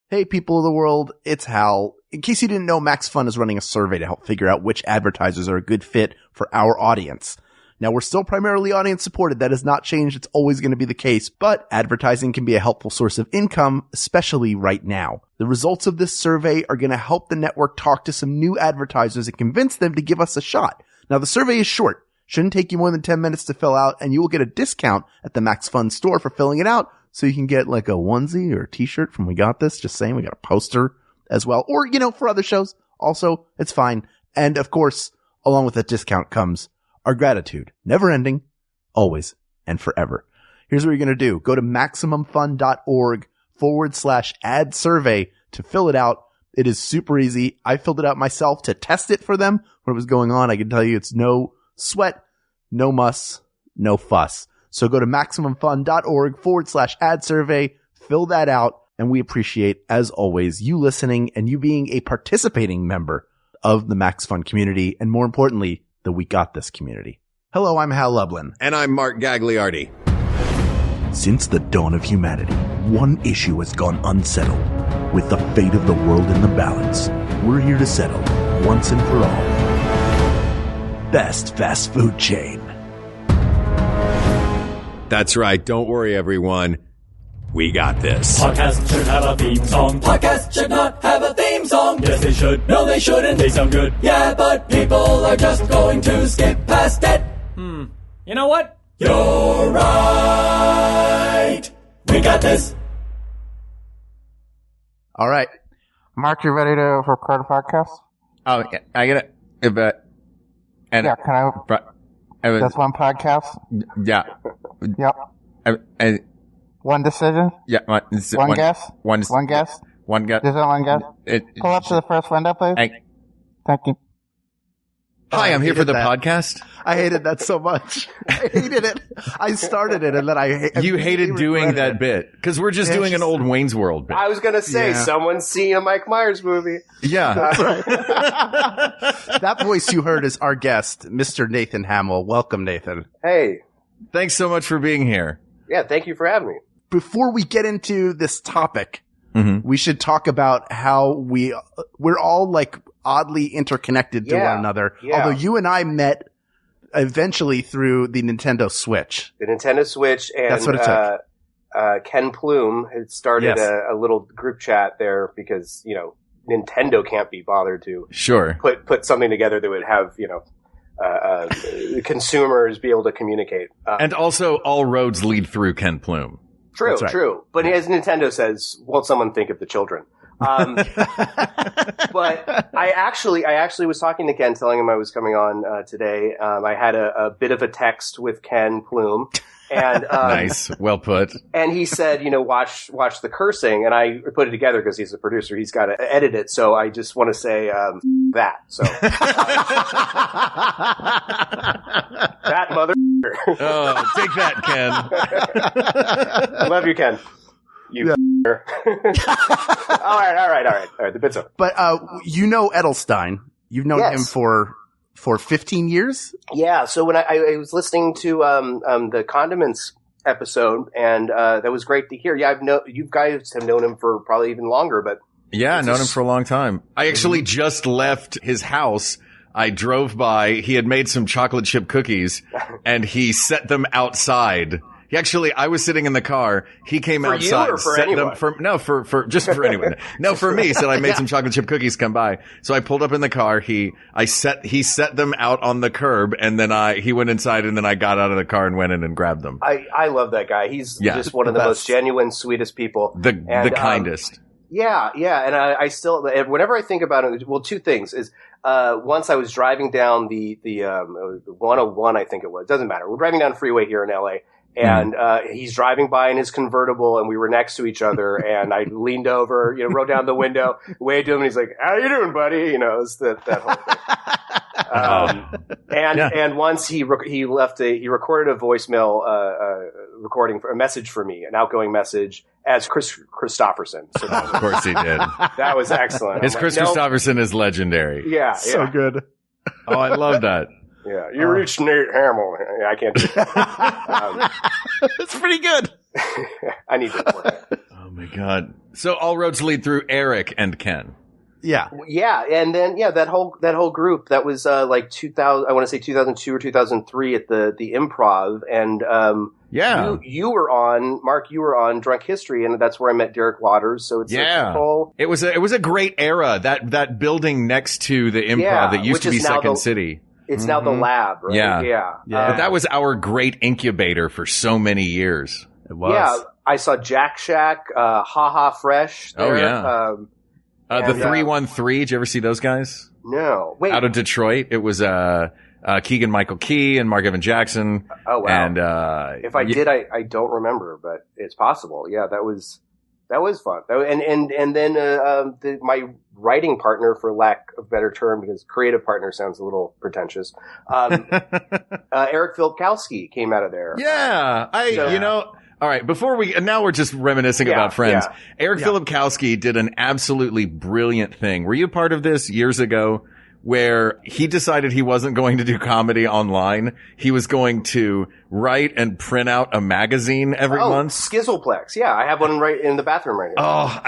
Hey, people of the world, it's Hal. In case you didn't know, Max Fun is running a survey to help figure out which advertisers are a good fit for our audience. Now, we're still primarily audience supported. That has not changed. It's always going to be the case, but advertising can be a helpful source of income, especially right now. The results of this survey are going to help the network talk to some new advertisers and convince them to give us a shot. Now, the survey is short. Shouldn't take you more than 10 minutes to fill out, and you will get a discount at the Max Fun store for filling it out. So you can get like a onesie or a t-shirt from We Got This. Just saying, we got a poster as well. Or, for other shows. Also, it's fine. And of course, along with that discount comes our gratitude. Never ending, always, and forever. Here's what you're going to do. Go to MaximumFun.org/ad survey to fill it out. It is super easy. I filled it out myself to test it for them. What was going on, I can tell you it's no sweat, no muss, no fuss. So go to MaximumFun.org/ad survey, fill that out, and we appreciate, as always, you listening and you being a participating member of the Max Fun community, and more importantly, the We Got This community. Hello, I'm Hal Lublin. And I'm Mark Gagliardi. Since the dawn of humanity, one issue has gone unsettled. With the fate of the world in the balance, we're here to settle, once and for all, best fast food chain. That's right. Don't worry, everyone. We got this. Podcast should have a theme song. Podcast should not have a theme song. Yes, they should. No, they shouldn't. They sound good. Yeah, but people are just going to skip past it. You know what? You're right. We got this. All right. Mark, you ready to record a podcast? Oh, yeah, I get it. But, and Yeah, can I? That's one podcast? Yeah. Yep. One decision? Yeah. One guess? One guess? One guess. Is there one guess? Pull up to the first window, please. Thank you. Hi, I'm here for the that. podcast. I hated that so much. I hated it. I started it and then You hated doing that bit because we're just doing an old Wayne's World bit. I was going to say, someone's seen a Mike Myers movie. Yeah. That's right. That voice you heard is our guest, Mr. Nathan Hamill. Welcome, Nathan. Hey. Thanks so much for being here. Yeah, thank you for having me. Before we get into this topic, we should talk about how we're all like oddly interconnected to one another. Yeah. Although you and I met eventually through the Nintendo Switch. The Nintendo Switch, and that's what it took. Ken Plume had started a little group chat there because, Nintendo can't be bothered to put something together that would have, consumers be able to communicate. And also, all roads lead through Ken Plume. True, true. But as Nintendo says, won't someone think of the children? But I actually was talking to Ken, telling him I was coming on today. I had a bit of a text with Ken Plume, and nice, well put. And he said, watch the cursing, and I put it together because he's a producer. He's got to edit it, so I just want to say that. So that mother. Oh, take that, Ken. I love you, Ken. You all right. The bit's over. But Edelstein. You've known him for 15 years? Yeah. So when I was listening to the condiments episode, and that was great to hear. Yeah, you guys have known him for probably even longer, but yeah, known him for a long time. I actually just left his house. I drove by. He had made some chocolate chip cookies, and he set them outside. I was sitting in the car. He came for outside, you or for set anyone? them for just for anyone. No, for me. Said I made some chocolate chip cookies. Come by. So I pulled up in the car. He set them out on the curb, and then he went inside, and then I got out of the car and went in and grabbed them. I love that guy. He's just one of the most genuine, sweetest people. The kindest. Yeah. And I still, whenever I think about it, well, two things is, once I was driving down the 101, I think it was. Doesn't matter. We're driving down the freeway here in LA. And he's driving by in his convertible, and we were next to each other. And I leaned over, rolled down the window, waved to him, and he's like, "How you doing, buddy?" It was that whole thing. And once he recorded a voicemail recording for a message for me, an outgoing message as Chris Christopherson. So of course he did. That was excellent. His Chris Christopherson is legendary. Yeah, so good. Oh, I love that. Yeah, you reached Nate Hamill. I can't do that. It's pretty good. I need to report that. Oh my God. So all roads lead through Eric and Ken. Yeah. Yeah, and then that whole group that was like 2000. I want to say 2002 or 2003 at the Improv, and you were on, Mark. You were on Drunk History, and that's where I met Derek Waters. So it's it was a great era. That building next to the Improv that used to be Second City. It's now the Lab, right? Yeah. But that was our great incubator for so many years. It was. Yeah, I saw Jack Shack, Ha Ha Fresh. There. Oh yeah. The 313. Did you ever see those guys? No. Wait. Out of Detroit. It was Keegan Michael Key and Mark Evan Jackson. Oh wow. And if I did, I don't remember, but it's possible. Yeah, that was fun. And then my writing partner, for lack of a better term, because creative partner sounds a little pretentious. Eric Filipkowski came out of there. Yeah, all right, now we're just reminiscing about friends. Yeah. Eric Filipkowski did an absolutely brilliant thing. Were you a part of this years ago where he decided he wasn't going to do comedy online? He was going to write and print out a magazine every month? Skizzleplex. Yeah, I have one right in the bathroom right now.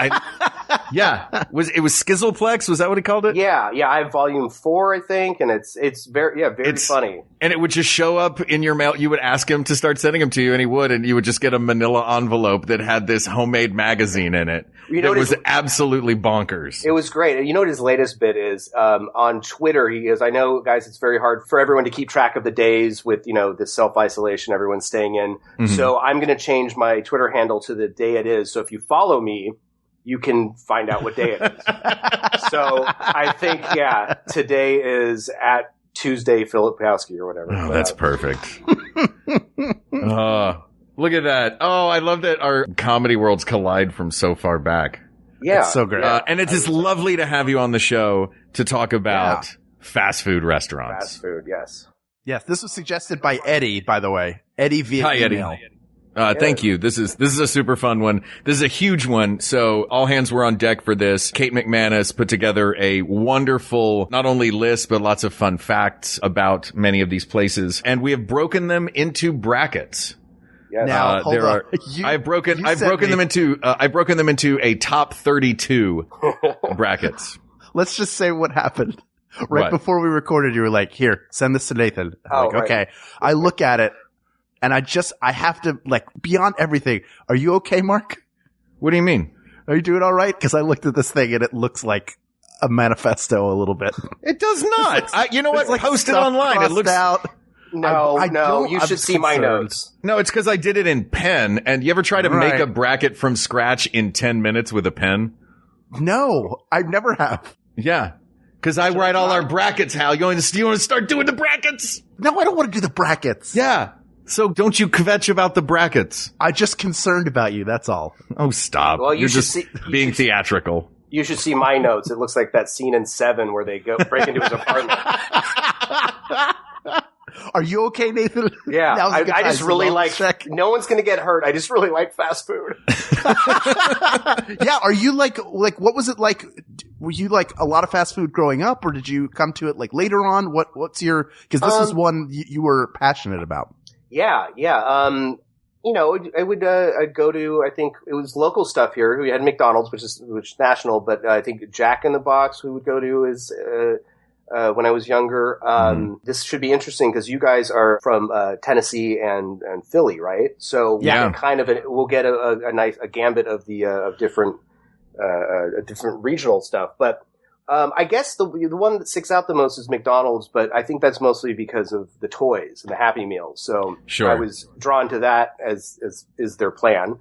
Yeah. It was Skizzleplex? Was that what he called it? Yeah. I have volume 4, I think, and it's very funny. And it would just show up in your mail. You would ask him to start sending them to you, and he would, and you would just get a manila envelope that had this homemade magazine in it. It was absolutely bonkers. It was great. You know what his latest bit is? On Twitter, he goes, I know, guys, it's very hard for everyone to keep track of the days with, this self-isolation, everyone's staying in. Mm-hmm. So I'm going to change my Twitter handle to the day it is. So if you follow me, you can find out what day it is. So I think, today is at Tuesday Filipkowski or whatever. Oh, that's perfect. Look at that. Oh, I love that our comedy worlds collide from so far back. Yeah. It's so great. And it is lovely to have you on the show to talk about fast food restaurants. Fast food, yes. Yes, this was suggested by Eddie, by the way. Eddie via email. Thank you. This is a super fun one. This is a huge one. So all hands were on deck for this. Kate McManus put together a wonderful, not only list, but lots of fun facts about many of these places. And we have broken them into brackets. Yes. Now, hold on. I've broken them into a top 32 brackets. Let's just say what happened. Right before we recorded, you were like, here, send this to Nathan. I'm like, okay. I look at it and I have to, beyond everything. Are you okay, Mark? What do you mean? Are you doing all right? Because I looked at this thing and it looks like a manifesto a little bit. It does not. You know what? Post it online. It looks out. No, you should see my notes. No, it's because I did it in pen. And you ever try to make a bracket from scratch in 10 minutes with a pen? No, I never have. Yeah. Because I write all our brackets, Hal. You want to start doing the brackets? No, I don't want to do the brackets. Yeah. So don't you kvetch about the brackets. I'm just concerned about you. That's all. Oh, stop. Well, You're just being theatrical. You should see my notes. It looks like that scene in Seven where they break into his apartment. Are you okay, Nathan? Yeah. I just really no one's going to get hurt. I just really like fast food. Yeah. Are you like, what was it like? Were you like a lot of fast food growing up, or did you come to it later on? What's your, because this is one you were passionate about. Yeah. I would go to, I think it was local stuff here. We had McDonald's, which is national, but I think Jack in the Box we would go to is when I was younger. This should be interesting because you guys are from Tennessee and Philly, right? So we'll get a gambit of the different regional stuff. But I guess the one that sticks out the most is McDonald's, but I think that's mostly because of the toys and the Happy Meals. So I was drawn to that as is their plan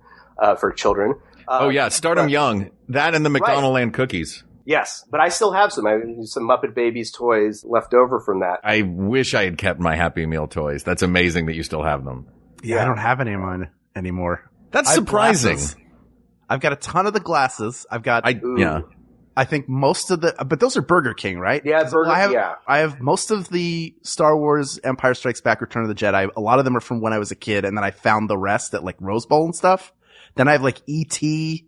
for children. Start them young. That and the McDonald Land cookies. Yes, but I still have some. I have some Muppet Babies toys left over from that. I wish I had kept my Happy Meal toys. That's amazing that you still have them. Yeah, I don't have any of mine anymore. That's surprising. I've got a ton of the glasses. I think most of but those are Burger King, right? Yeah, I have most of the Star Wars, Empire Strikes Back, Return of the Jedi. A lot of them are from when I was a kid, and then I found the rest at Rose Bowl and stuff. Then I have E.T.,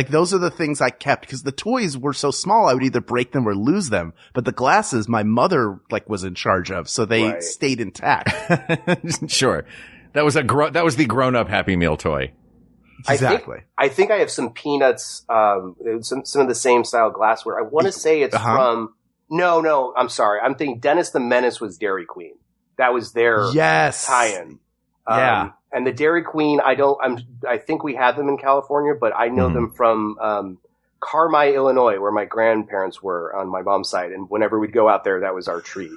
those are the things I kept because the toys were so small I would either break them or lose them. But the glasses my mother was in charge of, so they stayed intact. Sure. That was the grown-up Happy Meal toy. Exactly. I think I have some peanuts, some of the same style glassware. I want to say it's from. No, I'm sorry. I'm thinking Dennis the Menace was Dairy Queen. That was their tie-in. Yeah. And the Dairy Queen, I think we had them in California, but I know them from Carmi, Illinois, where my grandparents were on my mom's side. And whenever we'd go out there, that was our treat.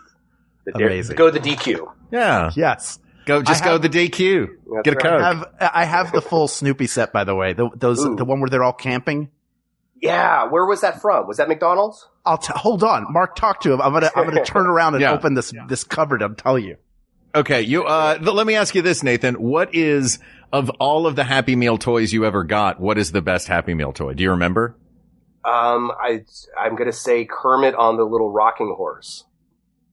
Amazing. Go to the DQ. Yeah. Yes. Go to the DQ. Get a Coke. I have the full Snoopy set, by the way. The one where they're all camping. Yeah. Where was that from? Was that McDonald's? Hold on. Mark, talk to him. I'm gonna turn around and open this cupboard. I'm telling you. Okay. Let me ask you this, Nathan. What is, of all of the Happy Meal toys you ever got, what is the best Happy Meal toy? Do you remember? I'm gonna say Kermit on the little rocking horse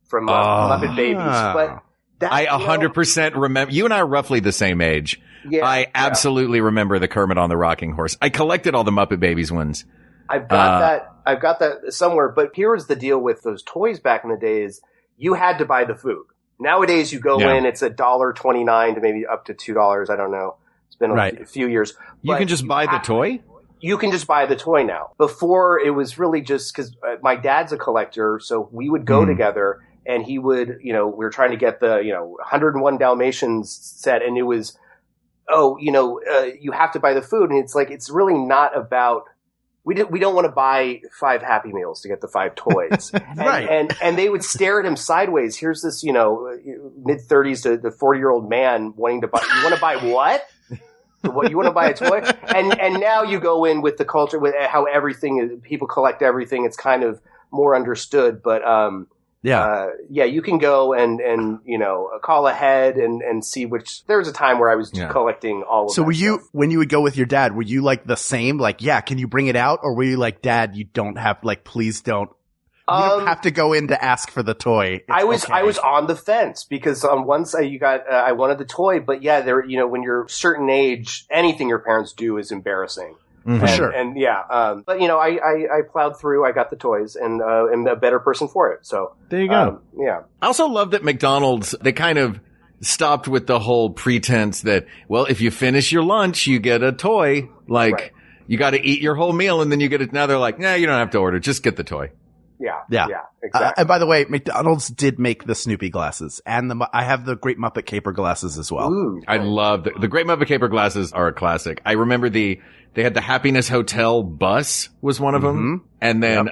from Muppet Babies, but I 100% remember. You and I are roughly the same age. Yeah, I absolutely remember the Kermit on the rocking horse. I collected all the Muppet Babies ones. I've got that somewhere. But here was the deal with those toys back in the days: you had to buy the food. Nowadays, you go in, it's $1.29 to maybe up to $2. I don't know. It's been a few years. You can just buy the toy? You can just buy the toy now. Before, it was really just because my dad's a collector, so we would go together, and he would, we were trying to get the, 101 Dalmatians set, and it was, you have to buy the food, and it's like, it's really not about, we don't want to buy 5 Happy Meals to get the 5 toys. And they would stare at him sideways. Here's this, mid-30s to the 40-year-old man wanting to buy, you want to buy what? What, you want to buy a toy? And now you go in with the culture, with how everything is, people collect everything. It's kind of more understood, but, you can go and call ahead and see which. There was a time where I was collecting all of. So were you, when you would go with your dad, were you like the same? Like, can you bring it out? Or were you like, Dad, you don't have, like, please don't. You don't have to go in to ask for the toy. I was on the fence because on one side you got I wanted the toy, but there when you're a certain age, anything your parents do is embarrassing. For sure. But I plowed through. I got the toys and am a better person for it. So there you go. I also love that McDonald's, they kind of stopped with the whole pretense that, well, if you finish your lunch, you get a toy. Like you got to eat your whole meal and then you get it. Now they're like, nah, you don't have to order. Just get the toy. Yeah, exactly. And by the way, McDonald's did make the Snoopy glasses, and I have the Great Muppet Caper glasses as well. Ooh, I love the Great Muppet Caper glasses are a classic. I remember they had the Happiness Hotel bus was one of them, and then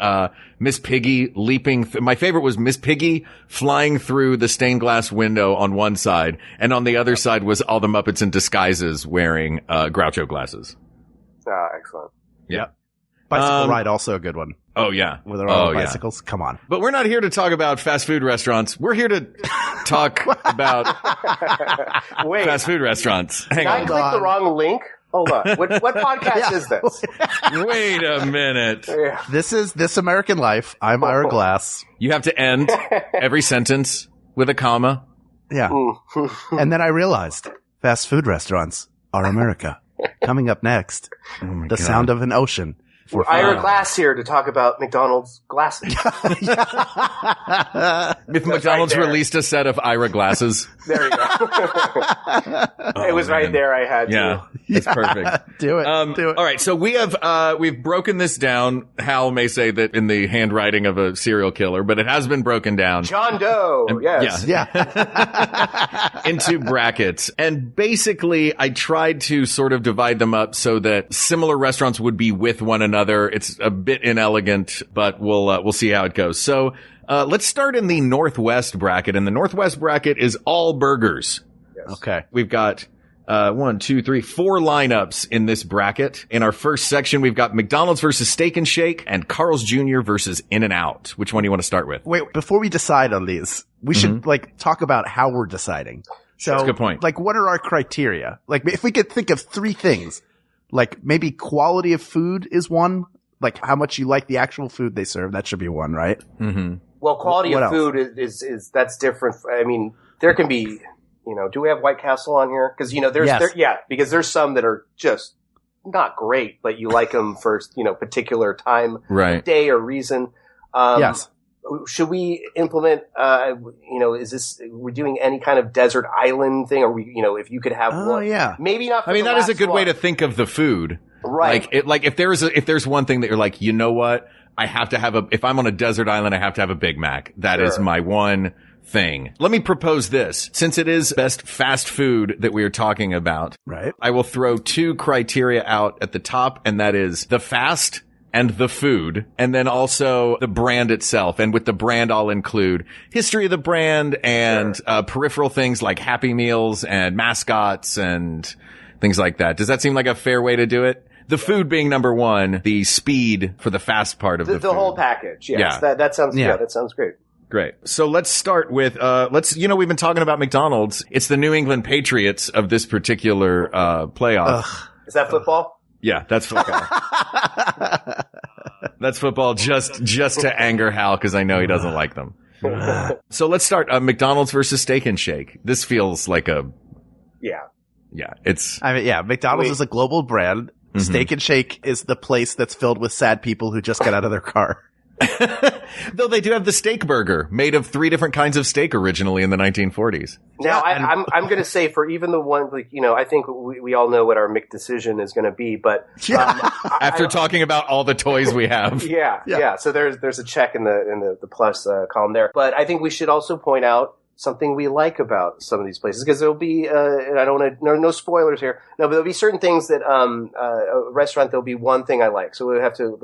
Miss Piggy leaping. My favorite was Miss Piggy flying through the stained glass window on one side, and on the other side was all the Muppets in disguises wearing Groucho glasses. Excellent. Yep. Bicycle ride, also a good one. Oh, yeah. Where they're all bicycles. Come on. But we're not here to talk about fast food restaurants. We're here to talk about fast food restaurants. Hang on. I clicked the wrong link? Hold on. What podcast is this? Wait a minute. Yeah. This is This American Life. I'm Ira Glass. You have to end every sentence with a comma. Yeah. And then I realized fast food restaurants are America. Coming up next, the sound of an ocean. Ira Glass here to talk about McDonald's glasses. If McDonald's released a set of Ira glasses. There you go. It was right there. I had to. That's perfect. Do it. Do it. All right. So we've broken this down. Hal may say that in the handwriting of a serial killer, but it has been broken down. John Doe. Yes. Yeah. Into brackets. And basically I tried to sort of divide them up so that similar restaurants would be with one another. It's a bit inelegant, but we'll see how it goes. So, let's start in the Northwest bracket. And the Northwest bracket is all burgers. Yes. Okay. We've got, 4 lineups in this bracket. In our first section, we've got McDonald's versus Steak and Shake and Carl's Jr. versus In-N-Out. Which one do you want to start with? Wait, before we decide on these, we should talk about how we're deciding. So, that's a good point. Like, what are our criteria? Like, if we could think of 3 things. Like, maybe quality of food is one. Like, how much you like the actual food they serve. That should be one, right? Mm-hmm. Well, quality of food is that's different. I mean, there can be, do we have White Castle on here? Because, because there's some that are just not great, but you like them for, particular time, right, day or reason. Yes. should we implement, we're doing any kind of desert island thing? Or if you could have one. Yeah. Maybe not for I mean, the that is a last good way one. to think of the food. Right. If there's one thing that you're like, you know what? I have to have if I'm on a desert island, I have to have a Big Mac. That is my one thing. Let me propose this. Since it is best fast food that we are talking about, Right. I will throw 2 criteria out at the top, and that is the fast and the food, and then also the brand itself. And with the brand, I'll include history of the brand and peripheral things like Happy Meals and mascots and things like that. Does that seem like a fair way to do it? The food being number 1, the speed for the fast part of the food. The whole package. Yes. Yeah. That sounds, that sounds great. Great. So let's start with, we've been talking about McDonald's. It's the New England Patriots of this particular, playoff. Is that football? Yeah, that's football. That's football just to anger Hal because I know he doesn't like them. So let's start, McDonald's versus Steak and Shake. This feels like McDonald's is a global brand. Steak and Shake is the place that's filled with sad people who just got out of their car. Though they do have the steak burger made of 3 different kinds of steak originally in the 1940s. Now, I'm going to say for even the one, I think we all know what our McDecision is going to be, but after talking about all the toys we have, yeah. So there's a check in the plus column there, but I think we should also point out something we like about some of these places, because there'll be, and I don't want to, no spoilers here. No, but there'll be certain things that, a restaurant, there'll be one thing I like. So we'll have to,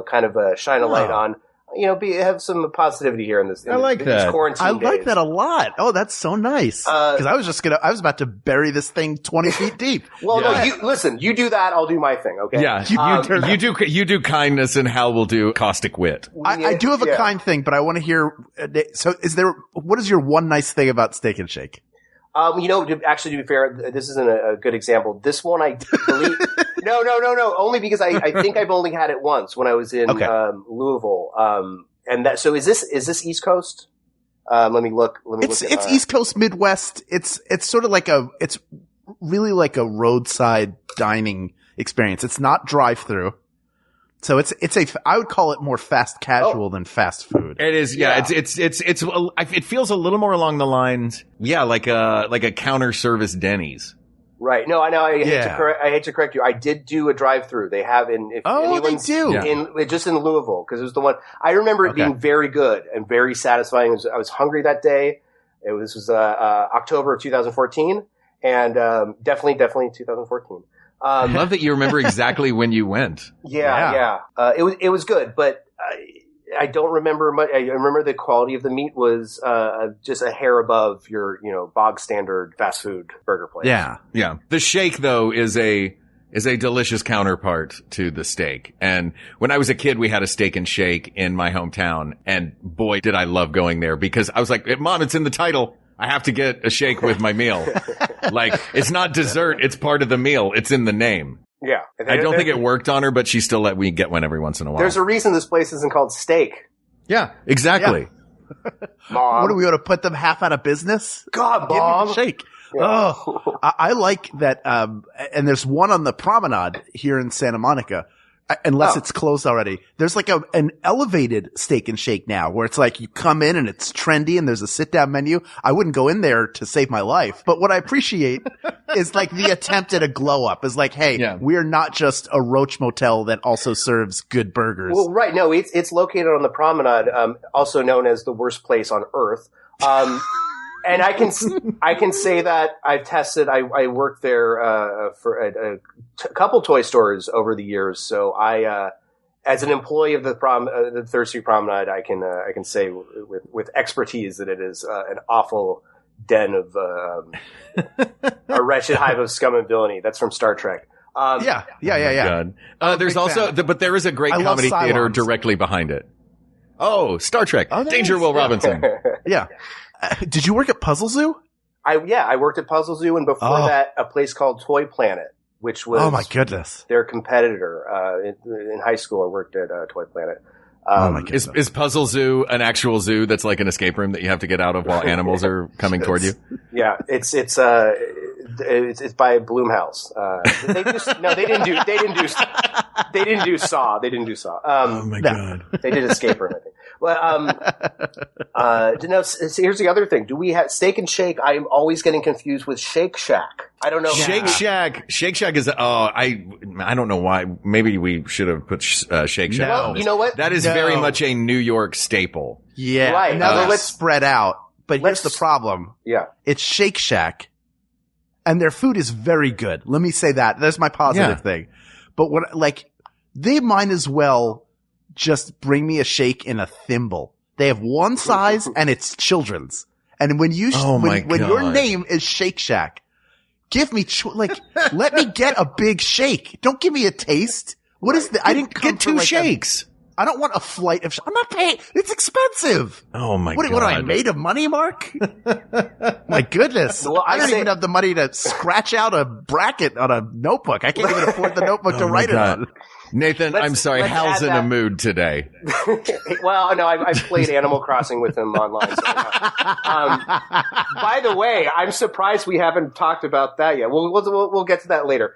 kind of, shine a light on, have some positivity here in this. I like that. These quarantine days. like that a lot. Oh, that's so nice. Cause I was about to bury this thing 20 feet deep. Well, no, you do that, I'll do my thing, okay? Yeah. You do kindness and Hal will do caustic wit. I do have a kind thing, but I want to hear, so what is your one nice thing about Steak and Shake? Actually, to be fair, this isn't a good example. This one, I believe, no. Only because I think I've only had it once when I was in Louisville. So is this East Coast? Let me look. It's East Coast, Midwest. It's sort of it's really like a roadside dining experience. It's not drive-through. So I would call it more fast casual than fast food. It is, yeah. It feels a little more along the lines, like a counter service Denny's. Right. No, I know. I hate to correct you. I did do a drive-through. They have they do. Just in Louisville, because it was the one I remember it being very good and very satisfying. I was hungry that day. This was October of 2014, and definitely 2014. I love that you remember exactly when you went. Yeah. It was good, but I don't remember much. I remember the quality of the meat was just a hair above your bog standard fast food burger place. Yeah. The shake though is a delicious counterpart to the steak. And when I was a kid, we had a Steak and Shake in my hometown, and boy, did I love going there, because I was like, Mom, it's in the title. I have to get a shake with my meal. Like, it's not dessert. It's part of the meal. It's in the name. Yeah. I don't think it worked on her, but she still let me get one every once in a while. There's a reason this place isn't called Steak. Yeah, exactly. Yeah. Mom. What are we going to put them half out of business? God, Mom. Give me the shake. Yeah. Oh, I like that. And there's one on the promenade here in Santa Monica. Unless it's closed already. There's like an elevated Steak and Shake now, where it's like you come in and it's trendy and there's a sit down menu. I wouldn't go in there to save my life. But what I appreciate is like the attempt at a glow up is like, hey, we are not just a Roach Motel that also serves good burgers. Well, right. No, it's located on the promenade, also known as the worst place on earth. And I can say that I've tested. I worked there for a couple toy stores over the years. So I, as an employee of the Third Street Promenade, I can say with expertise that it is an awful den of a wretched hive of scum and villainy. That's from Star Trek. Yeah. There's also, but there is a great comedy theater directly behind it. Oh, Star Trek. Oh, Danger Will Robinson. Yeah. Did you work at Puzzle Zoo? I worked at Puzzle Zoo, and before that, a place called Toy Planet, which was oh my goodness, their competitor. In high school, I worked at Toy Planet. Oh my goodness. Is Puzzle Zoo an actual zoo that's like an escape room that you have to get out of while animals are coming toward you? Yeah, it's by Bloomhouse. They didn't do Saw. Oh my God. They did Escape Room, I think. Well, no, so here's the other thing. Do we have Steak and Shake? I'm always getting confused with Shake Shack. I don't know. Shake Shack is, I don't know why. Maybe we should have put Shake Shack. Well, you know what? That is very much a New York staple. Yeah. Right. Now let's spread out. But here's the problem. Yeah. It's Shake Shack, and their food is very good. Let me say that. That's my positive thing. But they might as well just bring me a shake in a thimble. They have one size and it's children's. And when you, when your name is Shake Shack, give me, let me get a big shake. Don't give me a taste. What is I didn't come get two shakes. I don't want a flight of, I'm not paying. It's expensive. Oh my God. What am I made of money, Mark? My goodness. Well, I don't even have the money to scratch out a bracket on a notebook. I can't even afford the notebook to write it on. Nathan, I'm sorry. Hal's in a mood today. Well, no, I've played Animal Crossing with him online. So by the way, I'm surprised we haven't talked about that yet. We'll get to that later.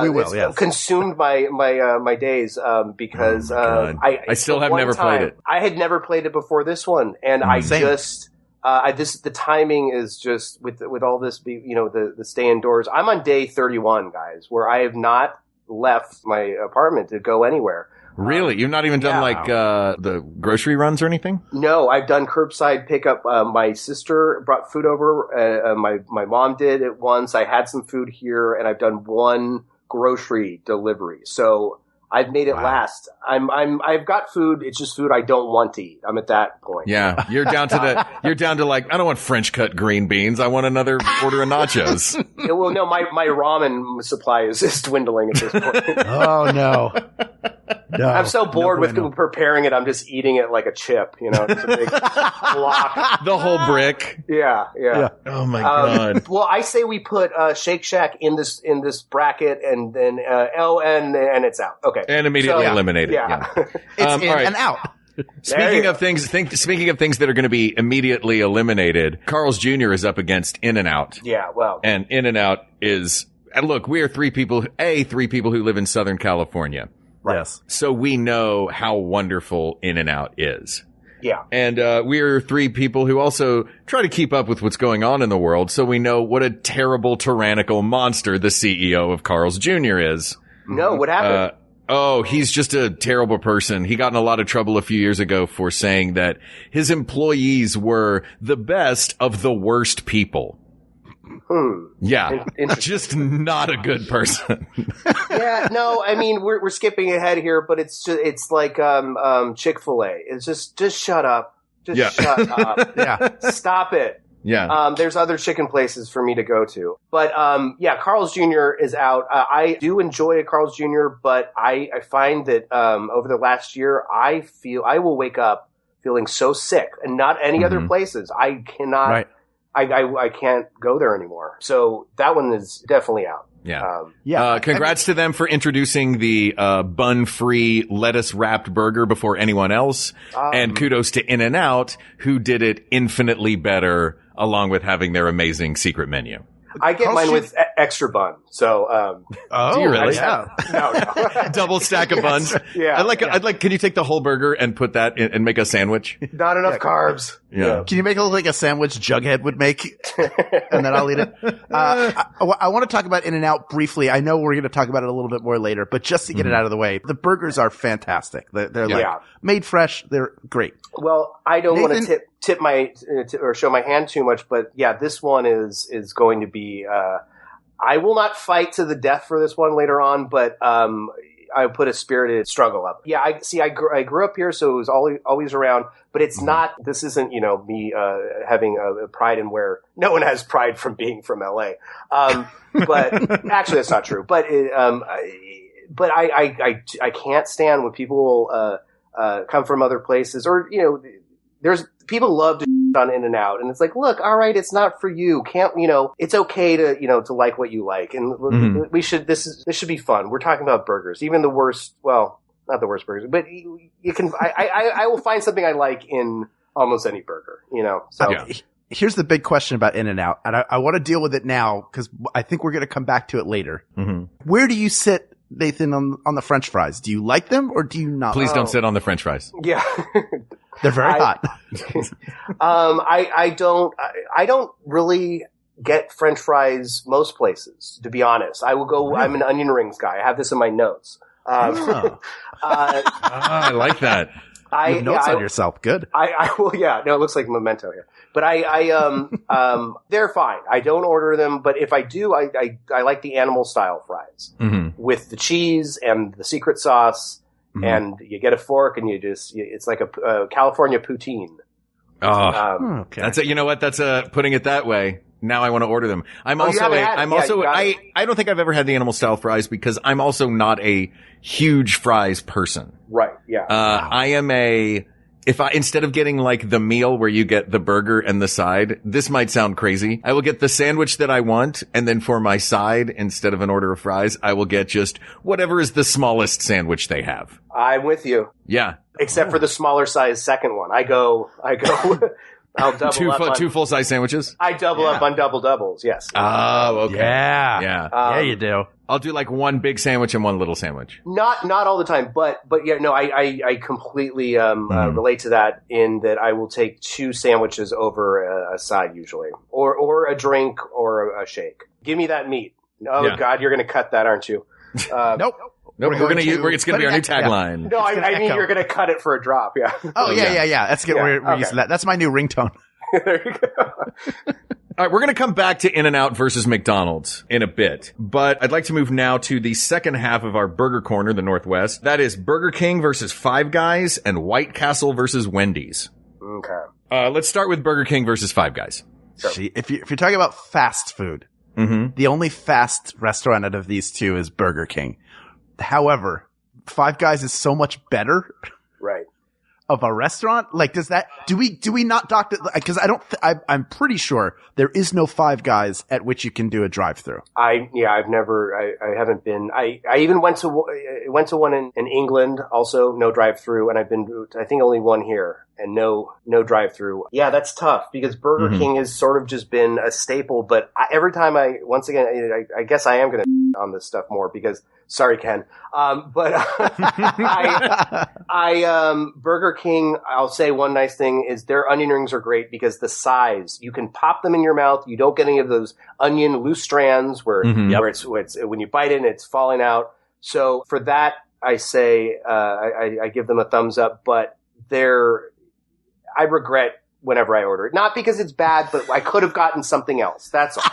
We will. Yes. Consumed my days because I still have never played it. I had never played it before this one, and the timing is just with all this, the stay indoors. I'm on day 31, guys, where I have not left my apartment to go anywhere. Really? You've not even done the grocery runs or anything? No, I've done curbside pickup. My sister brought food over. My mom did it once. I had some food here, and I've done one grocery delivery. So I've made it last. I've got food. It's just food I don't want to eat. I'm at that point. Yeah. You're down to I don't want French cut green beans. I want another order of nachos. Well, no, my ramen supply is dwindling at this point. Oh no. No, I'm so bored with preparing it. I'm just eating it like a chip, It's a big block. The whole brick. Yeah. Oh my God. Well, I say we put Shake Shack in this bracket, and then and it's out. Okay, and immediately eliminate it. Yeah, it's in and out. Speaking of things that are going to be immediately eliminated, Carl's Jr. is up against In-N-Out. Yeah, well, and In-N-Out is. And look, we are three people who live in Southern California. Right. Yes. So we know how wonderful In-N-Out is. Yeah. And we're three people who also try to keep up with what's going on in the world, so we know what a terrible, tyrannical monster the CEO of Carl's Jr. is. No, what happened? He's just a terrible person. He got in a lot of trouble a few years ago for saying that his employees were the best of the worst people. Yeah, just not a good person. Yeah, no, I mean we're skipping ahead here, but it's like Chick-fil-A. It's just shut up, shut up. Yeah, stop it. Yeah, there's other chicken places for me to go to, but Carl's Jr. is out. I do enjoy Carl's Jr., but I find that over the last year, I will wake up feeling so sick, and not any other places. I cannot. Right. I can't go there anymore. So that one is definitely out. Yeah. Congrats to them for introducing the bun-free, lettuce-wrapped burger before anyone else. And kudos to In-N-Out, who did it infinitely better, along with having their amazing secret menu. I get mine with extra bun. So, do you really? Yeah. No. Double stack of buns. Yeah. I'd like, can you take the whole burger and put that in and make a sandwich? Not enough carbs. Yeah. Can you make it look like a sandwich Jughead would make? And then I'll eat it. I want to talk about In-N-Out briefly. I know we're going to talk about it a little bit more later, but just to get it out of the way, the burgers are fantastic. They're like made fresh. They're great. Well, I don't want to tip my or show my hand too much, but yeah, this one is going to be. I will not fight to the death for this one later on, but I put a spirited struggle up. Yeah, I grew up here, so it was always around. But it's not. This isn't me having a pride in where no one has pride from being from LA. But actually, that's not true. But I can't stand when people come from other places, or there's people love to on In-N-Out, and it's like, look, all right, it's not for you. It's okay to like what you like, and we should. This should be fun. We're talking about burgers, even the worst. Well, not the worst burgers, but you can. I will find something I like in almost any burger. So. Here's the big question about In-N-Out, and I want to deal with it now because I think we're going to come back to it later. Mm-hmm. Where do you sit, Nathan, on the French fries? Do you like them or do you not? Please don't sit on the French fries. Yeah. They're very hot. I don't really get French fries most places, to be honest. I will go, really? I'm an onion rings guy. I have this in my notes. I like that. You have notes on yourself. Good. I will, yeah. No, it looks like Memento here. But they're fine. I don't order them, but if I do, I like the animal style fries with the cheese and the secret sauce, and you get a fork and it's like a California poutine. Oh, okay. That's it. You know what? That's putting it that way. Now I want to order them. I don't think I've ever had the animal style fries because I'm also not a huge fries person. Right. Yeah. I am instead of getting like the meal where you get the burger and the side, this might sound crazy. I will get the sandwich that I want. And then for my side, instead of an order of fries, I will get just whatever is the smallest sandwich they have. I'm with you. Yeah. Except for the smaller size second one. I go, I'll double up two full-size sandwiches? I double up on double doubles, yes. Oh, okay. Yeah. Yeah. You do. I'll do like one big sandwich and one little sandwich. Not all the time, but yeah, no, I completely relate to that in that I will take two sandwiches over a side usually, or a drink or a shake. Give me that meat. Oh yeah. God, you're going to cut that, aren't you? Nope. It's going to be our new tagline. Yeah. No, I mean you're going to cut it for a drop. Yeah. Oh yeah. That's good. We're using that. That's my new ringtone. There you go. All right, we're going to come back to In-N-Out versus McDonald's in a bit, but I'd like to move now to the second half of our Burger Corner, the Northwest. That is Burger King versus Five Guys and White Castle versus Wendy's. Okay. Let's start with Burger King versus Five Guys. Sure. If you're talking about fast food, the only fast restaurant out of these two is Burger King. However, Five Guys is so much better. Right. Of a restaurant? Like, do we not doctor, because I'm pretty sure there is no Five Guys at which you can do a drive-through. I haven't been, I even went to one in England, also no drive-through, and I've been, I think only one here, and no drive-through. Yeah, that's tough, because Burger King has sort of just been a staple, but every time I guess I am gonna on this stuff more, because, sorry, Ken. Burger King, I'll say one nice thing is their onion rings are great because the size, you can pop them in your mouth. You don't get any of those onion loose strands where it's when you bite it, it's falling out. So for that, I say, I give them a thumbs up, but I regret whenever I order it. Not because it's bad, but I could have gotten something else. That's all.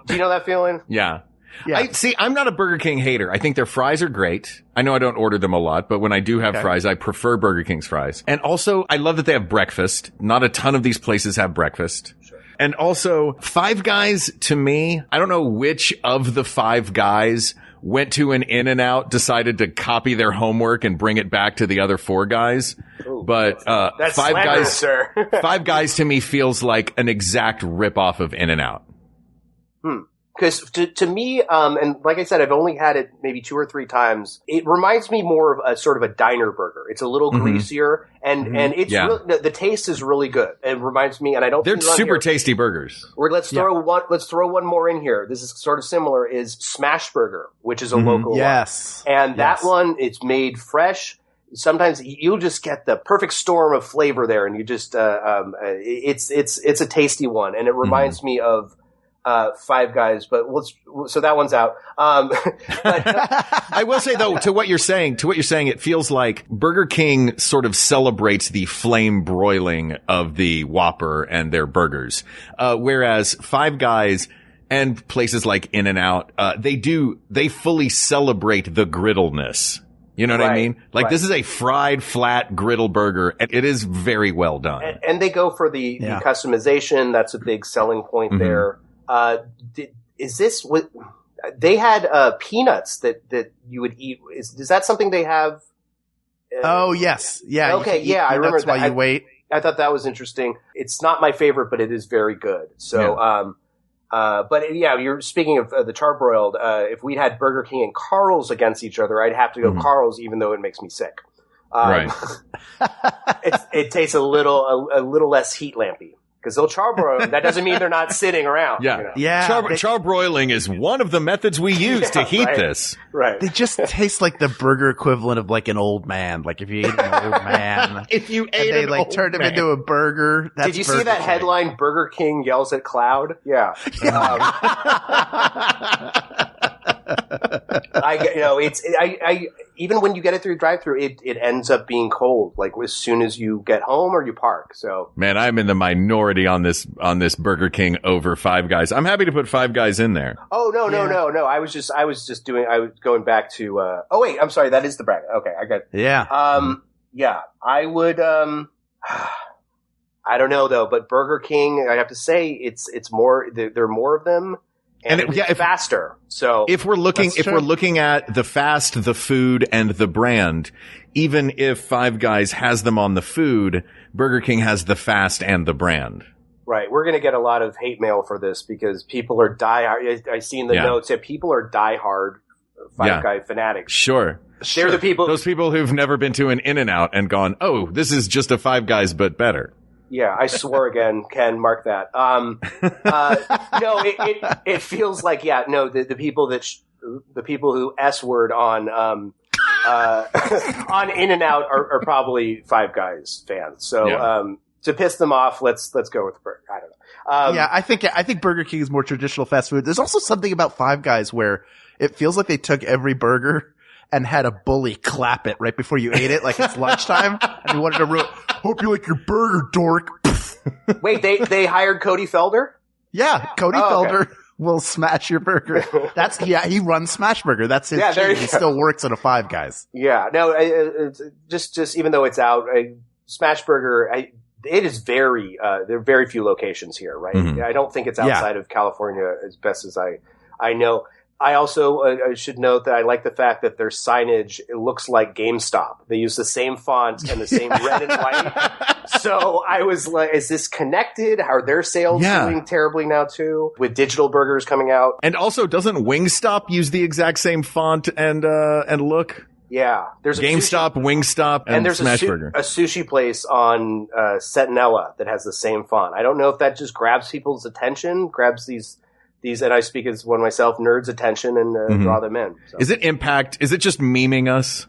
Do you know that feeling? Yeah. Yeah. I'm not a Burger King hater. I think their fries are great. I know I don't order them a lot, but when I do have fries, I prefer Burger King's fries. And also, I love that they have breakfast. Not a ton of these places have breakfast. Sure. And also, Five Guys, to me, I don't know which of the Five Guys went to an In-N-Out, decided to copy their homework and bring it back to the other four guys. Ooh, but that's Five Guys, sir. Five Guys to me feels like an exact rip-off of In-N-Out. Because to me, and like I said, I've only had it maybe 2 or 3 times. It reminds me more of a sort of a diner burger. It's a little greasier, and it's really, the taste is really good. It reminds me, and I don't. They're super tasty burgers. Let's throw one more in here. This is sort of similar. Is Smash Burger, which is a local one. Yes, and that one, it's made fresh. Sometimes you'll just get the perfect storm of flavor there, and you just it's a tasty one, and it reminds me of. Five Guys, but so that one's out. I will say though, to what you're saying, it feels like Burger King sort of celebrates the flame broiling of the Whopper and their burgers. Whereas Five Guys and places like In-N-Out, they fully celebrate the griddleness. You know what I mean? Like this is a fried, flat griddle burger. And it is very well done. And they go for the customization. That's a big selling point there. Is this what they had peanuts that you would eat? Is that something they have? Oh yes, yeah. Okay, I remember that. While you wait. I thought that was interesting. It's not my favorite, but it is very good. So, But yeah, you're speaking of the charbroiled. If we'd had Burger King and Carl's against each other, I'd have to go Carl's, even though it makes me sick. Right. It tastes a little less heat lampy. Because they'll charbroil, that doesn't mean they're not sitting around. Yeah. You know? Yeah. Charbroiling is one of the methods we use to heat this. Right. They just taste like the burger equivalent of like an old man. Like if you ate an old man. If you and ate they an like old turned him man. into a burger. That's Did you see Burger that King. headline, Burger King yells at Cloud? Yeah. Even when you get it through drive-through, it ends up being cold, like as soon as you get home or you park. So, Man, I'm in the minority on this Burger King over Five Guys. I'm happy to put Five Guys in there. oh no. I was going back to. Oh wait, I'm sorry. That is the bracket. Okay, I got. Yeah. Yeah, I would. I don't know though, but Burger King, I have to say, it's more. There are more of them. And it's faster. So if we're looking at the fast, the food, and the brand, even if Five Guys has them on the food, Burger King has the fast and the brand. Right. We're going to get a lot of hate mail for this because people are diehard. I see in the notes that people are diehard Five Guy fanatics. Sure. They're the people. Those people who've never been to an In-N-Out and gone, oh, this is just a Five Guys, but better. Yeah, I swore again. Ken, mark that. No, it feels like the people the people who S-word on on In-N-Out are probably Five Guys fans. So to piss them off, let's go with Burger. I don't know. I think Burger King is more traditional fast food. There's also something about Five Guys where it feels like they took every burger and had a bully clap it right before you ate it, like it's lunchtime, and you wanted to hope you like your burger, dork. Wait, they hired Cody Felder? Yeah, Cody Felder will smash your burger. He runs Smash Burger. That's his chain. He still works at a Five Guys. Yeah, no, it's just even though it's out, Smash Burger, it is there are very few locations here, right? Mm-hmm. I don't think it's outside of California as best as I know. I also I should note that I like the fact that their signage, it looks like GameStop. They use the same font and the same red and white. So I was like, is this connected? How are their sales doing terribly now too? With digital burgers coming out. And also, doesn't Wingstop use the exact same font and look? Yeah. There's GameStop, Wingstop, and there's Smash Burger. A sushi place on Centinela that has the same font. I don't know if that just grabs people's attention, grabs these, and I speak as one myself, nerds' attention and draw them in. So. Is it Impact? Is it just memeing us?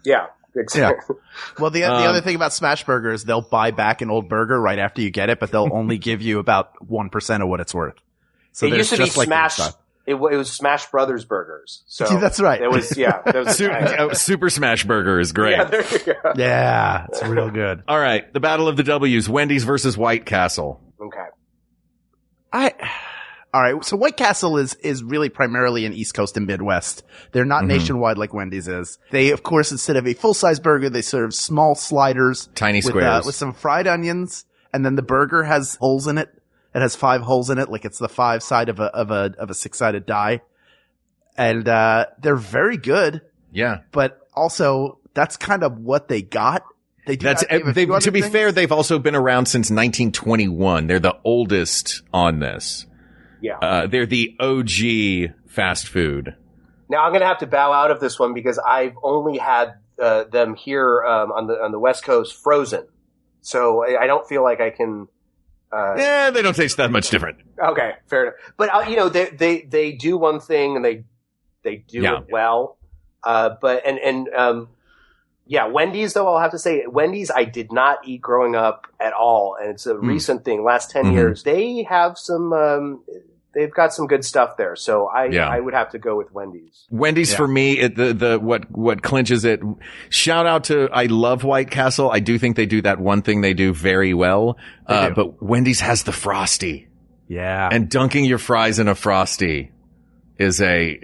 Yeah. Exactly. Yeah. Well, the other thing about Smash Burger is they'll buy back an old burger right after you get it, but they'll only give you about 1% of what it's worth. So it used to be Smash. Like it was Smash Brothers Burgers. So that's right. It was Super Smash Burger is great. Yeah, there you go. Yeah, it's real good. All right, the battle of the W's: Wendy's versus White Castle. Okay. All right, so White Castle is really primarily an East Coast and Midwest. They're not nationwide like Wendy's is. They, of course, instead of a full-size burger, they serve small sliders. Tiny squares. With some fried onions, and then the burger has holes in it. It has 5 holes in it, like it's the 5 side of a 6-sided die. And they're very good. Yeah. But also, that's kind of what they got. To be fair, they've also been around since 1921. They're the oldest on this. Yeah. They're the OG fast food. Now I'm going to have to bow out of this one because I've only had them here on the West Coast frozen. So I don't feel like I can. They don't taste that much different. Okay, fair enough. But they do one thing and they do it well. Wendy's though, I'll have to say, Wendy's I did not eat growing up at all, and it's a recent thing. Last 10 years, they have some. They've got some good stuff there, so I would have to go with Wendy's. Wendy's for me, what clinches it. Shout out to I love White Castle. I do think they do that one thing they do very well. But Wendy's has the Frosty. Yeah, and dunking your fries in a Frosty is a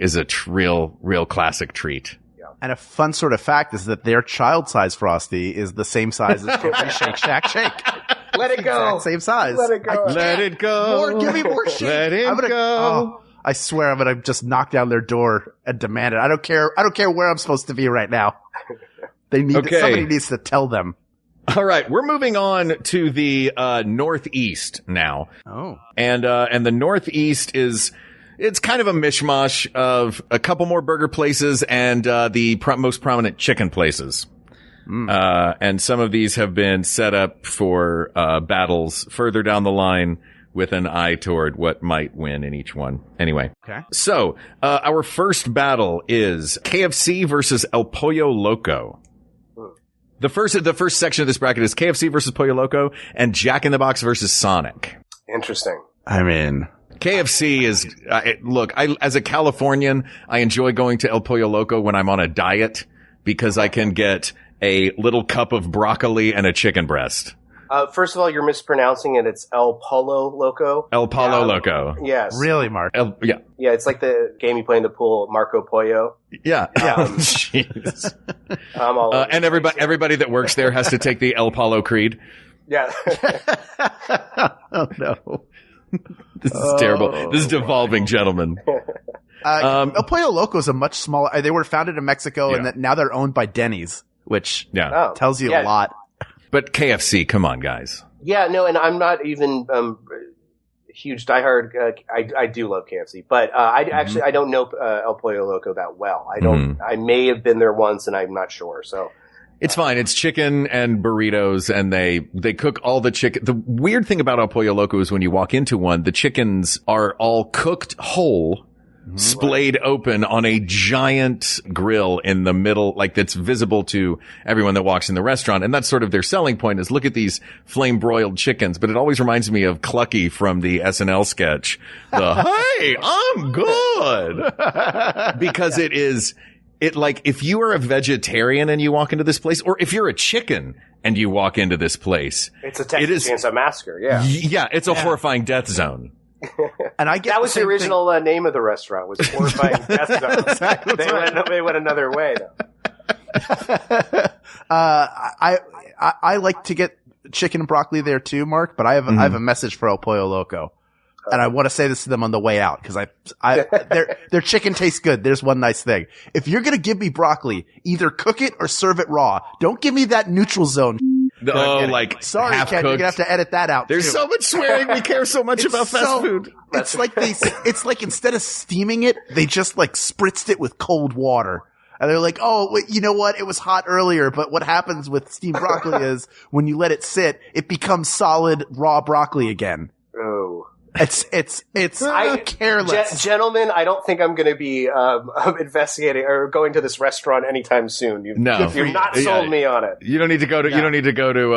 real classic treat. And a fun sort of fact is that their child-size Frosty is the same size as Shake Shack Shake. Let it go. Same size. Let it go. Let it go. Give me more shake. Let it go. Oh, I swear I'm gonna just knock down their door and demand it. I don't care where I'm supposed to be right now. Somebody needs to tell them. All right, we're moving on to the Northeast now. Oh. And the Northeast it's kind of a mishmash of a couple more burger places and the most prominent chicken places. And some of these have been set up for battles further down the line with an eye toward what might win in each one. Anyway. Okay. So, our first battle is KFC versus El Pollo Loco. The first section of this bracket is KFC versus Pollo Loco and Jack in the Box versus Sonic. Interesting. I mean, KFC is, as a Californian, I enjoy going to El Pollo Loco when I'm on a diet because I can get a little cup of broccoli and a chicken breast. First of all, you're mispronouncing it. It's El Polo Loco. El Polo Loco. Yes. really, Mark? Yeah. Yeah, it's like the game you play in the pool, Marco Pollo. Yeah. Jeez. I'm all over And everybody that works there has to take the El Polo Creed. Yeah. Oh, no. This is terrible. This is devolving, gentlemen. El Pollo Loco is a much smaller. They were founded in Mexico, and now they're owned by Denny's, which tells you a lot. But KFC, come on, guys. Yeah, no, and I'm not even huge diehard. I do love KFC, but I don't know El Pollo Loco that well. I don't. I may have been there once, and I'm not sure. So it's fine. It's chicken and burritos, and they cook all the chicken. The weird thing about El Pollo Loco is when you walk into one, the chickens are all cooked whole. Splayed open on a giant grill in the middle, like that's visible to everyone that walks in the restaurant. And that's sort of their selling point is look at these flame broiled chickens. But it always reminds me of Clucky from the SNL sketch. Hey, I'm good. Because if you are a vegetarian and you walk into this place, or if you're a chicken and you walk into this place, it's a Texas Chainsaw Massacre. Yeah. Yeah. It's a horrifying death zone. And I get that was the original name of the restaurant was Horrifying Death Zone. Exactly. They went another way though. I like to get chicken and broccoli there too, Mark, but I have a message for El Pollo Loco. And I want to say this to them on the way out because their chicken tastes good. There's one nice thing. If you're going to give me broccoli, either cook it or serve it raw. Don't give me that neutral zone. Sorry, Ken, you're going to have to edit that out. There's so much swearing. We care so much about fast food. It's like instead of steaming it, they just like spritzed it with cold water. And they're like, oh, wait, you know what? It was hot earlier, but what happens with steamed broccoli is when you let it sit, it becomes solid raw broccoli again. Oh. It's careless. Gentlemen, I don't think I'm going to be investigating or going to this restaurant anytime soon. You've not sold me on it. You don't need to go to. You don't need to go to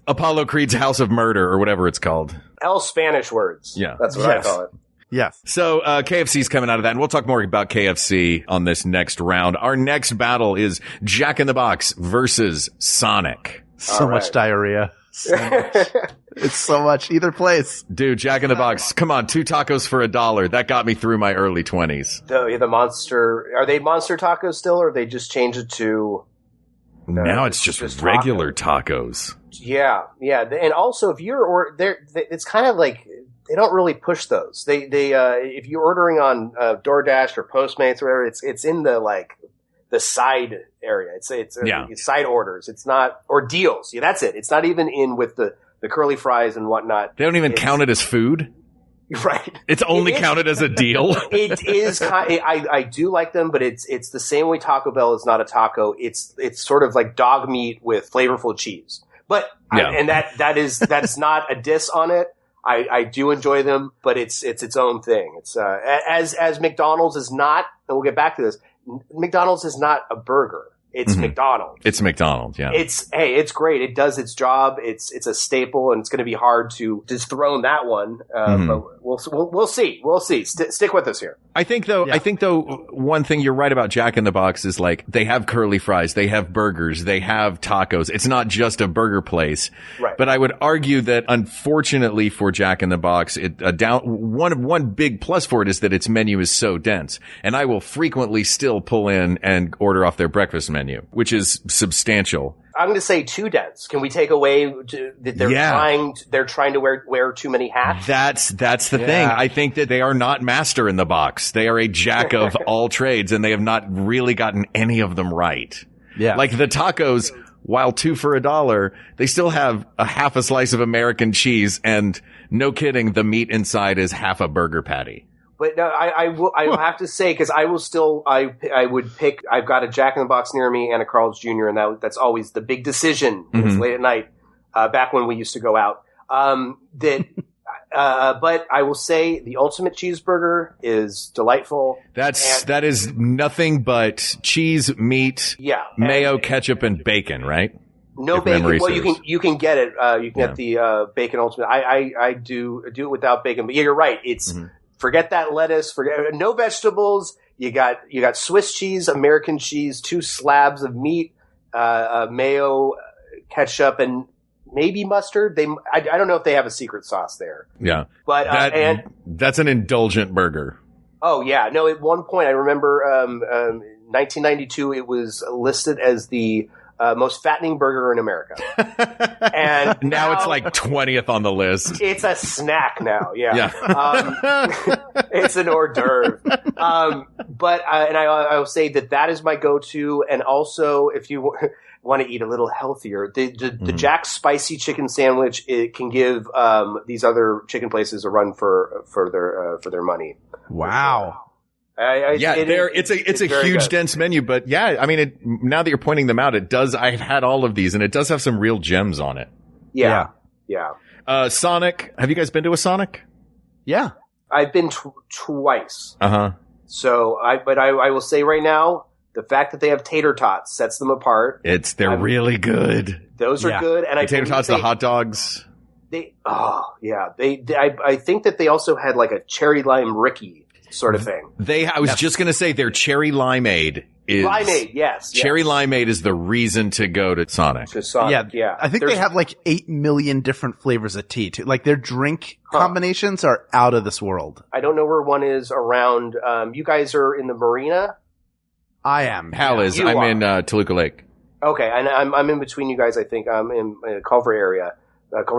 Apollo Creed's House of Murder or whatever it's called. El Spanish Words. Yeah, that's what I call it. Yes. So KFC's coming out of that, and we'll talk more about KFC on this next round. Our next battle is Jack in the Box versus Sonic. So much diarrhea. So much. It's so much either place. Dude, Jack in the Box. Come on, 2 tacos for $1. That got me through my early 20s. The monster. Are they monster tacos still, or have they just changed it to? Now it's just regular tacos. Yeah. And also, if you're it's kind of like they don't really push those. They if you're ordering on DoorDash or Postmates or whatever, it's in the side area. It's side orders. It's not, or deals. Yeah, that's it. It's not even in with the curly fries and whatnot. They don't even count it as food. Right. It's only counted as a deal. It is. I do like them, but it's the same way Taco Bell is not a taco. It's sort of like dog meat with flavorful cheese. But that's not a diss on it. I do enjoy them, but it's its own thing. It's as McDonald's is not, and we'll get back to this. McDonald's is not a burger. It's McDonald's. It's McDonald's, yeah. It's great. It does its job. It's a staple, and it's going to be hard to dethrone that one. But we'll see. We'll see. Stick with us here. I think though, one thing you're right about Jack in the Box is like they have curly fries, they have burgers, they have tacos. It's not just a burger place. Right. But I would argue that unfortunately for Jack in the Box, one big plus for it is that its menu is so dense, and I will frequently still pull in and order off their breakfast menu, which is substantial. I'm going to say too dense. Can we take away that they're trying to wear too many hats? That's the thing. I think that they are not master in the box. They are a jack of all trades, and they have not really gotten any of them right. Yeah. Like the tacos, while 2 for $1, they still have a half a slice of American cheese, and no kidding, the meat inside is half a burger patty. But no, I will have to say, because I would pick, I've got a Jack in the Box near me and a Carl's Jr., and that's always the big decision when it's late at night, back when we used to go out. But I will say the ultimate cheeseburger is delightful. That is nothing but cheese, meat, mayo, ketchup, and bacon, right? No If bacon. memory Well, serves. you can get it. You can get the bacon ultimate. I do it without bacon, but yeah, you're right. It's forget that lettuce. Forget no vegetables. You got Swiss cheese, American cheese, 2 slabs of meat, mayo, ketchup, and maybe mustard. I don't know if they have a secret sauce there. Yeah, but that's an indulgent burger. Oh yeah, no. At one point, I remember 1992. It was listed as the most fattening burger in America, and now it's like 20th on the list. It's a snack now. Yeah. It's an hors d'oeuvre. But I will say that is my go-to, and also if you want to eat a little healthier, the Jack's spicy chicken sandwich, it can give these other chicken places a run for their money. Wow. It's a huge, dense menu, but yeah, I mean, now that you're pointing them out, I've had all of these, and it does have some real gems on it. Yeah. Sonic, have you guys been to a Sonic? Yeah. I've been twice. Uh-huh. So I will say right now, the fact that they have tater tots sets them apart. They're really good. Those are good. And the tater tots, the hot dogs. I think that they also had like a cherry lime Ricky sort of thing. I was just going to say their cherry limeade is... Limeade, yes. Cherry limeade is the reason to go to Sonic. Yeah. I think they have like 8 million different flavors of tea too. Like their drink combinations are out of this world. I don't know where one is around. You guys are in the marina? I am. Hal is. I'm in Toluca Lake. Okay, and I'm in between you guys, I think. I'm in Culver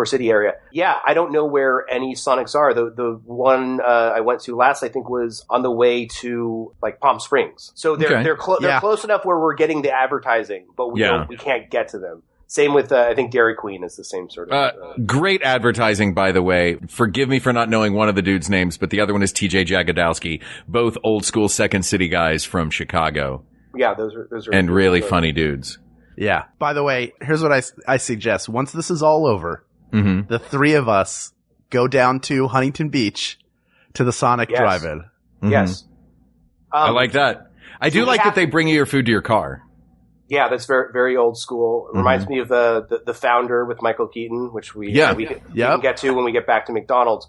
City area. Yeah, I don't know where any Sonics are. The one I went to last, I think, was on the way to like Palm Springs. So they're close enough where we're getting the advertising, but we can't get to them. Same with I think Dairy Queen is the same sort of. Great advertising, by the way. Forgive me for not knowing one of the dudes' names, but the other one is TJ Jagodowski. Both old school Second City guys from Chicago. Yeah, those are and really funny dudes. Yeah. By the way, here's what I suggest. Once this is all over, the 3 of us go down to Huntington Beach to the Sonic Drive-In. Mm-hmm. Yes. I like that. I do like that they bring you your food to your car. Yeah, that's very, very old school. It reminds me of the Founder with Michael Keaton, which we can get to when we get back to McDonald's.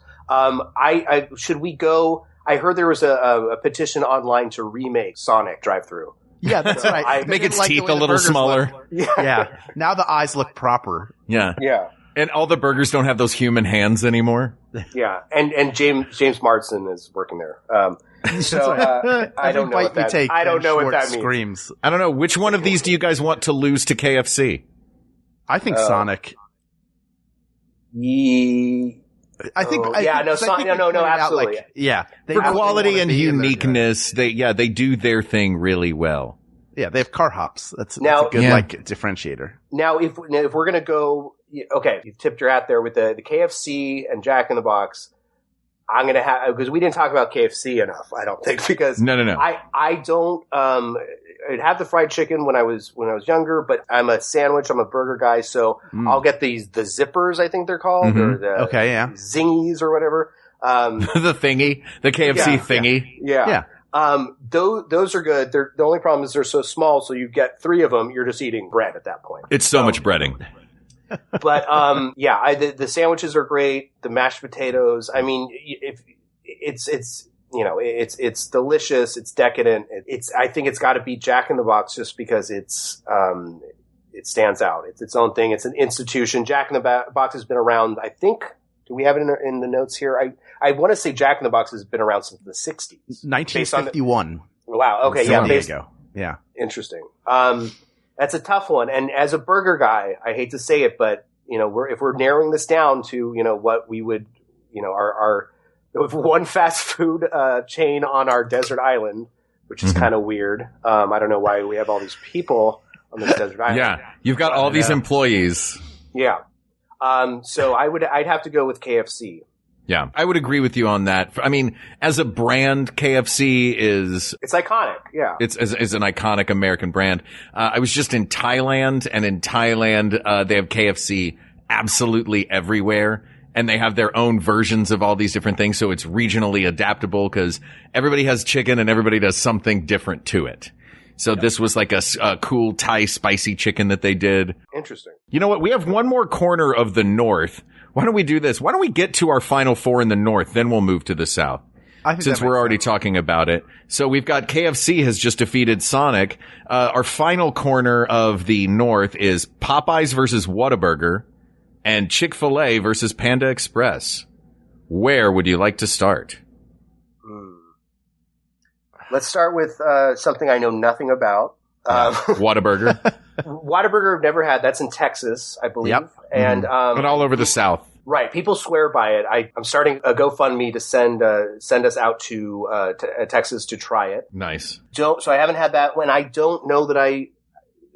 Should we go? I heard there was a petition online to remake Sonic drive-thru. Yeah, that's right. Make its teeth a little smaller. Yeah. Now the eyes look proper. Yeah. And all the burgers don't have those human hands anymore. Yeah. And James Marsden is working there. I don't know what that. I don't know what that means. Screams. I don't know. Which one of these do you guys want to lose to KFC? I think Sonic. I think absolutely. For quality and uniqueness, they do their thing really well. Yeah, they have car hops. That's a good differentiator. Now, if we're gonna go, okay, you've tipped your hat there with the KFC and Jack in the Box. I'm gonna have, because we didn't talk about KFC enough, I don't think, because no. I don't I'd have the fried chicken when I was younger, but I'm a sandwich, I'm a burger guy, so I'll get the zippers, I think they're called, or the zingies or whatever. The thingy, the KFC thingy. Yeah. Those are good. The only problem is they're so small, so you get 3 of them, you're just eating bread at that point. It's so much breading. But the sandwiches are great. The mashed potatoes. I mean, it's delicious. It's decadent. I think it's got to beat Jack in the Box just because it stands out. It's its own thing. It's an institution. Jack in the Box has been around. I think. Do we have it in the notes here? I want to say Jack in the Box has been around since the 60s. 1951. Wow. Okay. San Diego. Yeah. Interesting. That's a tough one. And as a burger guy, I hate to say it, but if we're narrowing this down to what we would our one fast food chain on our desert island, which is kind of weird. I don't know why we have all these people on this desert island. Yeah. You've got all these employees. Yeah. So I'd have to go with KFC. Yeah. I would agree with you on that. I mean, as a brand, KFC is... It's iconic. Yeah. It's an iconic American brand. I was just in Thailand, and in Thailand, they have KFC absolutely everywhere. And they have their own versions of all these different things. So it's regionally adaptable because everybody has chicken and everybody does something different to it. So this was like a cool Thai spicy chicken that they did. Interesting. You know what? We have one more corner of the North. Why don't we do this? Why don't we get to our final four in the North? Then we'll move to the South. Since we're already talking about it. So we've got KFC has just defeated Sonic. Our final corner of the North is Popeyes versus Whataburger. And Chick-fil-A versus Panda Express. Where would you like to start? Let's start with something I know nothing about. Whataburger. Whataburger I've never had. That's in Texas, I believe. Yep. And but all over the South. Right. People swear by it. I'm starting a GoFundMe to send us out to Texas to try it. Nice. So I haven't had that one. I don't know that I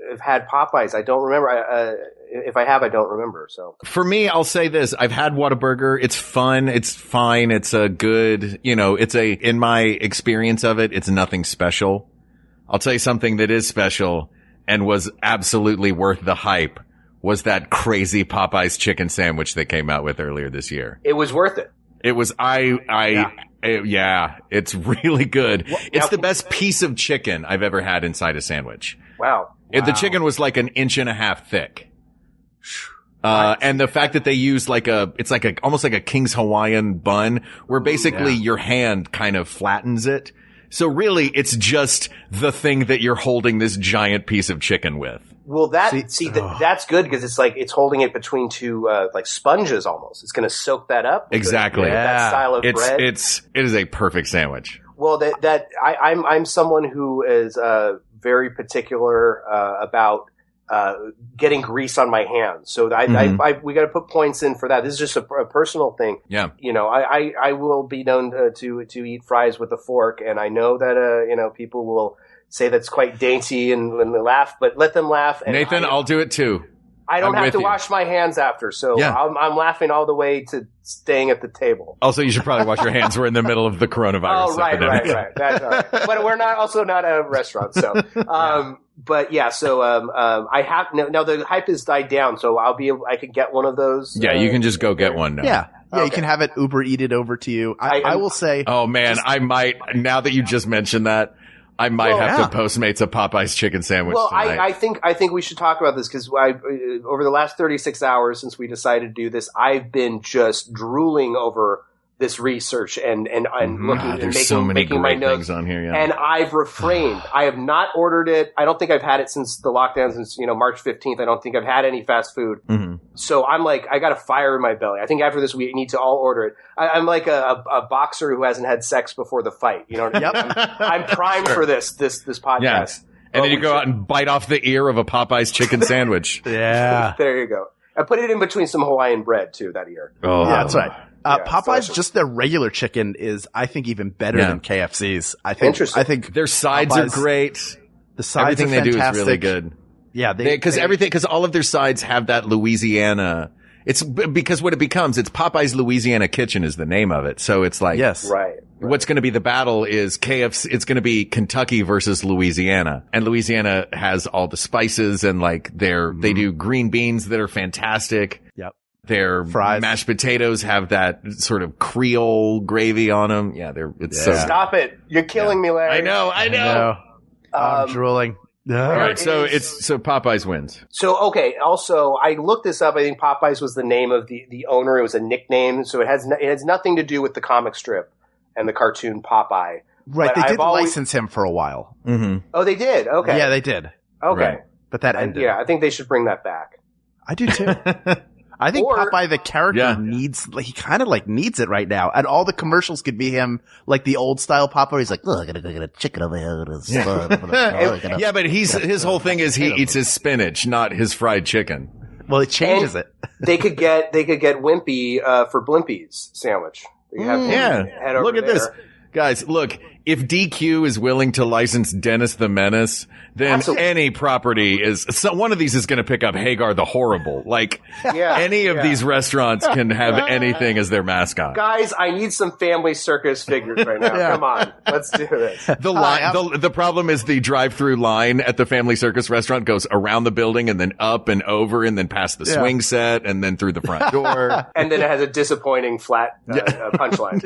have had Popeyes. I don't remember. If I have, I don't remember. So for me, I'll say this. I've had Whataburger. It's fun. It's fine. It's a good, in my experience of it, it's nothing special. I'll tell you something that is special and was absolutely worth the hype was that crazy Popeyes chicken sandwich they came out with earlier this year. It was worth it. It was, it's really good. It's the best piece of chicken I've ever had inside a sandwich. Wow. The chicken was like an inch and a half thick. And the fact that they use almost like a King's Hawaiian bun where basically your hand kind of flattens it. So really it's just the thing that you're holding this giant piece of chicken with. Well, that's good because it's holding it between two, sponges almost. It's going to soak that up. Exactly. That style of bread. It is a perfect sandwich. Well, I'm someone who is, very particular, about, getting grease on my hands. So we got to put points in for that. This is just a personal thing. Yeah. I will be known to eat fries with a fork, and I know that, people will say that's quite dainty and laugh, but let them laugh. And Nathan, I'll do it too. I don't have to wash my hands after, so I'm laughing all the way to staying at the table. Also, you should probably wash your hands. We're in the middle of the coronavirus epidemic. Right. That's all right. But we're not a restaurant, so. But yeah, so I have now the hype has died down, so I could get one of those. Yeah, you can just go get one now. Yeah. Yeah, you can have it Uber eated over to you. I will say. Oh man, I might. Now that you just mentioned that, I might have to Postmates a Popeyes chicken sandwich. Well, tonight. I think we should talk about this because over the last 36 hours since we decided to do this, I've been just drooling over this research and looking and making my notes on here. Yeah. And I've refrained. I have not ordered it. I don't think I've had it since the lockdown, since March 15th. I don't think I've had any fast food. Mm-hmm. So I'm like, I got a fire in my belly. I think after this we need to all order it. I'm like a boxer who hasn't had sex before the fight. I'm primed for this podcast. Yes. And then you go out and bite off the ear of a Popeyes chicken sandwich. Yeah. There you go. I put it in between some Hawaiian bread too, that ear. Oh, yeah, that's right. Popeyes, just their regular chicken is, I think, even better than KFC's. Interesting. I think their sides are great. The sides everything are they fantastic. do is really good. Yeah, because all of their sides have that Louisiana. It's because what it becomes, it's Popeyes Louisiana Kitchen is the name of it. So it's like, yes, right. What's going to be the battle is KFC. It's going to be Kentucky versus Louisiana, and Louisiana has all the spices and they do green beans that are fantastic. Yep. Their fries, mashed potatoes have that sort of Creole gravy on them. Yeah, Stop it! You're killing me, Larry. I know. I'm drooling. All right, so Popeyes wins. So okay. Also, I looked this up. I think Popeyes was the name of the owner. It was a nickname, so it has nothing to do with the comic strip and the cartoon Popeye. Right. But they did license him for a while. Mm-hmm. Oh, they did. Okay. Yeah, they did. Okay, right. But that ended. I think they should bring that back. I do too. I think Popeye the character needs it right now. And all the commercials could be him, like the old style Popeye. He's like, oh, I gotta go get a chicken over here. Yeah, but his whole thing is he eats his spinach, not his fried chicken. Well, it changes it. They could get Wimpy for Blimpy's sandwich. Look at this. Guys, look, if DQ is willing to license Dennis the Menace, then Absolutely. any property one of these is going to pick up Hagar the Horrible. Like any of these restaurants can have anything as their mascot. Guys, I need some family circus figures right now. Come on, let's do this. The problem is the drive-through line at the Family Circus restaurant goes around the building and then up and over and then past the swing set and then through the front door. And then it has a disappointing flat punchline.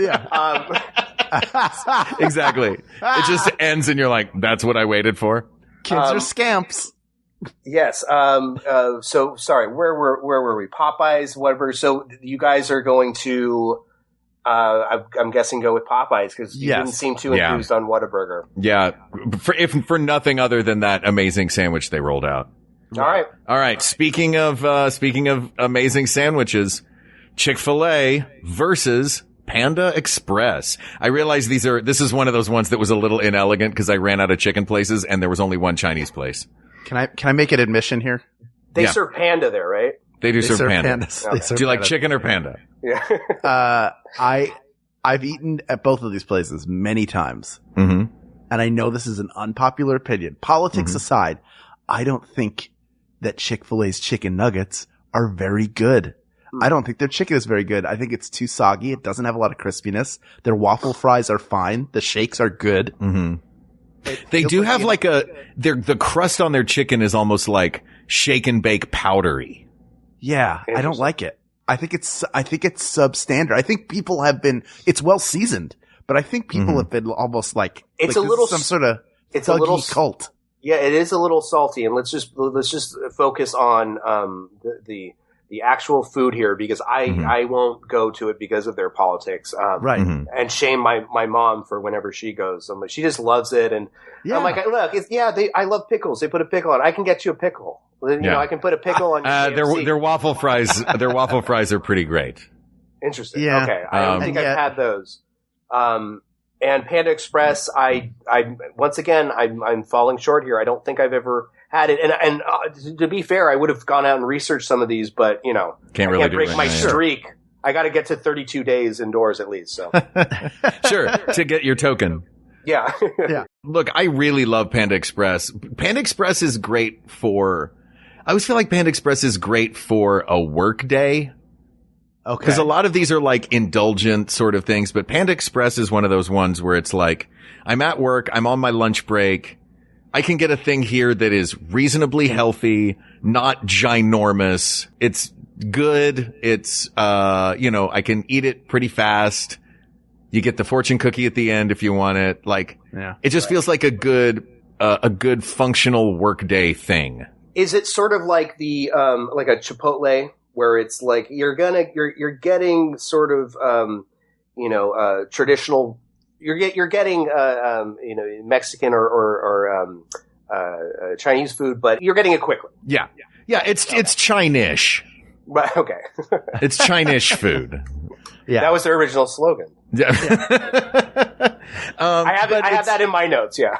Exactly. It just ends and you're like, that's what I waited for. Kids are scamps. Yes. So sorry, where were we? Popeyes, whatever. So you guys are going to, I'm guessing go with Popeyes because you didn't seem too enthused on Whataburger. Yeah. For nothing other than that amazing sandwich they rolled out. All right. Speaking of amazing sandwiches, Chick-fil-A versus Panda Express. I realize this is one of those ones that was a little inelegant because I ran out of chicken places and there was only one Chinese place. Can I make an admission here? They serve panda there, right? They do serve panda. Okay. Do you like chicken or panda? Yeah. I've eaten at both of these places many times. Mm-hmm. And I know this is an unpopular opinion. Politics aside, I don't think that Chick-fil-A's chicken nuggets are very good. I don't think their chicken is very good. I think it's too soggy. It doesn't have a lot of crispiness. Their waffle fries are fine. The shakes are good. Mm-hmm. They do have the crust on their chicken is almost like shake and bake powdery. Yeah, I don't like it. I think it's substandard. I think people have been, it's well seasoned, but I think people have been almost like, it's like a little, some sort of it's a little cult. Yeah, it is a little salty, and let's just focus on the actual food here because I won't go to it because of their politics. Right. And shame my mom for whenever she goes. I'm like, she just loves it, and I'm like, look, I love pickles. They put a pickle on. I can get you a pickle. You know, I can put a pickle on. Their waffle fries. Their waffle fries are pretty great. Interesting. Yeah. Okay, I don't think I've had those. And Panda Express, I once again, I'm falling short here. I don't think I've ever had it. And to be fair, I would have gone out and researched some of these, but you know, can't break my streak. I got to get to 32 days indoors at least. So sure, to get your token. Yeah. Yeah. Look, I really love Panda Express. Panda Express is great I always feel like Panda Express is great for a work day. Okay. Because a lot of these are like indulgent sort of things, but Panda Express is one of those ones where it's like, I'm at work, I'm on my lunch break, I can get a thing here that is reasonably healthy, not ginormous, it's good, it's, I can eat it pretty fast, you get the fortune cookie at the end if you want it, like, it just feels like a good functional workday thing. Is it sort of like like a Chipotle? Where it's like you're getting sort of traditional you're getting Mexican or Chinese food, but you're getting it quickly. Yeah, it's Chinese. Right. Okay. It's Chinese food. Yeah, that was their original slogan. Yeah. I have that in my notes. Yeah.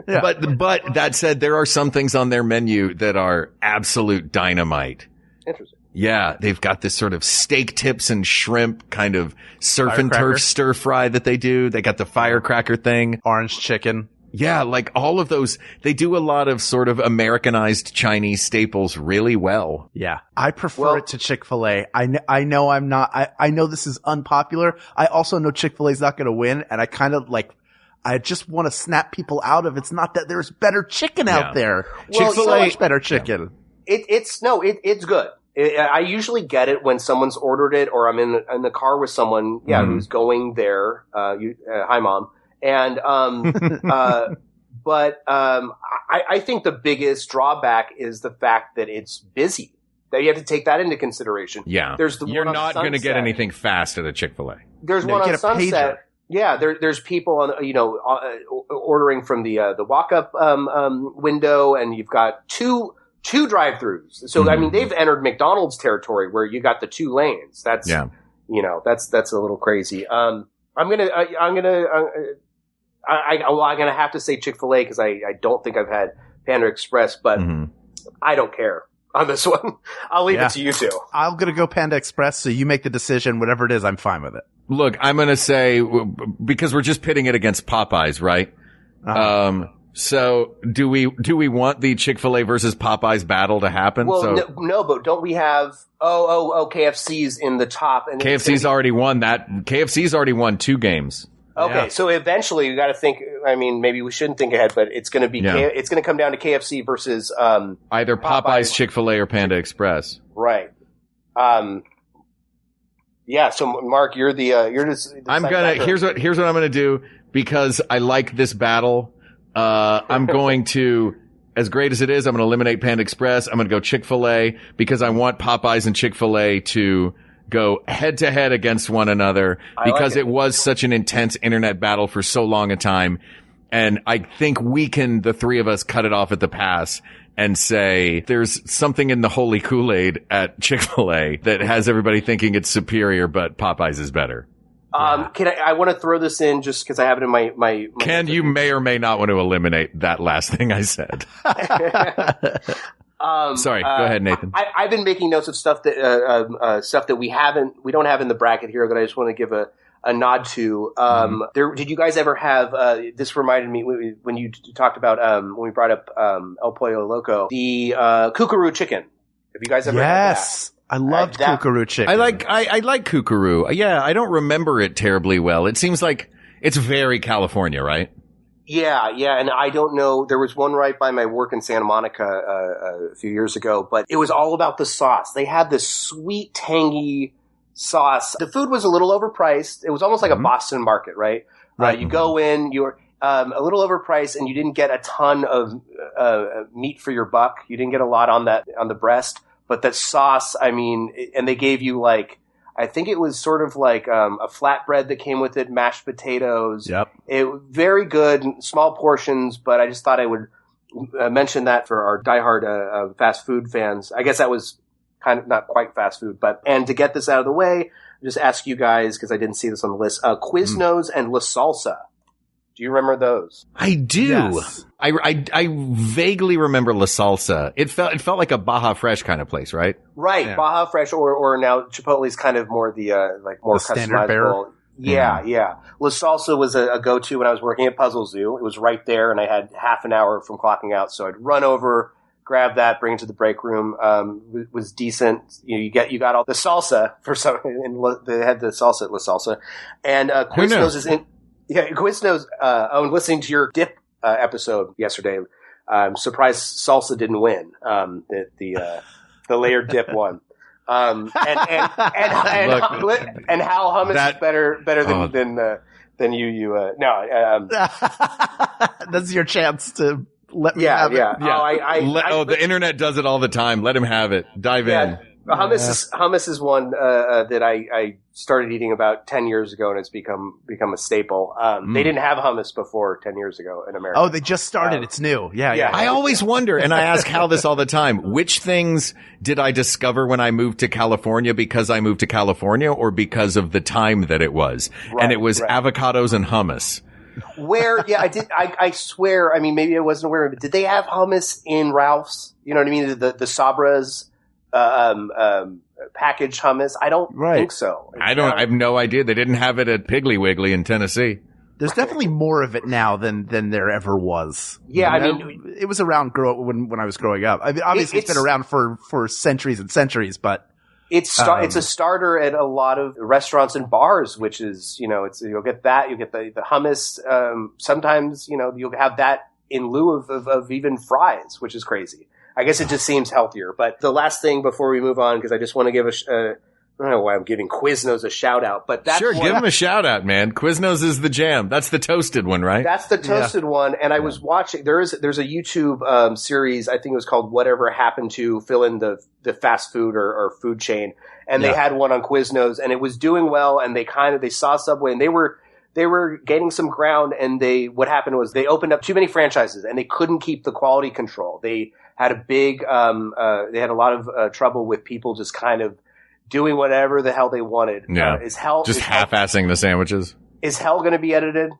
But that said, there are some things on their menu that are absolute dynamite. Interesting. Yeah, they've got this sort of steak tips and shrimp kind of surf and turf stir fry that they do. They got the firecracker thing. Orange chicken. Yeah, like all of those. They do a lot of sort of Americanized Chinese staples really well. Yeah. I prefer it to Chick-fil-A. I know I'm not, I know this is unpopular. I also know Chick-fil-A is not going to win. And I kind of like, I just want to snap people out of it's not that there's better chicken out there. Well, Chick-fil-A, so much better chicken. Yeah. It's good. I usually get it when someone's ordered it or I'm in the car with someone, who's going there. Hi, Mom. And, but I think the biggest drawback is the fact that it's busy. That you have to take that into consideration. Yeah. You're not going to get anything fast at a Chick-fil-A. There's one on Sunset. Yeah, there's people on, ordering from the walk-up, window, and you've got two drive-throughs. So, I mean, they've entered McDonald's territory where you got the 2 lanes. That's a little crazy. I'm gonna have to say Chick-fil-A because I don't think I've had Panda Express, but I don't care on this one. I'll leave it to you two. I'm gonna go Panda Express, so you make the decision. Whatever it is, I'm fine with it. Look, I'm going to say, because we're just pitting it against Popeyes, right? So do we want the Chick-fil-A versus Popeyes battle to happen? Well, no, but don't we have, KFC's in the top. And KFC's already won that. KFC's already won 2 games. Okay, so eventually you got to think. I mean, maybe we shouldn't think ahead, but it's going to be. It's going to come down to KFC versus either Popeyes, Chick-fil-A, or Panda Express. Right. Yeah. So, Mark, you're the. Here's what I'm gonna do, because I like this battle. I'm going to, as great as it is, I'm going to eliminate Panda Express. I'm going to go Chick-fil-A because I want Popeyes and Chick-fil-A to go head to head against one another, because it was such an intense internet battle for so long a time. And I think the 3 of us, cut it off at the pass and say there's something in the holy Kool-Aid at Chick-fil-A that has everybody thinking it's superior, but Popeyes is better. I want to throw this in just because I have it in my Ken, you may or may not want to eliminate that last thing I said. Sorry, go ahead, Nathan. I've been making notes of stuff that we don't have in the bracket here that I just want to give a nod to. Did you guys ever have, this reminded me when you talked about, when we brought up, El Pollo Loco, the, Kookaroo chicken. Have you guys ever had that? I loved Kookaroo chicken. I like Kookaroo. Yeah, I don't remember it terribly well. It seems like it's very California, right? Yeah, and I don't know. There was one right by my work in Santa Monica a few years ago, but it was all about the sauce. They had this sweet, tangy sauce. The food was a little overpriced. It was almost like a Boston market, right? You go in, you're a little overpriced, and you didn't get a ton of meat for your buck. You didn't get a lot on the breast. But that sauce, I mean, and they gave you I think it was sort of like a flatbread that came with it, mashed potatoes. Yep. Very good, small portions, but I just thought I would mention that for our diehard fast food fans. I guess that was kind of not quite fast food, and to get this out of the way, I'll just ask you guys, because I didn't see this on the list, Quiznos and La Salsa. Do you remember those? I do. Yes. I vaguely remember La Salsa. It felt like a Baja Fresh kind of place, right? Right, yeah. Baja Fresh, or now Chipotle's kind of more the more the standard bearer. Yeah. La Salsa was a go-to when I was working at Puzzle Zoo. It was right there, and I had half an hour from clocking out, so I'd run over, grab that, bring it to the break room. It was decent. You got all the salsa for some, and they had the salsa at La Salsa, and Quiznos is in. Yeah, Quiznos, listening to your dip episode yesterday, I'm surprised salsa didn't win. The layered dip won. And how hummus is better than you. That's your chance to let me have it. Yeah. The internet does it all the time. Let him have it. Dive in. Hummus is one that I started eating about 10 years ago, and it's become a staple. They didn't have hummus before 10 years ago in America. Oh, they just started. It's new. Yeah. I always wonder, and I ask Hal this all the time, which things did I discover when I moved to California because I moved to California, or because of the time that it was? Right, and it was avocados and hummus. I did. I swear, I mean, maybe I wasn't aware of it. Did they have hummus in Ralph's? You know what I mean? The Sabra's packaged hummus. I don't think so. I have no idea. They didn't have it at Piggly Wiggly in Tennessee. There's definitely more of it now than there ever was. Yeah, I mean, it was around when I was growing up. I mean, obviously it's been around for centuries and centuries, but it's a starter at a lot of restaurants and bars, which is, you'll get that, you'll get the hummus. Sometimes, you'll have that in lieu of even fries, which is crazy. I guess it just seems healthier. But the last thing before we move on, because I just want to give I don't know why I'm giving Quiznos a shout out, but that's sure, give him a shout out, man. Quiznos is the jam. That's the toasted one, right? That's the toasted one. And I was watching. There's a YouTube series. I think it was called "Whatever Happened to," fill in the fast food or food chain, and they had one on Quiznos, and it was doing well. And they saw Subway, and they were gaining some ground. And what happened was they opened up too many franchises, and they couldn't keep the quality control. They had they had a lot of trouble with people just kind of doing whatever the hell they wanted. Yeah. Just half-assing the sandwiches. Is hell going to be edited,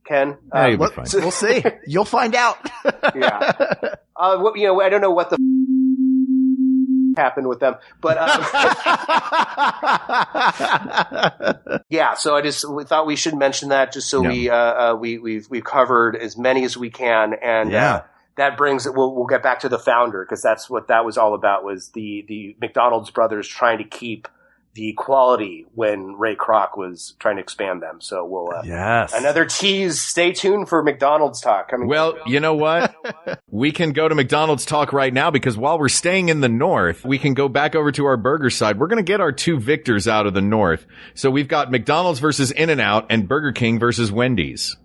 Ken? You'll be fine. We'll see. You'll find out. Yeah. I don't know what the happened with them. But yeah, so we thought we should mention that just so we've covered as many as we can, and that brings it. We'll get back to the founder, because that's what that was all about, was the McDonald's brothers trying to keep the quality when Ray Kroc was trying to expand them. So we'll another tease. Stay tuned for McDonald's talk coming. Well, you know what? We can go to McDonald's talk right now, because while we're staying in the north, we can go back over to our burger side. We're going to get our two victors out of the north. So we've got McDonald's versus In-N-Out and Burger King versus Wendy's.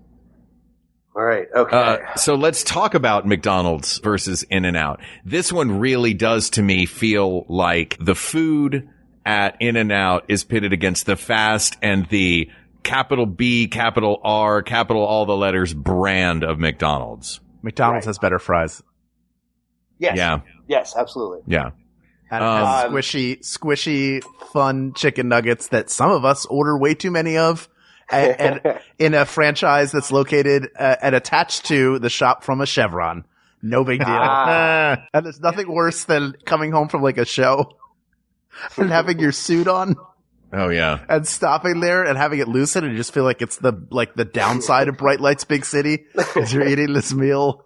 All right. Okay. So let's talk about McDonald's versus In-N-Out. This one really does to me feel like the food at In-N-Out is pitted against the fast and the capital B, capital R, capital all the letters brand of McDonald's. McDonald's has better fries. Yes. Yeah. Yes, absolutely. Yeah. And it has squishy, fun chicken nuggets that some of us order way too many of. And in a franchise that's located and attached to the shop from a Chevron. No big deal. And there's nothing worse than coming home from like a show and having your suit on. Oh yeah. And stopping there and having it loosen, and you just feel like it's the downside of Bright Lights Big City as you're eating this meal.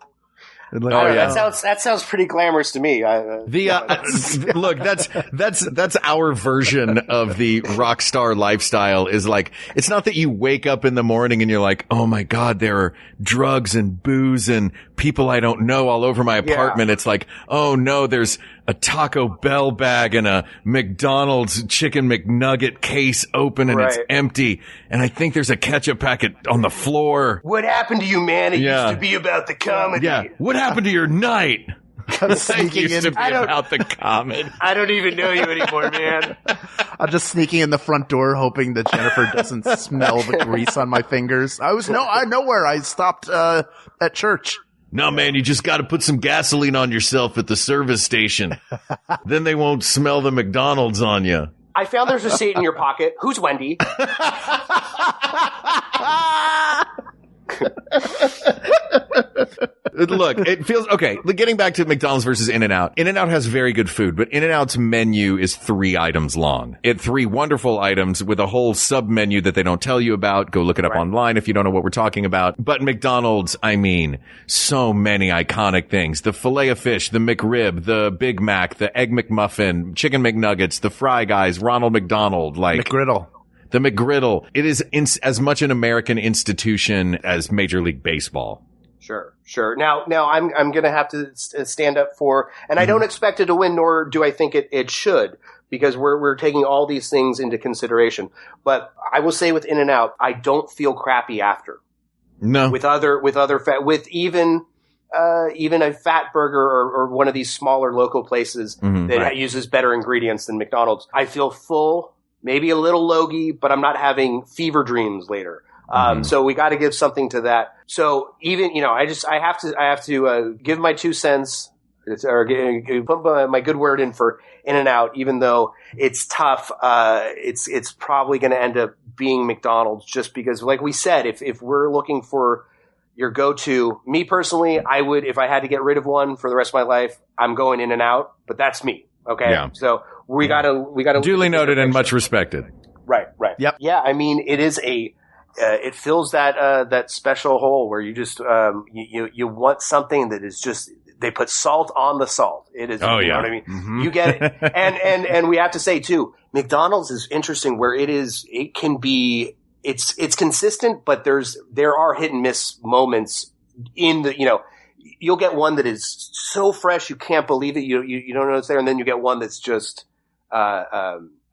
And like, that sounds pretty glamorous to me. Look, that's our version of the rock star lifestyle. Is like, it's not that you wake up in the morning and you're like, oh my God, there are drugs and booze and people I don't know all over my apartment. It's like, oh no, there's a Taco Bell bag and a McDonald's chicken McNugget case open and it's empty. And I think there's a ketchup packet on the floor. What happened to you, man? It used to be about the comedy. Yeah. What happened to your night? It used to be about the comedy. I don't even know you anymore, man. I'm just sneaking in the front door, hoping that Jennifer doesn't smell the grease on my fingers. I know where I stopped at church. No, man, you just got to put some gasoline on yourself at the service station. Then they won't smell the McDonald's on you. I found there's a receipt in your pocket. Who's Wendy? Look, it feels okay. Getting back to McDonald's versus In-N-Out. In-N-Out has very good food, but In-N-Out's menu is 3 items long. 3 wonderful items with a whole sub menu that they don't tell you about. Go look it up online if you don't know what we're talking about. But McDonald's, I mean, so many iconic things. The Filet-O-Fish, the McRib, the Big Mac, the Egg McMuffin, Chicken McNuggets, the Fry Guys, Ronald McDonald, like McGriddle. The McGriddle. It is as much an American institution as Major League Baseball. Sure. Now I'm going to have to stand up for, and I don't expect it to win, nor do I think it should, because we're taking all these things into consideration. But I will say with In-N-Out, I don't feel crappy after. No. With even a fat burger or one of these smaller local places that uses better ingredients than McDonald's, I feel full, maybe a little logy, but I'm not having fever dreams later. So we got to give something to that. So even, I have to give my 2 cents or put my good word in for In-N-Out, even though it's tough. It's probably going to end up being McDonald's, just because, like we said, if we're looking for your go-to, me personally, I would, if I had to get rid of one for the rest of my life, I'm going In-N-Out, but that's me. Okay. Yeah. So we gotta duly noted and much respected. Right. Yep. Yeah. I mean, it is it fills that special hole where you just, you want something that is just, they put salt on the salt. It is, oh, you know what I mean? Mm-hmm. You get it. And we have to say too, McDonald's is interesting where it can be, it's consistent, but there are hit and miss moments in the, you'll get one that is so fresh you can't believe it. You don't know it's there, and then you get one that's just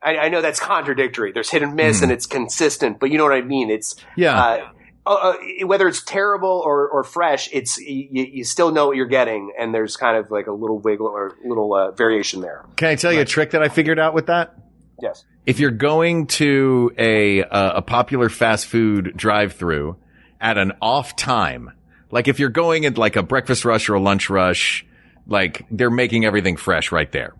I know that's contradictory. There's hit and miss and it's consistent, but you know what I mean? It's whether it's terrible or fresh, it's you still know what you're getting, and there's kind of like a little wiggle or little variation there. Can I tell you a trick that I figured out with that? Yes. If you're going to a popular fast food drive-through at an off time, like if you're going at like a breakfast rush or a lunch rush, like they're making everything fresh right there.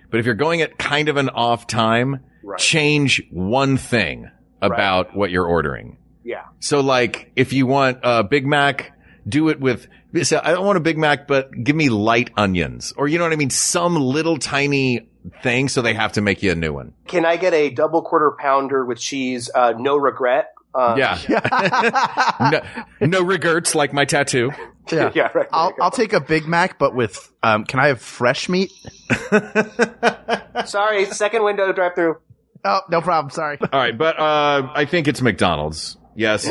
But if you're going at kind of an off time, change one thing about what you're ordering. Yeah. So like if you want a Big Mac, do it with, so I don't want a Big Mac, but give me light onions, or you know what I mean? Some little tiny thing, so they have to make you a new one. Can I get a double quarter pounder with cheese? No regret. Yeah. no regrets, like my tattoo. Yeah, Yeah, right. I'll take a Big Mac, but with can I have fresh meat? Sorry, second window drive-through. Oh, no problem. Sorry. All right, but I think it's McDonald's. Yes.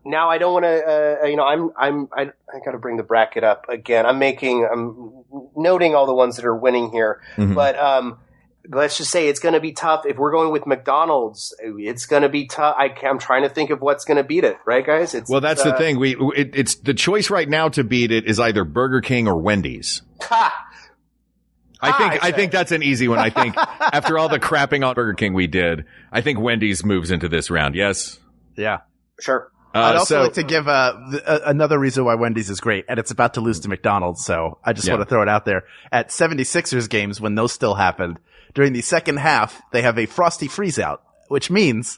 Now I don't want to. I got to bring the bracket up again. I'm noting all the ones that are winning here, but let's just say it's going to be tough. If we're going with McDonald's, it's going to be tough. I'm trying to think of what's going to beat it, right, guys? That's the thing. It's the choice right now to beat it is either Burger King or Wendy's. I think that's an easy one. I think after all the crapping on Burger King we did, I think Wendy's moves into this round. Yes. Yeah. Sure. I'd also like to give another reason why Wendy's is great, and it's about to lose to McDonald's, so I just want to throw it out there. At 76ers games, when those still happened, during the second half, they have a Frosty freeze-out, which means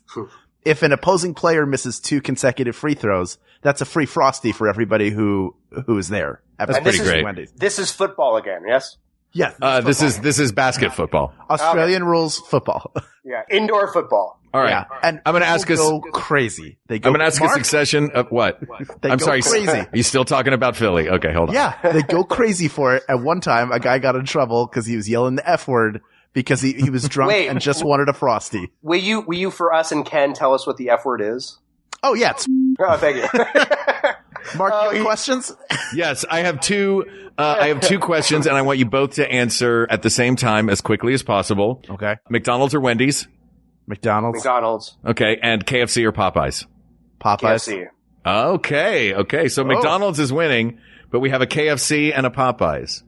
if an opposing player misses 2 consecutive free throws, that's a free Frosty for everybody who is there. That's pretty great. Wendy's. This is football again, yes? Yeah. This is basket football. Australian rules football. Yeah, indoor football. All right. Yeah. And I'm going to ask us. Go crazy. I'm going to ask a succession of what? I'm sorry. Crazy. You still talking about Philly? Okay, hold on. Yeah, they go crazy for it. At one time, a guy got in trouble because he was yelling the F word because he was drunk and just wanted a Frosty. Will you for us and Ken tell us what the F word is? Oh yeah. Oh, thank you. Mark, your questions? Yes, I have two questions, and I want you both to answer at the same time as quickly as possible. Okay. McDonald's or Wendy's? McDonald's. Okay, and KFC or Popeyes? Popeyes. KFC. Okay. So McDonald's is winning, but we have a KFC and a Popeyes.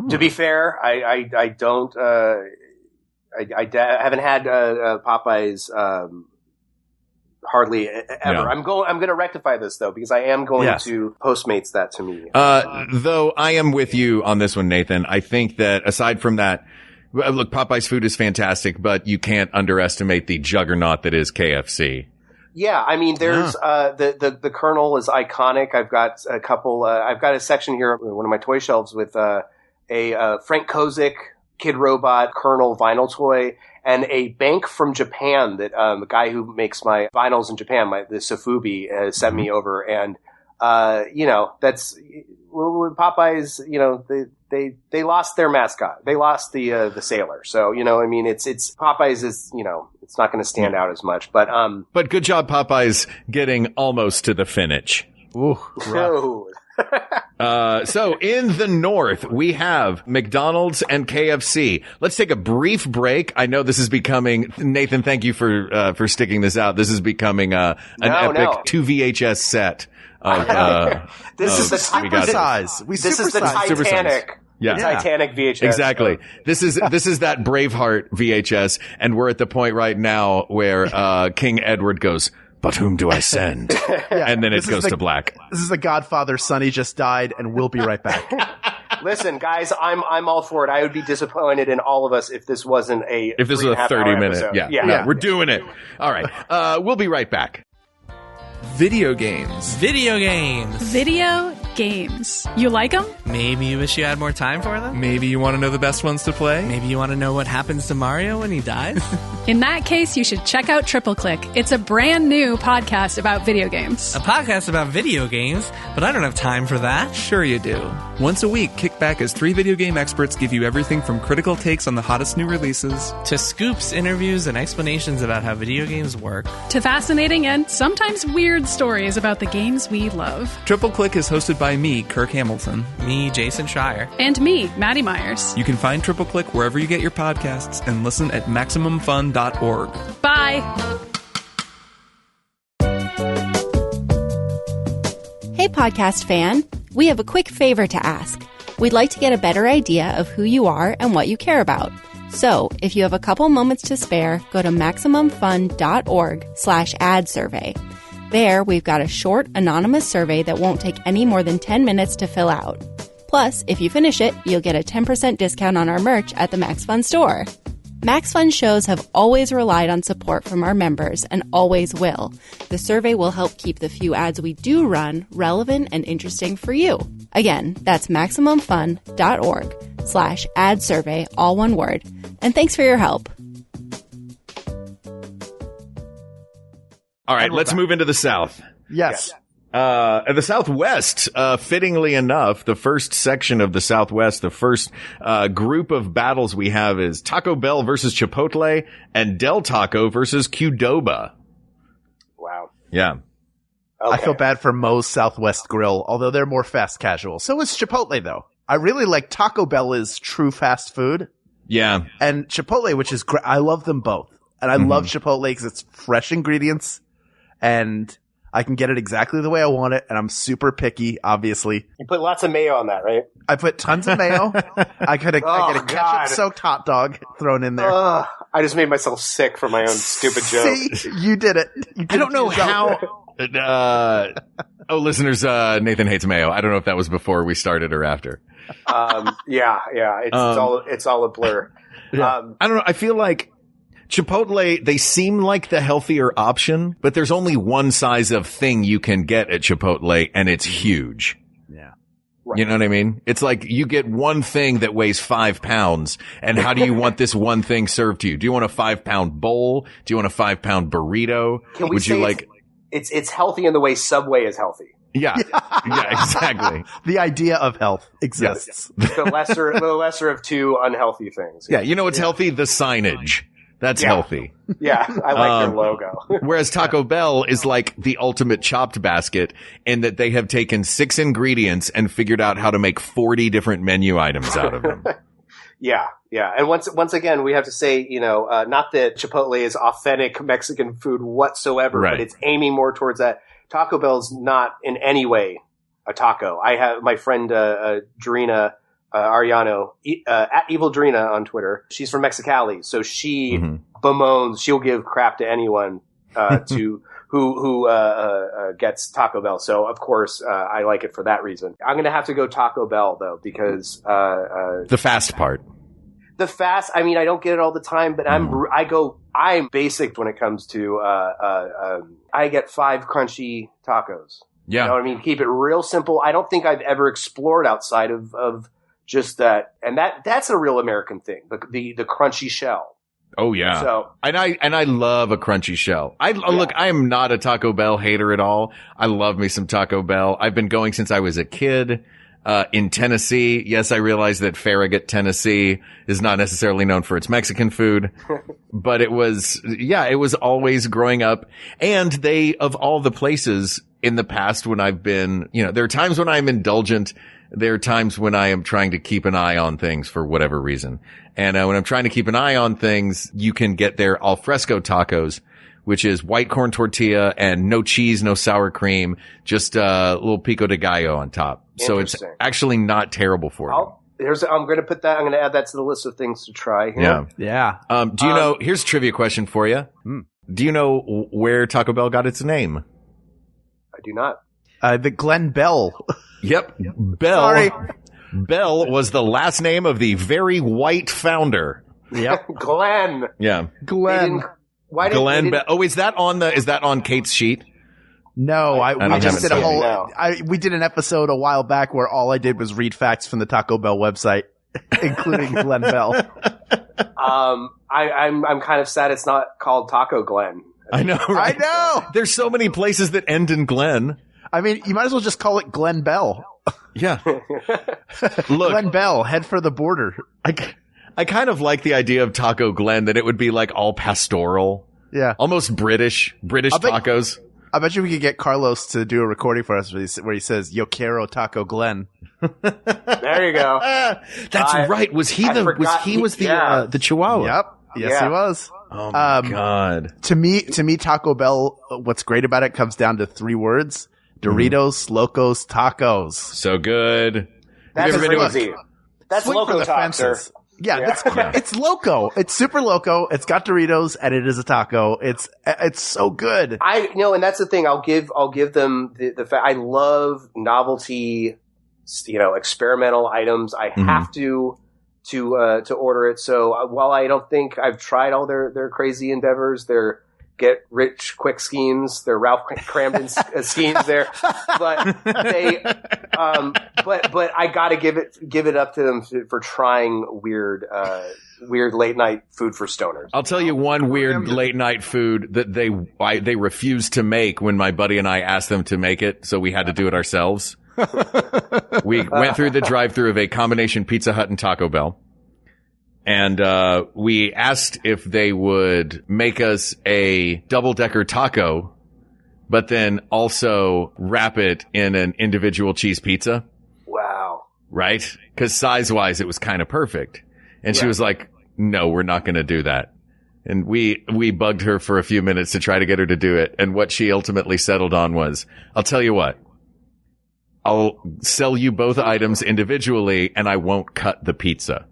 To be fair, I haven't had Popeyes hardly ever. Yeah. I'm going to rectify this though, because I am going to Postmates that to me. Though I am with you on this one, Nathan. I think that aside from that, look, Popeye's food is fantastic, but you can't underestimate the juggernaut that is KFC. Yeah, I mean, there's the Colonel is iconic. I've got a couple. I've got a section here, one of my toy shelves with a Frank Kozik Kid Robot Colonel vinyl toy, and a bank from Japan that the guy who makes my vinyls in Japan, the Sofubi, sent me over, and that's Popeyes. They lost their mascot. They lost the sailor. So I mean, it's Popeyes is it's not going to stand out as much. But good job, Popeyes, getting almost to the finish. Ooh. So in the North, we have McDonald's and KFC. Let's take a brief break. I know this is becoming, Nathan, thank you for sticking this out. This is becoming an epic 2 VHS set. This is the size. This is the Titanic. Yeah. Titanic VHS. Exactly. This is that Braveheart VHS, and we're at the point right now where King Edward goes, "But whom do I send?" And then it goes to black. This is the Godfather. Sonny just died, and we'll be right back. Listen, guys, I'm all for it. I would be disappointed in all of us if this wasn't if this was a 30-minute. Yeah, we're doing it. All right. We'll be right back. Video games. Video games. Video games. You like them? Maybe you wish you had more time for them? Maybe you want to know the best ones to play? Maybe you want to know what happens to Mario when he dies? In that case, you should check out Triple Click. It's a brand new podcast about video games. A podcast about video games? But I don't have time for that. Sure you do. Once a week, kick back as 3 video game experts give you everything from critical takes on the hottest new releases to scoops, interviews, and explanations about how video games work, to fascinating and sometimes weird stories about the games we love. Triple Click is hosted by me, Kirk Hamilton. Me, Jason Schreier. And me, Maddie Myers. You can find Triple Click wherever you get your podcasts and listen at MaximumFun.org. Bye! Hey, podcast fan. We have a quick favor to ask. We'd like to get a better idea of who you are and what you care about. So, if you have a couple moments to spare, go to MaximumFun.org/ad survey. There, we've got a short, anonymous survey that won't take any more than 10 minutes to fill out. Plus, if you finish it, you'll get a 10% discount on our merch at the Max Fun store. Max Fun shows have always relied on support from our members and always will. The survey will help keep the few ads we do run relevant and interesting for you. Again, that's MaximumFun.org/ad survey, all one word. And thanks for your help. All right, let's move into the South. Yes. The Southwest, fittingly enough, the first section of the Southwest, the first group of battles we have is Taco Bell versus Chipotle and Del Taco versus Qdoba. Wow. Yeah. Okay. I feel bad for Moe's Southwest Grill, although they're more fast casual. So is Chipotle, though. I really like Taco Bell is true fast food. Yeah. And Chipotle, which is great. I love them both. And I love Chipotle because it's fresh ingredients and I can get it exactly the way I want it, and I'm super picky, obviously. You put lots of mayo on that, right? I put tons of mayo. I get a ketchup-soaked hot dog thrown in there. I just made myself sick for my own stupid joke. See? You did it. I don't know how... listeners, Nathan hates mayo. I don't know if that was before we started or after. Yeah. It's all a blur. Yeah. I don't know. I feel like Chipotle, they seem like the healthier option, but there's only one size of thing you can get at Chipotle, and it's huge. Yeah. Right. You know what I mean? It's like you get one thing that weighs 5 pounds, and how do you want this one thing served to you? Do you want a 5-pound bowl? Do you want a 5-pound burrito? Would you like... It's healthy in the way Subway is healthy. Yeah. Yeah, exactly. The idea of health exists. Yes. The lesser of two unhealthy things. Yeah, you know what's healthy? The signage. That's healthy. Yeah, I like their logo. Whereas Taco Bell is like the ultimate chopped basket in that they have taken 6 ingredients and figured out how to make 40 different menu items out of them. Yeah. And once again, we have to say, not that Chipotle is authentic Mexican food whatsoever, right. But it's aiming more towards that. Taco Bell's not in any way a taco. I have my friend, Drina, Ariano, at Evil Drina on Twitter. She's from Mexicali, so she bemoans. She'll give crap to anyone who gets Taco Bell. So of course I like it for that reason. I'm gonna have to go Taco Bell though because the fast part. The fast. I mean, I don't get it all the time, but I'm basic when it comes to I get 5 crunchy tacos. Yeah, you know what I mean. Keep it real simple. I don't think I've ever explored outside of just that, and that's a real American thing. The crunchy shell. Oh yeah. So and I love a crunchy shell. Look, I am not a Taco Bell hater at all. I love me some Taco Bell. I've been going since I was a kid. In Tennessee, yes, I realize that Farragut, Tennessee is not necessarily known for its Mexican food, but it was always growing up. And they, of all the places in the past when I've been, there are times when I'm indulgent. There are times when I am trying to keep an eye on things for whatever reason. And when I'm trying to keep an eye on things, you can get their al fresco tacos, which is white corn tortilla and no cheese, no sour cream, just a little pico de gallo on top. So it's actually not terrible for you. I'm going to add that to the list of things to try here. Yeah. Do you know, here's a trivia question for you. Do you know where Taco Bell got its name? I do not. The Glen Bell. Yep. Bell. Sorry. Bell was the last name of the very white founder. Yep. Glenn. Yeah. Glenn. Glenn Bell. Oh, is that on Kate's sheet? No, we just did we did an episode a while back where all I did was read facts from the Taco Bell website, including Glen Bell. I'm kind of sad it's not called Taco Glen. I know, right? I know. There's so many places that end in Glen. I mean, you might as well just call it Glen Bell. Yeah. Look, Glen Bell, head for the border. I kind of like the idea of Taco Glen, that it would be like all pastoral. Yeah. Almost British tacos. I bet you we could get Carlos to do a recording for us where he says, Yo quiero Taco Glen. There you go. That's right. Was he the Chihuahua? Yep. Yes, he was. Oh my God. To me, Taco Bell, what's great about it comes down to 3 words. Doritos, Locos, Tacos. So good. That's crazy. That's Loco Talk, sir. Yeah, it's loco. It's super loco. It's got Doritos and it is a taco. It's so good. And that's the thing. I'll give them the fact. I love novelty, experimental items. I have to to order it. So while I don't think I've tried all their crazy endeavors, their get rich quick schemes, their Ralph Cramden schemes there, but they, but I got to give it up to them for trying weird late night food for stoners. I'll tell you one weird late night food that they refused to make when my buddy and I asked them to make it, so we had to do it ourselves. We went through the drive-thru of a combination Pizza Hut and Taco Bell. And we asked if they would make us a double-decker taco, but then also wrap it in an individual cheese pizza. Wow. Right? Because size-wise, it was kind of perfect. And she was like, no, we're not going to do that. And we bugged her for a few minutes to try to get her to do it. And what she ultimately settled on was, I'll tell you what, I'll sell you both items individually, and I won't cut the pizza.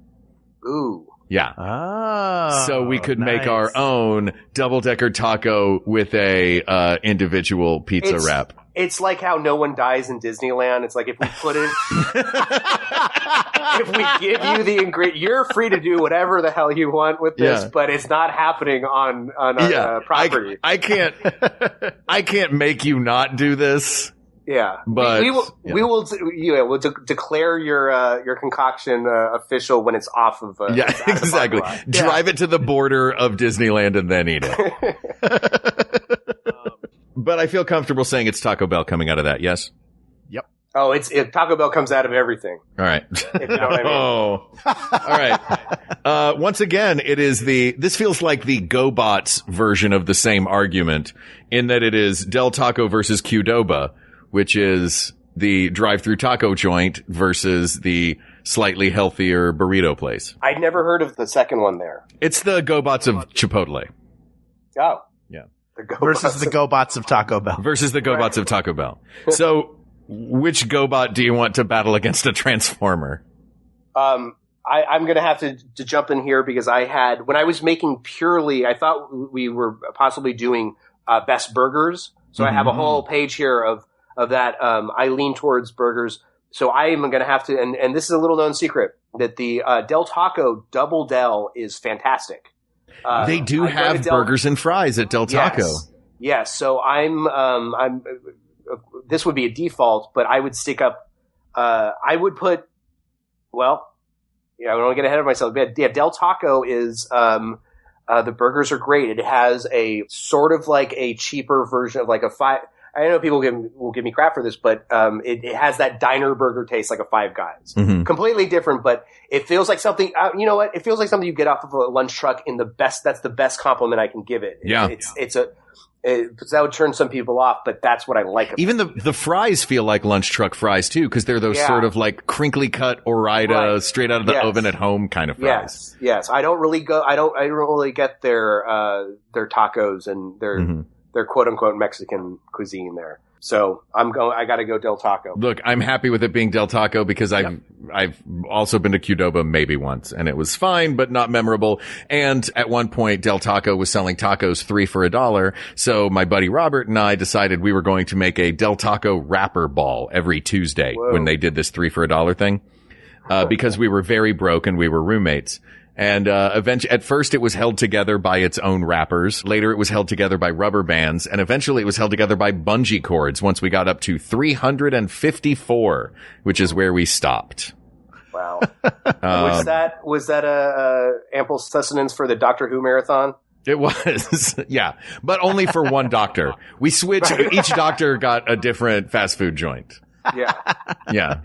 Ooh. Yeah. Oh, so we could make our own double-decker taco with a individual pizza wrap. It's like how no one dies in Disneyland. It's like if we put it, if we give you the ingredient, you're free to do whatever the hell you want with this, but it's not happening on our property. I can't make you not do this. Yeah, but we'll declare your concoction official when it's off of. Exactly. Drive it to the border of Disneyland and then eat it. But I feel comfortable saying it's Taco Bell coming out of that. Yes. Yep. Oh, Taco Bell comes out of everything. All right. If you know what I mean. All right. Once again, this feels like the GoBots version of the same argument in that it is Del Taco versus Qdoba, which is the drive-through taco joint versus the slightly healthier burrito place. I'd never heard of the second one there. It's the GoBots of Chipotle. Oh. Yeah. Versus the GoBots of Taco Bell. Versus the GoBots of Taco Bell. So, which GoBot do you want to battle against a Transformer? I'm going to have to jump in here because when I was making purely, I thought we were possibly doing best burgers. So I have a whole page here of that. I lean towards burgers. So I am going to have to, and this is a little known secret, that the Del Taco Double Del is fantastic. They do have burgers and fries at Del Taco. Yes. So I'm this would be a default, but I would stick up, I would put, I don't want to get ahead of myself. But yeah, Del Taco is, the burgers are great. It has a sort of like a cheaper version of like a five. I know people will give me crap for this, but it has that diner burger taste like a Five Guys. Mm-hmm. Completely different, but it feels like something. You know what? It feels like something you get off of a lunch truck. That's the best compliment I can give it. Yeah, that would turn some people off, but that's what I like. Even the fries feel like lunch truck fries too, because they're those sort of like crinkly cut Ore-Ida, straight out of the oven at home kind of fries. Yes. I don't really get their tacos and their quote unquote Mexican cuisine there. So I got to go Del Taco. Look, I'm happy with it being Del Taco because I've also been to Qdoba maybe once and it was fine, but not memorable. And at one point, Del Taco was selling tacos 3 for $1. So my buddy Robert and I decided we were going to make a Del Taco wrapper ball every Tuesday when they did this 3 for $1 thing, because we were very broke and we were roommates. And eventually, at first it was held together by its own wrappers. Later it was held together by rubber bands. And eventually it was held together by bungee cords once we got up to 354, which is where we stopped. Wow. Was that a ample sustenance for the Doctor Who marathon? It was, yeah. But only for one doctor. We switched. Each doctor got a different fast food joint. Yeah. Yeah.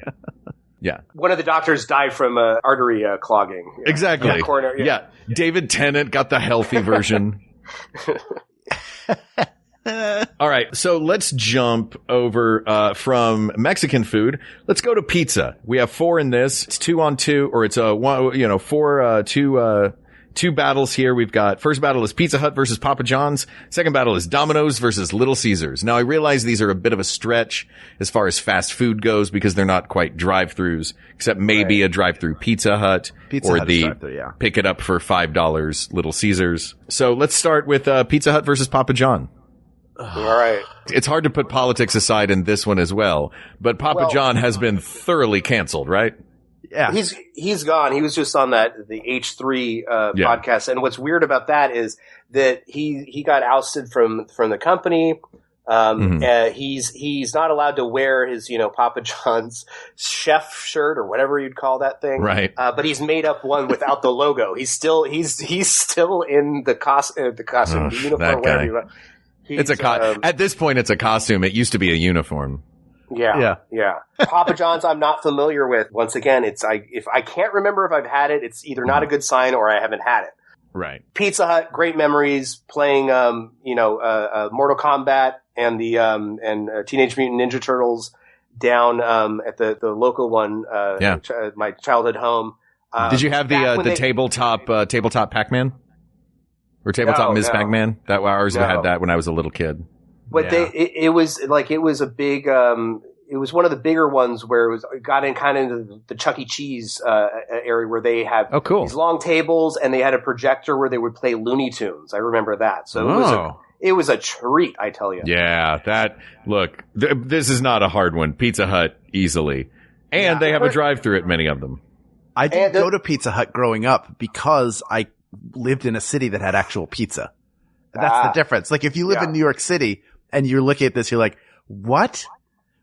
Yeah. One of the doctors died from artery clogging. Yeah. Exactly. Yeah. David Tennant got the healthy version. All right. So let's jump over from Mexican food. Let's go to pizza. We have 4 in this. It's 2 on 2, or it's two battles here. We've got first battle is Pizza Hut versus Papa John's. Second battle is Domino's versus Little Caesars. Now I realize these are a bit of a stretch as far as fast food goes because they're not quite drive-throughs, except maybe a drive-through Pizza Hut or the pick it up for $5 Little Caesars. So let's start with Pizza Hut versus Papa John. All right. It's hard to put politics aside in this one as well, but Papa John has been thoroughly canceled, right? Yeah. He's gone. He was just on the H3 podcast. And what's weird about that is that he got ousted from the company. He's not allowed to wear his, Papa John's chef shirt or whatever you'd call that thing. Right. But he's made up one without the logo. He's still in the costume, the uniform, whatever you want. At this point, it's a costume. It used to be a uniform. Yeah. Papa John's, I'm not familiar with. Once again, if I can't remember if I've had it, it's either not a good sign or I haven't had it. Right. Pizza Hut, great memories playing, Mortal Kombat and the Teenage Mutant Ninja Turtles down at the local one. My childhood home. Did you have the tabletop Pac-Man or tabletop Ms. Pac-Man? That ours had that when I was a little kid. But it was a big. It was one of the bigger ones where it got in kind of into the Chuck E. Cheese area where they have these long tables and they had a projector where they would play Looney Tunes. I remember that. So it was a treat, I tell you. Yeah, this is not a hard one. Pizza Hut easily. And they have a drive-thru at many of them. I didn't go to Pizza Hut growing up because I lived in a city that had actual pizza. That's the difference. Like if you live in New York City and you're looking at this, you're like, what?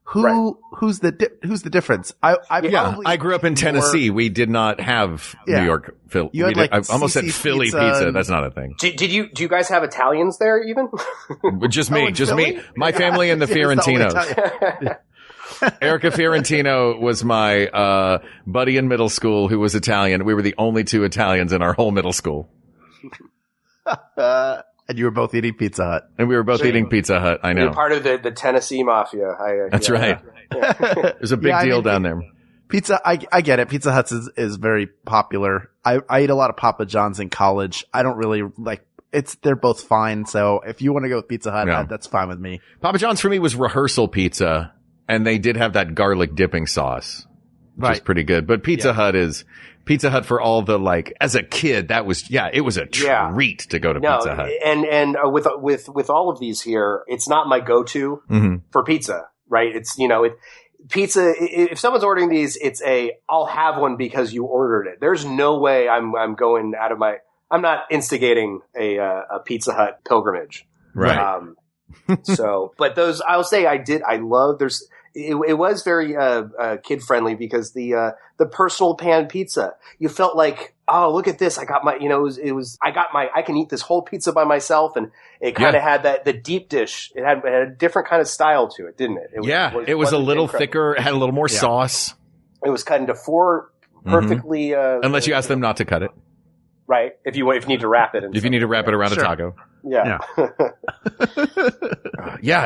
Who's the difference? I grew up in Tennessee. We did not have New York. I almost said Philly pizza. That's not a thing. Do you guys have Italians there even? Just me. My family and the Fiorentinos. Erica Fiorentino was my buddy in middle school who was Italian. We were the only two Italians in our whole middle school. And you were both eating Pizza Hut. And we were both eating Pizza Hut. I know. You're part of the Tennessee Mafia. That's right. There's a big deal down there. Pizza, I get it. Pizza Hut is very popular. I ate a lot of Papa John's in college. I don't really they're both fine. So if you want to go with Pizza Hut, that's fine with me. Papa John's for me was rehearsal pizza. And they did have that garlic dipping sauce, which is pretty good. But Pizza Hut is Pizza Hut for all the as a kid. That was it was a treat to go to Pizza Hut. And with all of these here, it's not my go-to for pizza, right? It's pizza. If someone's ordering these, I'll have one because you ordered it. There's no way I'm going out of my. I'm not instigating a Pizza Hut pilgrimage, right? But those I'll say I love. It was very kid friendly because the personal pan pizza. You felt like, oh, look at this! I got my, I can eat this whole pizza by myself, and it kind of had the deep dish. It had a different kind of style to it, didn't it? It was a little thicker. It had a little more sauce. It was cut into 4 perfectly. Unless you ask them not to cut it, right? If you need to wrap it, if you need to wrap it around a taco. Yeah.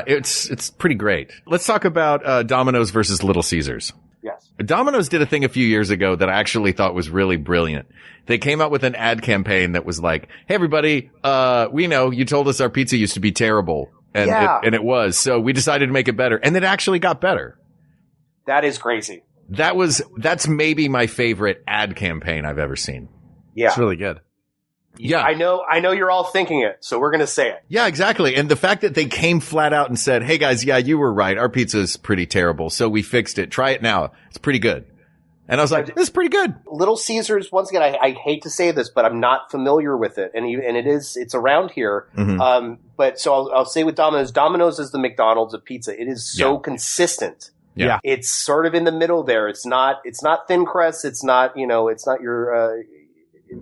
It's pretty great. Let's talk about Domino's versus Little Caesars. Yes. Domino's did a thing a few years ago that I actually thought was really brilliant. They came out with an ad campaign that was like, hey, everybody, we know you told us our pizza used to be terrible. And it was. So we decided to make it better. And it actually got better. That is crazy. That's maybe my favorite ad campaign I've ever seen. Yeah. It's really good. Yeah. I know you're all thinking it, so we're going to say it. Yeah, exactly. And the fact that they came flat out and said, hey guys, yeah, you were right. Our pizza is pretty terrible. So we fixed it. Try it now. It's pretty good. And I was like, this is pretty good. Little Caesars, once again, I hate to say this, but I'm not familiar with it. And it's around here. But so I'll say with Domino's is the McDonald's of pizza. It is so consistent. Yeah. It's sort of in the middle there. It's not thin crust. It's not your,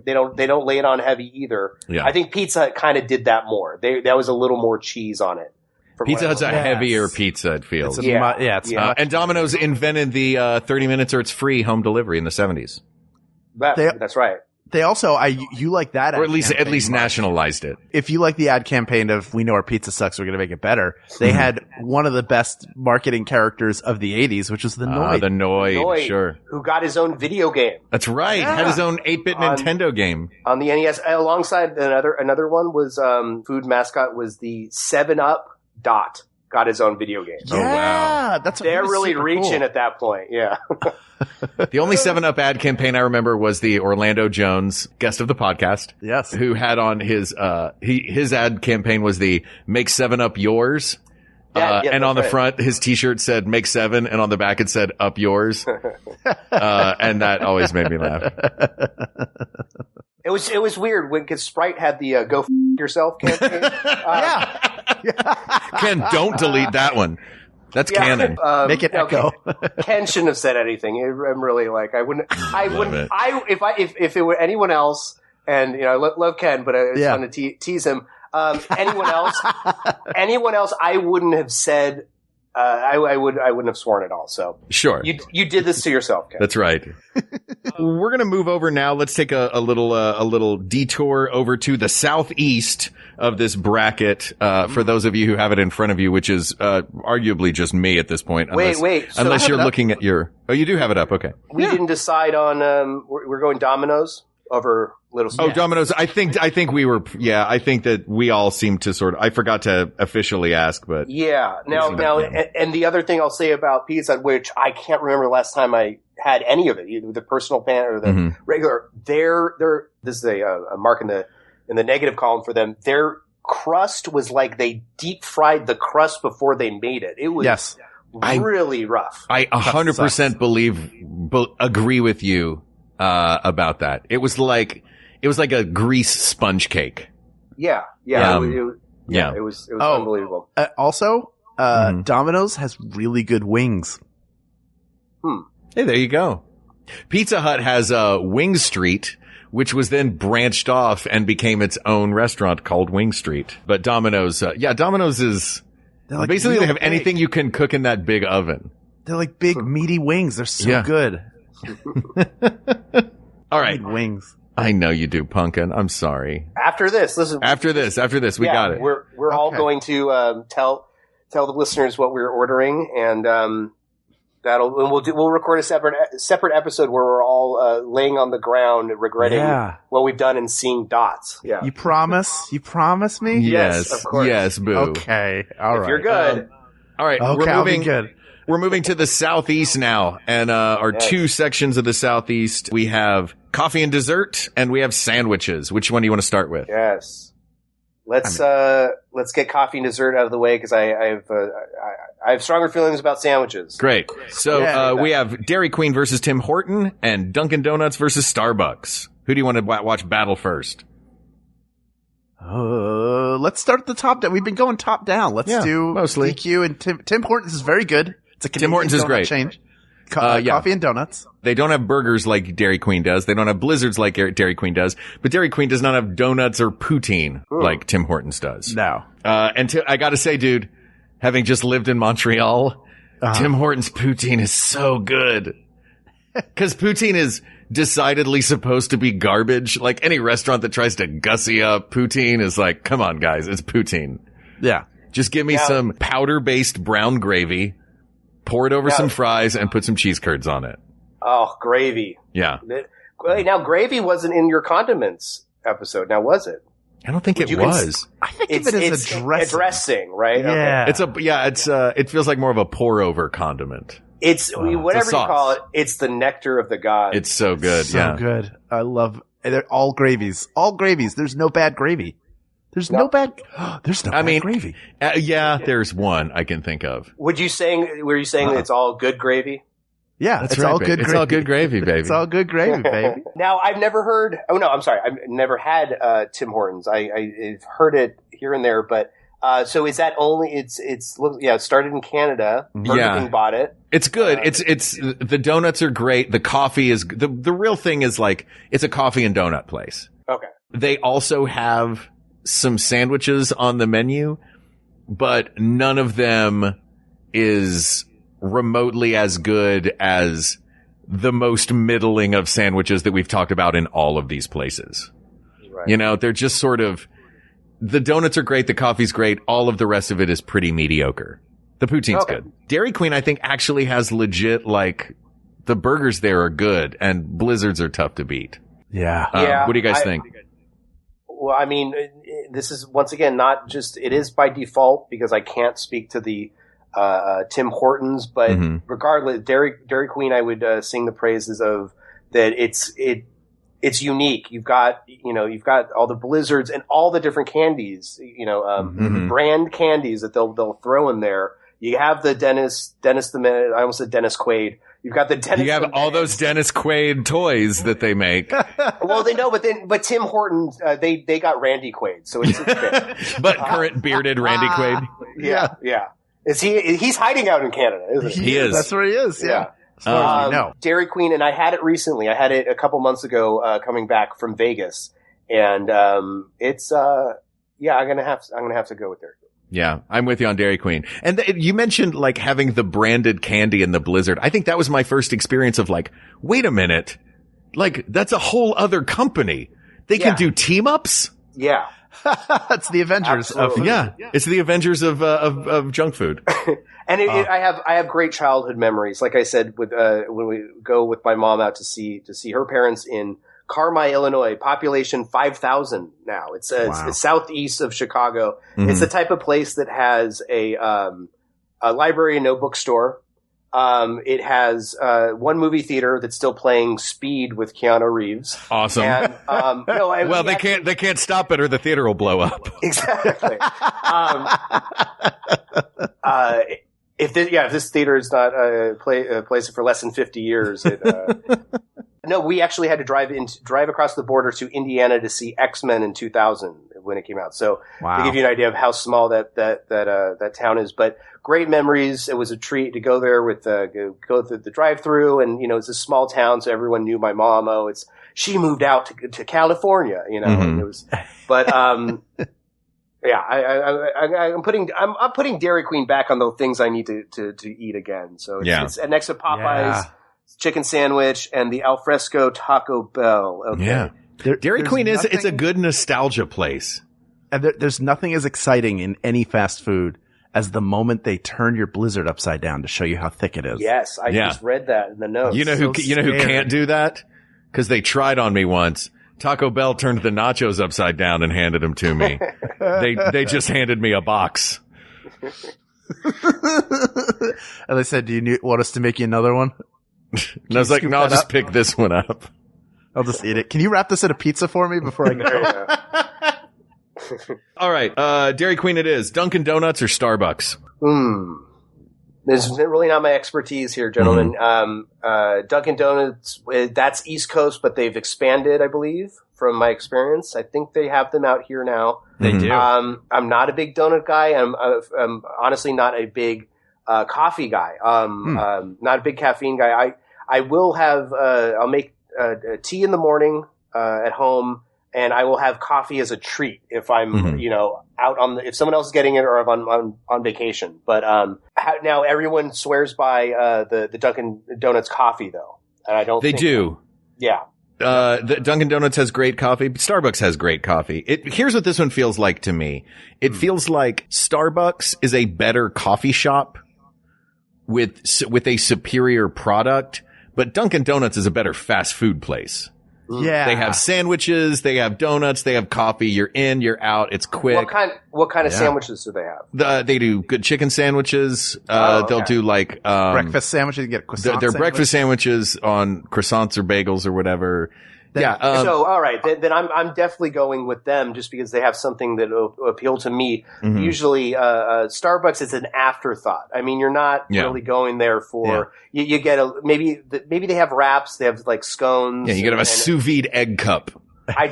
they don't lay it on heavy either. Yeah. I think Pizza Hut kind of did that more. That was a little more cheese on it. Pizza Hut's a heavier pizza, it feels. And Domino's invented the 30 minutes or it's free home delivery in the 70s. That's right. They also, you like that, or at least nationalized it. If you like the ad campaign of "We know our pizza sucks, we're going to make it better," they had one of the best marketing characters of the '80s, which was the Noid. The Noid, sure. Who got his own video game? That's right. Yeah. Had his own 8-bit Nintendo game on the NES. Alongside another one was food mascot was the 7-Up Dot. Got his own video game. Yeah, they're really reaching at that point. Yeah. The only 7-Up ad campaign I remember was the Orlando Jones, guest of the podcast. Yes. Who had on his ad campaign was the "Make 7-Up yours." And on the front, his T-shirt said "Make 7," and on the back it said "Up yours," and that always made me laugh. It was weird because Sprite had the "Go F yourself" campaign. Ken, don't delete that one. That's canon. Make it echo. Ken shouldn't have said anything. I'm really like I wouldn't. If it were anyone else, and I love Ken, but it's fun to tease him. Anyone else, I wouldn't have said. I wouldn't have sworn at all. So sure, you did this to yourself, Ken. That's right. We're gonna move over now. Let's take a little detour over to the southeast of this bracket. For those of you who have it in front of you, which is arguably just me at this point. Unless you're looking at your. Oh, you do have it up. Okay. We didn't decide on. We're going dominoes over Little Caesars. Oh, dominoes. I think we were. Yeah, I think that we all seem to sort of. I forgot to officially ask, but yeah. Now, and the other thing I'll say about pizza, which I can't remember the last time I had any of it, either the personal pan or the regular. This is a mark in the negative column for them. Their crust was like they deep fried the crust before they made it. It was really rough. I 100% agree with you about that. It was like a grease sponge cake. Yeah. It was unbelievable. Also, Domino's has really good wings. Hey, there you go. Pizza Hut has Wing Street, which was then branched off and became its own restaurant called Wing Street. But Domino's, Domino's is like basically they have anything you can cook in that big oven. They're like big meaty wings. They're so good. All right. Wings. I know you do, Punkin. I'm sorry. After this, listen. After this, we got it. We're all going to tell the listeners what we're ordering, and we'll record a separate episode where we're all laying on the ground regretting what we've done and seeing dots. Yeah. You promise? You promise me? Yes, of course. Yes, boo. Okay. All right. If you're good. All right. Okay, I'll be good. We're moving to the southeast now, and our two sections of the southeast, we have coffee and dessert, and we have sandwiches. Which one do you want to start with? Yes. Let's get coffee and dessert out of the way because I have stronger feelings about sandwiches. Great. So we have Dairy Queen versus Tim Horton and Dunkin' Donuts versus Starbucks. Who do you want to watch battle first? Let's start at the top down. We've been going top down. Let's do mostly DQ and Tim Hortons is very good. It's a Tim Hortons is great. Change. Coffee and donuts. They don't have burgers like Dairy Queen does. They don't have blizzards like Dairy Queen does. But Dairy Queen does not have donuts or poutine like Tim Hortons does. No. I gotta say, dude, having just lived in Montreal, Tim Hortons poutine is so good. Cause poutine is decidedly supposed to be garbage. Like any restaurant that tries to gussy up poutine is like, come on guys, it's poutine. Yeah. Just give me some powder-based brown gravy, pour it over some fries, and put some cheese curds on it. Oh, gravy. Yeah. Now, gravy wasn't in your condiments episode, now was it? I don't think it was. I think of it as a dressing. A dressing, right? Yeah. Okay. It feels like more of a pour-over condiment. It's whatever you call it. It's the nectar of the gods. It's so good. So good. I love they're all gravies. All gravies. There's no bad gravy. There's no bad gravy. There's one I can think of. Were you saying that it's all good gravy? Yeah, that's right, all good. It's all good gravy, baby. It's all good gravy, baby. Now, I've never heard. Oh no, I'm sorry. I've never had Tim Hortons. I've heard it here and there, but so is that only? It started in Canada. Burger King bought it. It's good. It's the donuts are great. The coffee is the real thing is like it's a coffee and donut place. Okay. They also have some sandwiches on the menu, but none of them is remotely as good as the most middling of sandwiches that we've talked about in all of these places. Right. They're just sort of, the donuts are great. The coffee's great. All of the rest of it is pretty mediocre. The poutine's good. Dairy Queen, I think, actually has legit, the burgers there are good and blizzards are tough to beat. Yeah. What do you guys think? Well, I mean, this is once again not just, it is by default because I can't speak to the Tim Hortons, but regardless, Dairy Queen, I would sing the praises of that. It's it's unique. You've got all the blizzards and all the different candies, brand candies that they'll throw in there. You have the Dennis the Man. I almost said Dennis Quaid. You've got the Dennis. You have all those Dennis Quaid toys that they make. Well, but Tim Hortons, they got Randy Quaid, so it's fair. But current bearded Randy Quaid. Yeah. He's hiding out in Canada, isn't he? He is. That's where he is. Yeah. As far as we know. Dairy Queen, and I had it recently. I had it a couple months ago, coming back from Vegas, and it's I'm gonna have to go with Dairy Queen. Yeah, I'm with you on Dairy Queen. And you mentioned like having the branded candy in the Blizzard. I think that was my first experience of like, wait a minute, like that's a whole other company. They can do team ups. Yeah. That's the Avengers. It's the Avengers of junk food. And I have great childhood memories. Like I said, with when we go with my mom out to see her parents in Carmi, Illinois, population 5,000 now. It's southeast of Chicago. Mm-hmm. It's the type of place that has a library and no bookstore. It has one movie theater that's still playing Speed with Keanu Reeves. Awesome. And, they can't stop it or the theater will blow up. Exactly. If this theater is not place for less than 50 years, no, we actually had to drive across the border to Indiana to see X-Men in 2000 when it came out. So to give you an idea of how small that town is, but great memories. It was a treat to go there with go through the drive-through, and it's a small town, so everyone knew my mom. She moved out to California, Mm-hmm. And it was, but yeah, I'm putting Dairy Queen back on the things I need to eat again. So it's next to Popeyes. Chicken sandwich and the alfresco Taco Bell. Okay. Yeah. Dairy Queen it's a good nostalgia place. And there's nothing as exciting in any fast food as the moment they turn your Blizzard upside down to show you how thick it is. Yes, I just read that in the notes. You know who can't do that? Because they tried on me once. Taco Bell turned the nachos upside down and handed them to me. They just handed me a box. And they said, "Do you want us to make you another one?" And I was like, "No, I'll just pick this one up. I'll just eat it. Can you wrap this in a pizza for me before I go?" All right, Dairy Queen it is. Dunkin' Donuts or Starbucks? This is really not my expertise here, gentlemen. Dunkin' Donuts, that's East Coast, but they've expanded, I believe, from my experience. I think they have them out here now. They do. I'm not a big donut guy. I'm honestly not a big coffee guy. Not a big caffeine guy. I will have I'll make tea in the morning at home, and I will have coffee as a treat if I'm out if someone else is getting it or if I'm on vacation. But now everyone swears by the Dunkin' Donuts coffee though, and I don't. They do. Yeah. The Dunkin' Donuts has great coffee. Starbucks has great coffee. Here's what this one feels like to me. It feels like Starbucks is a better coffee shop with a superior product, but Dunkin' Donuts is a better fast food place. Yeah. They have sandwiches, they have donuts, they have coffee. You're in, you're out. It's quick. What kind of sandwiches do they have? They do good chicken sandwiches. They'll do like, breakfast sandwiches. You get croissant They're breakfast sandwiches on croissants or bagels or whatever. So, all right. Then I'm definitely going with them just because they have something that will appeal to me. Mm-hmm. Usually, Starbucks is an afterthought. I mean, you're not really going there for, you get maybe they have wraps. They have like scones. Yeah, you get a sous vide egg cup. I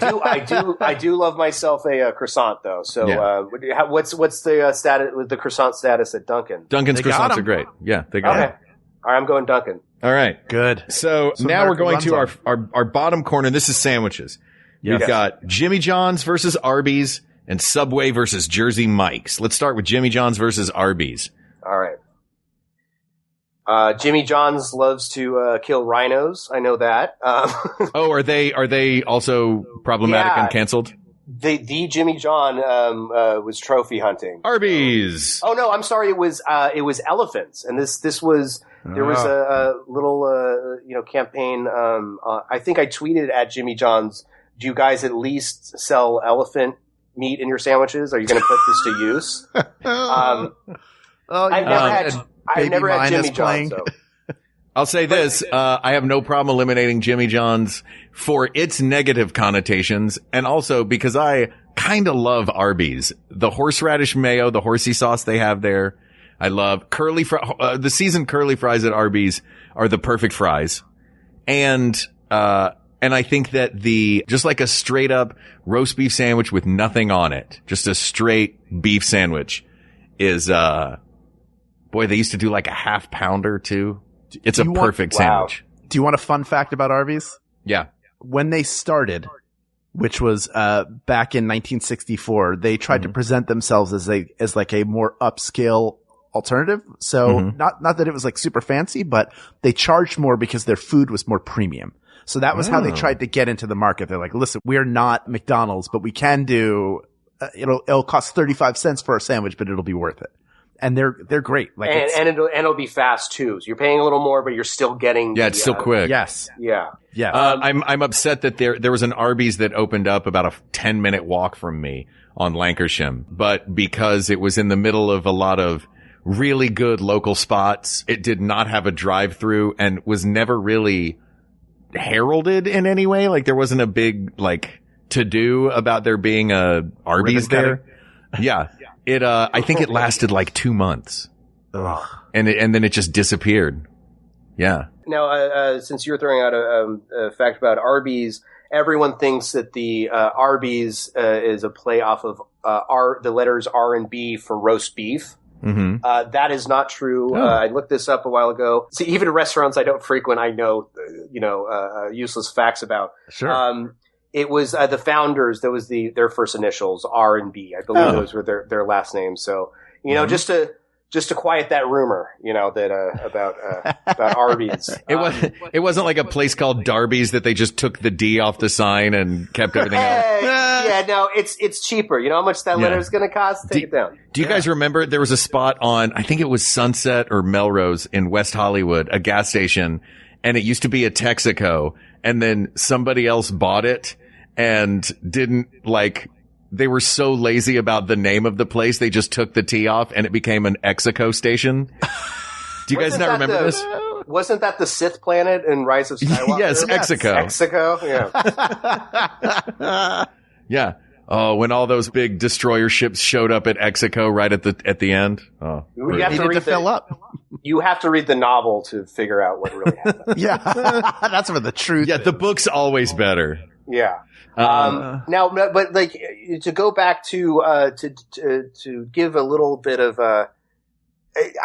do love myself a croissant though. So, what's the status with the croissant status at Dunkin'? Dunkin's croissants are great. Yeah, they got it. All right, I'm going Dunkin'. All right. Good. So now we're going to our bottom corner. This is sandwiches. We've got Jimmy John's versus Arby's and Subway versus Jersey Mike's. Let's start with Jimmy John's versus Arby's. All right. Jimmy John's loves to kill rhinos. I know that. Are they also problematic and canceled? The Jimmy John was trophy hunting. Arby's. Oh no, I'm sorry. It was elephants, and this was there was a little campaign. I think I tweeted at Jimmy John's. Do you guys at least sell elephant meat in your sandwiches? Are you going to put this to use? I've never had Jimmy John's. So. I'll say this, I have no problem eliminating Jimmy John's for its negative connotations, and also because I kind of love Arby's. The horseradish mayo, the horsey sauce they have there, I love. The seasoned curly fries at Arby's are the perfect fries. And I think that just like a straight up roast beef sandwich with nothing on it, just a straight beef sandwich is, boy, they used to do like a half pounder too. It's a perfect sandwich. Do you want a fun fact about Arby's? Yeah. When they started, which was back in 1964, they tried to present themselves as like a more upscale alternative. So not that it was like super fancy, but they charged more because their food was more premium. So that was how they tried to get into the market. They're like, listen, we're not McDonald's, but we can do it'll cost 35 cents for a sandwich, but it'll be worth it. And they're great. Like and it'll be fast too. So you're paying a little more, but you're still getting. Yeah, it's still quick. Yes. Yeah. Yeah. I'm upset that there was an Arby's that opened up about a 10-minute walk from me on Lancashire, but because it was in the middle of a lot of really good local spots, it did not have a drive-through and was never really heralded in any way. Like there wasn't a big like to do about there being a Arby's there. Yeah. I think it lasted like 2 months. Ugh. And then it just disappeared. Yeah. Now, since you're throwing out a fact about Arby's, everyone thinks that the Arby's is a play off of the letters R and B for roast beef. Mm-hmm. That is not true. I looked this up a while ago. See, even restaurants I don't frequent, I know, useless facts about. Sure. It was the founders. That was their first initials, R and B. I believe those were their last names. So just to quiet that rumor, that about Arby's. It wasn't like a place called Darby's that they just took the D off the sign and kept everything else. Yeah, no, it's cheaper. You know how much that letter is going to cost? Take it down. Do you guys remember there was a spot on, I think it was Sunset or Melrose in West Hollywood, a gas station, and it used to be a Texaco, and then somebody else bought it and didn't they were so lazy about the name of the place, they just took the T off and it became an Exaco station. Do you guys not remember this? Wasn't that the Sith planet in Rise of Skywalker? Yes, Exaco. Exaco, yeah. Yeah. Oh, when all those big destroyer ships showed up at Exaco right at the end. Oh, you have to fill up. You have to read the novel to figure out what really happened. Yeah, that's where the truth. Yeah, the book's always better. Yeah. Now, but to go back to give a little bit of I'm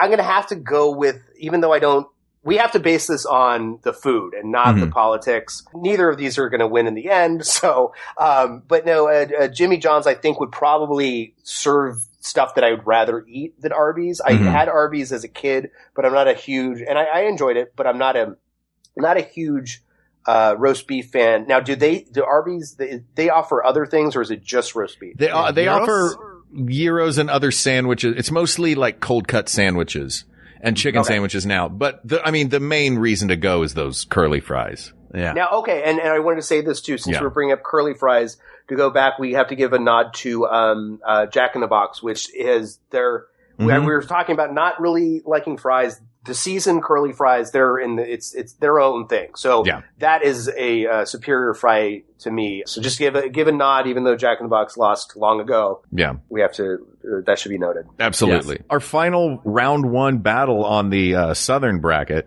going to have to go with, even though we have to base this on the food and not the politics. Neither of these are going to win in the end. So, but no, Jimmy John's, I think, would probably serve stuff that I would rather eat than Arby's. I had Arby's as a kid, but I'm not a huge, and I enjoyed it, but I'm not a huge roast beef fan. Now, do Arby's, they offer other things, or is it just roast beef? They offer gyros and other sandwiches. It's mostly like cold cut sandwiches and chicken sandwiches now. But the main reason to go is those curly fries. Yeah. Now, okay, and I wanted to say this too, since we're bringing up curly fries. To go back, we have to give a nod to Jack in the Box, which is we were talking about not really liking fries. The seasoned curly fries, it's their own thing. So that is a superior fry to me. So just give a nod, even though Jack in the Box lost long ago. Yeah, we have to. That should be noted. Absolutely. Yes. Our final round one battle on the Southern bracket: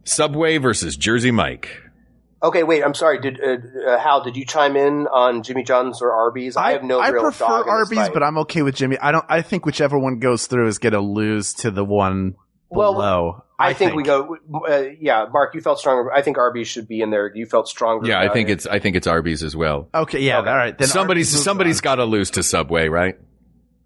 Subway versus Jersey Mike. Okay, wait. I'm sorry. Hal, did you chime in on Jimmy John's or Arby's? I have no real dog in this fight. I prefer Arby's, but I'm okay with Jimmy. I think whichever one goes through is going to lose to the one below. I think we go. Mark, you felt stronger. I think Arby's should be in there. You felt stronger. Yeah, I think it's Arby's as well. Okay, yeah, all right. Then somebody's got to lose to Subway, right?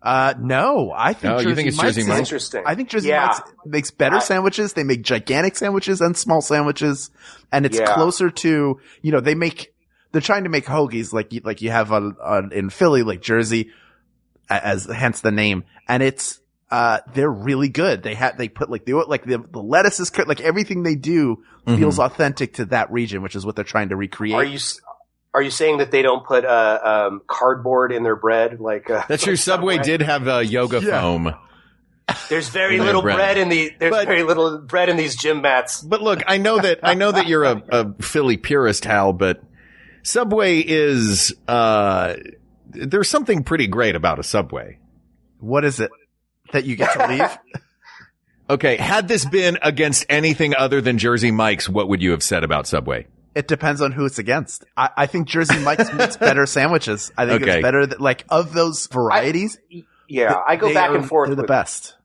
No, I think you think it's Jersey Mike's? Interesting. I think Jersey Mike's makes better sandwiches. They make gigantic sandwiches and small sandwiches, and it's closer to, they're trying to make hoagies like you have in Philly, like Jersey, hence the name, and it's they're really good. They put the lettuce is like everything they do feels authentic to that region, which is what they're trying to recreate. Are you saying that they don't put cardboard in their bread? That's true. Subway did have yoga foam. There's very little bread in these gym mats. But look, I know that you're a Philly purist, Hal, but Subway is, there's something pretty great about a Subway. What is it? That you get to leave? Okay, had this been against anything other than Jersey Mike's, what would you have said about Subway? It depends on who it's against. I think Jersey Mike's makes better sandwiches. I think it's better of those varieties. I go back and forth. They're the best.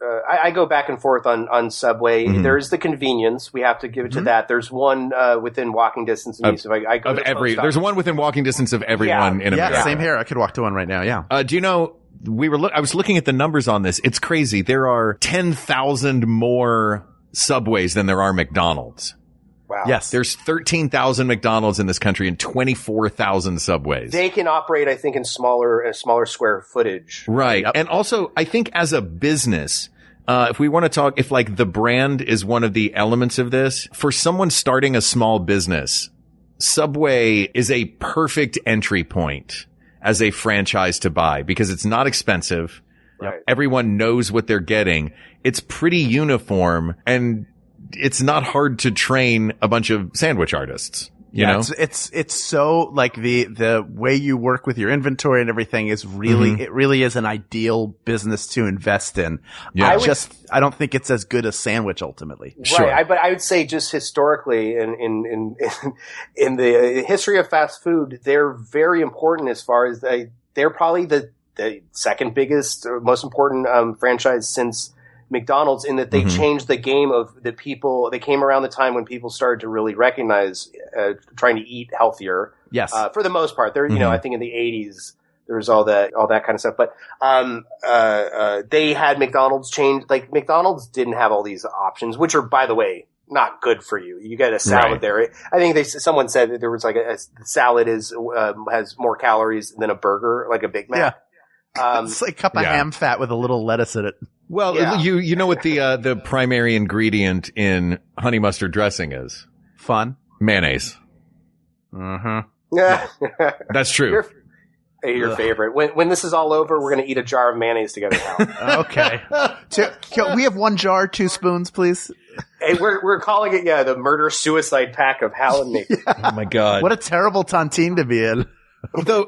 I go back and forth on Subway. Mm-hmm. There's the convenience. We have to give it to that. There's one within walking distance of me. So I go to there's one within walking distance of everyone in America. Yeah, same here. I could walk to one right now. Yeah. Do you know? I was looking at the numbers on this. It's crazy. There are 10,000 more Subways than there are McDonald's. Wow. Yes. There's 13,000 McDonald's in this country and 24,000 Subways. They can operate, I think, in smaller square footage. Right. Yep. And also, I think as a business, if we want to talk, if like the brand is one of the elements of this, for someone starting a small business, Subway is a perfect entry point as a franchise to buy because it's not expensive. Right. Everyone knows what they're getting. It's pretty uniform and it's not hard to train a bunch of sandwich artists. You know? It's so like the way you work with your inventory and everything is really, it really is an ideal business to invest in. Yeah. I don't think it's as good as sandwich ultimately. Right. Sure. But I would say just historically in the history of fast food, they're very important as far as they're probably the second biggest or most important franchise since McDonald's, in that they changed the game of the people. They came around the time when people started to really recognize trying to eat healthier. Yes. For the most part, there, I think in the 80s there was all that kind of stuff. But they had McDonald's change. Like McDonald's didn't have all these options, which are, by the way, not good for you. You get a salad there. I think someone said that there was like a salad has more calories than a burger, like a Big Mac. Yeah. It's like a cup of ham fat with a little lettuce in it. Well, you know what the primary ingredient in honey mustard dressing is? Fun. Mayonnaise. Yeah. That's true. Your favorite. When this is all over, we're going to eat a jar of mayonnaise together now. Okay. Can we have 1 jar, 2 spoons, please? Hey, we're calling it, the murder-suicide pack of Hal and me. Oh my God. What a terrible tontine to be in. Though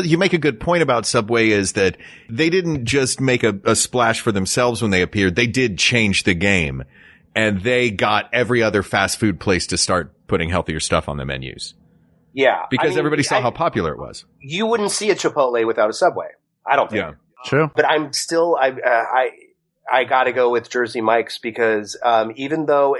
you make a good point about Subway is that they didn't just make a splash for themselves when they appeared. They did change the game, and they got every other fast food place to start putting healthier stuff on the menus. Yeah. Because everybody saw how popular it was. You wouldn't see a Chipotle without a Subway. I don't think. Yeah. True. But I'm still, I gotta go with Jersey Mike's because, even though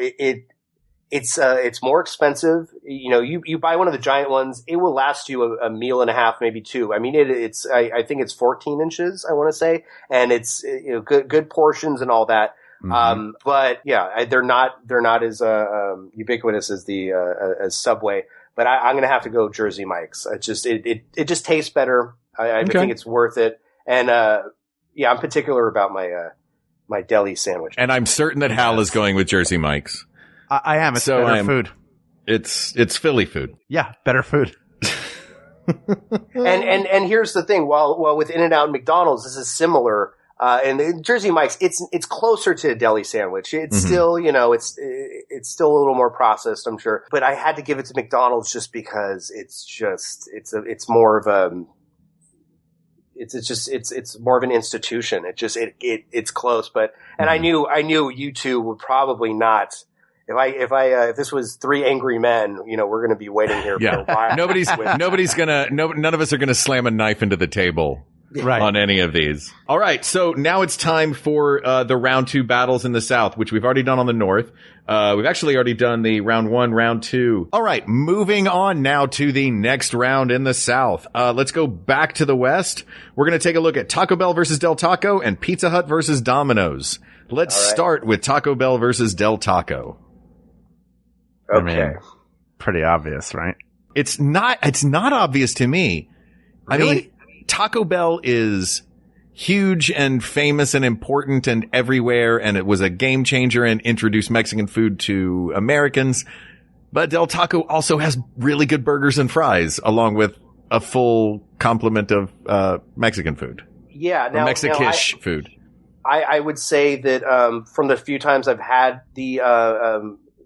it's more expensive. You buy one of the giant ones, it will last you a meal and a half, maybe 2. I mean, I think it's 14 inches, I want to say, and it's good portions and all that. But yeah, they're not as ubiquitous as as Subway. But I'm gonna have to go Jersey Mike's. It just tastes better. I think it's worth it. And I'm particular about my deli sandwich. And I'm certain that Hal is going with Jersey Mike's. I am. It's better food. It's Philly food. Yeah, better food. and here's the thing. While with In-N-Out and McDonald's, this is similar. And the Jersey Mike's, it's closer to a deli sandwich. It's still, it's still a little more processed, I'm sure. But I had to give it to McDonald's just because it's more of a. It's more of an institution. It's close, but I knew you two would probably not. If this was 3 angry men, we're going to be waiting here for a while. None of us are going to slam a knife into the table on any of these. All right. So now it's time for the round 2 battles in the South, which we've already done on the North. We've actually already done the round 1, round 2. All right. Moving on now to the next round in the South. Let's go back to the West. We're going to take a look at Taco Bell versus Del Taco and Pizza Hut versus Domino's. Let's start with Taco Bell versus Del Taco. Okay. I mean, pretty obvious, right? It's not obvious to me. Really? I mean, Taco Bell is huge and famous and important and everywhere, and it was a game changer and introduced Mexican food to Americans. But Del Taco also has really good burgers and fries, along with a full complement of Mexican food. Yeah, now Mexican-ish food. I would say that from the few times I've had the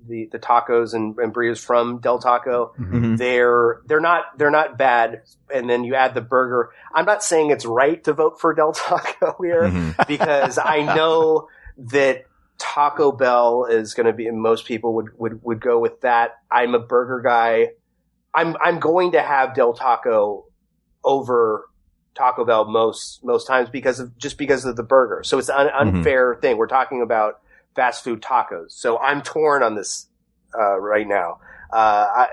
tacos and burritos from Del Taco, they're not bad. And then you add the burger. I'm not saying it's right to vote for Del Taco here because I know that Taco Bell is going to be, and most people would go with that. I'm a burger guy. I'm going to have Del Taco over Taco Bell most times because of the burger. So it's an unfair thing. We're talking about fast food tacos. So I'm torn on this right now. I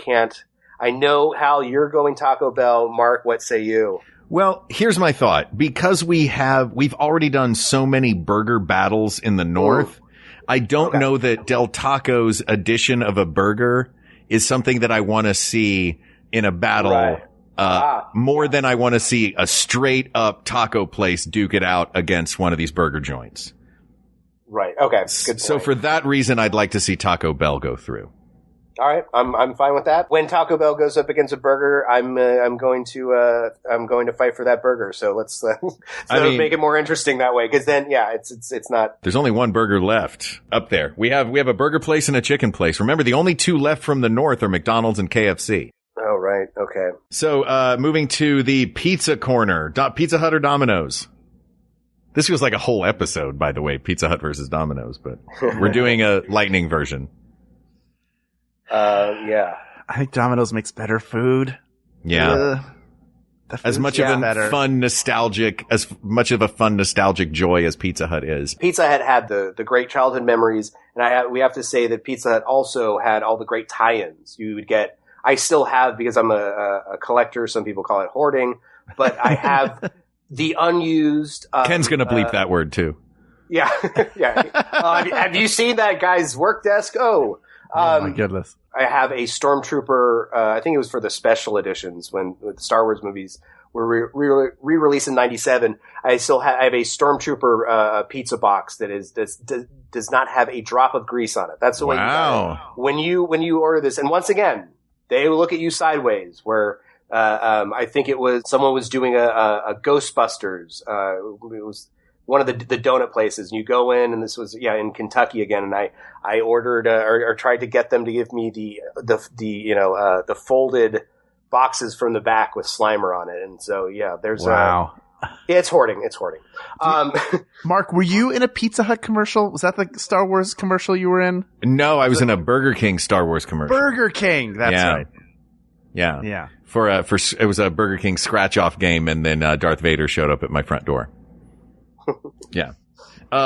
can't. I know, Hal, you're going Taco Bell. Mark, what say you? Well, here's my thought. Because we've already done so many burger battles in the North, I don't know that Del Taco's addition of a burger is something that I want to see in a battle more than I want to see a straight up taco place duke it out against one of these burger joints. Right. Okay. Good point. So for that reason, I'd like to see Taco Bell go through. All right, I'm fine with that. When Taco Bell goes up against a burger, I'm going to fight for that burger. So let's make it more interesting that way. Because then, it's not. There's only one burger left up there. We have a burger place and a chicken place. Remember, the only two left from the North are McDonald's and KFC. Oh right, okay. So moving to the pizza corner, Pizza Hut or Domino's. This feels like a whole episode, by the way, Pizza Hut versus Domino's, but we're doing a lightning version. Yeah. I think Domino's makes better food. Yeah. As much of a fun nostalgic joy as Pizza Hut is. Pizza Hut had the great childhood memories, and we have to say that Pizza Hut also had all the great tie-ins. You would get, I still have, because I'm a collector, some people call it hoarding, but I have the unused. Ken's gonna bleep that word too. Yeah. Yeah. Have you seen that guy's work desk? Oh my goodness. I have a Stormtrooper, I think it was for the special editions when the Star Wars movies were re-released in 97. I have a Stormtrooper pizza box that does not have a drop of grease on it. That's the way you got it. When you order this, and once again, they will look at you sideways where I think it was someone was doing a Ghostbusters. It was one of the donut places, and you go in, and this was in Kentucky again, and I ordered or tried to get them to give me the folded boxes from the back with Slimer on it, and so there's it's hoarding. Mark, were you in a Pizza Hut commercial? Was that the Star Wars commercial you were in? No, I was in a Burger King Star Wars commercial. Burger King, that's right. Yeah. For it was a Burger King scratch off game, and then Darth Vader showed up at my front door. Yeah.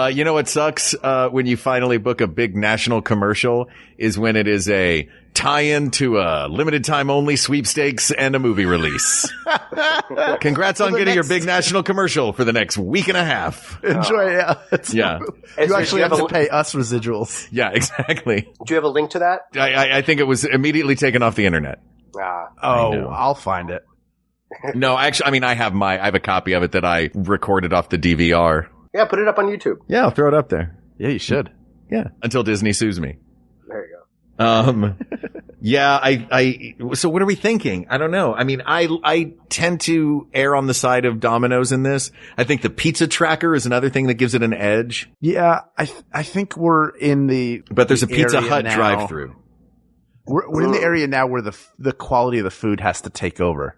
You know what sucks when you finally book a big national commercial is when it is a tie-in to a limited time only sweepstakes and a movie release. Congrats on getting your big national commercial for the next week and a half. Enjoy it. Yeah. You actually have to pay us residuals. Yeah, exactly. Do you have a link to that? I think it was immediately taken off the internet. I'll find it. No, actually, I mean, I have a copy of it that I recorded off the DVR. Yeah, put it up on YouTube. Yeah, I'll throw it up there. Yeah, you should. Yeah. Until Disney sues me. There you go. Yeah, so what are we thinking? I don't know. I mean, I tend to err on the side of Domino's in this. I think the pizza tracker is another thing that gives it an edge. Yeah, I think we're in but there's a Pizza Hut drive-through. We're in the area now where the quality of the food has to take over.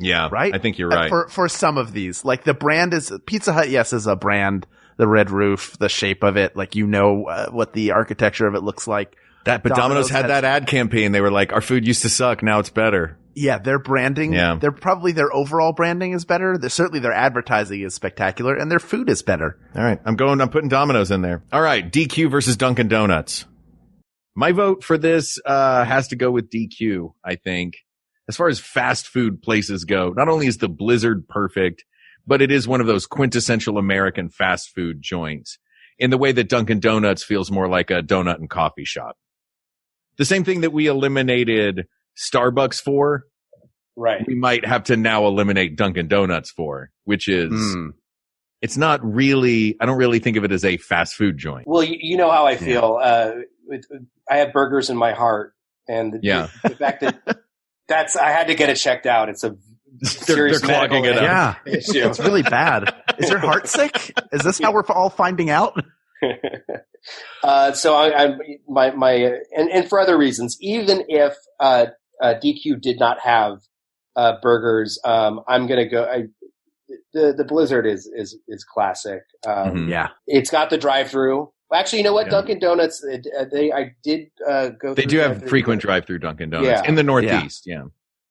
Yeah, right. I think you're right. For some of these, like the brand is Pizza Hut. Yes, is a brand. The red roof, the shape of it, like what the architecture of it looks like. But Domino's had that ad campaign. They were like, "Our food used to suck. Now it's better." Yeah, their branding. Yeah, their overall branding is better. Certainly their advertising is spectacular, and their food is better. All right, I'm putting Domino's in there. All right, DQ versus Dunkin' Donuts. My vote for this has to go with DQ. I think. As far as fast food places go, not only is the Blizzard perfect, but it is one of those quintessential American fast food joints in the way that Dunkin' Donuts feels more like a donut and coffee shop. The same thing that we eliminated Starbucks for, right? We might have to now eliminate Dunkin' Donuts for, which is, it's not really, I don't really think of it as a fast food joint. Well, you know how I feel. I have burgers in my heart, and the fact that I had to get it checked out. It's They're clogging it up. Yeah, it's really bad. Is your heart sick? Is this how we're all finding out? So I'm and for other reasons, even if DQ did not have burgers, I'm gonna go. The Blizzard is classic. Yeah, it's got the drive-through. Actually, you know what? Yeah. Dunkin' Donuts. I did go. They do have frequent drive-through Dunkin' Donuts in the Northeast. Yeah.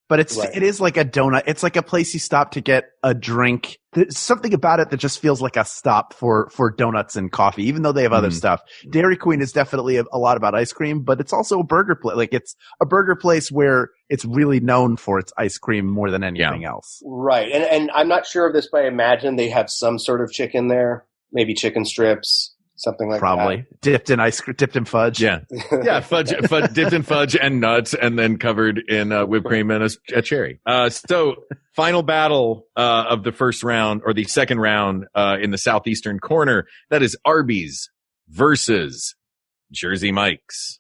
But it is like a donut. It's like a place you stop to get a drink. There's something about it that just feels like a stop for donuts and coffee, even though they have other stuff. Dairy Queen is definitely a lot about ice cream, but it's also a burger place. Like it's a burger place where it's really known for its ice cream more than anything else. Right. And I'm not sure of this, but I imagine they have some sort of chicken there, maybe chicken strips. Something like probably that. Dipped in fudge. Yeah. Yeah. Fudge dipped in fudge and nuts and then covered in whipped cream and a cherry. So final battle, of the first round or the second round, in the southeastern corner. That is Arby's versus Jersey Mike's.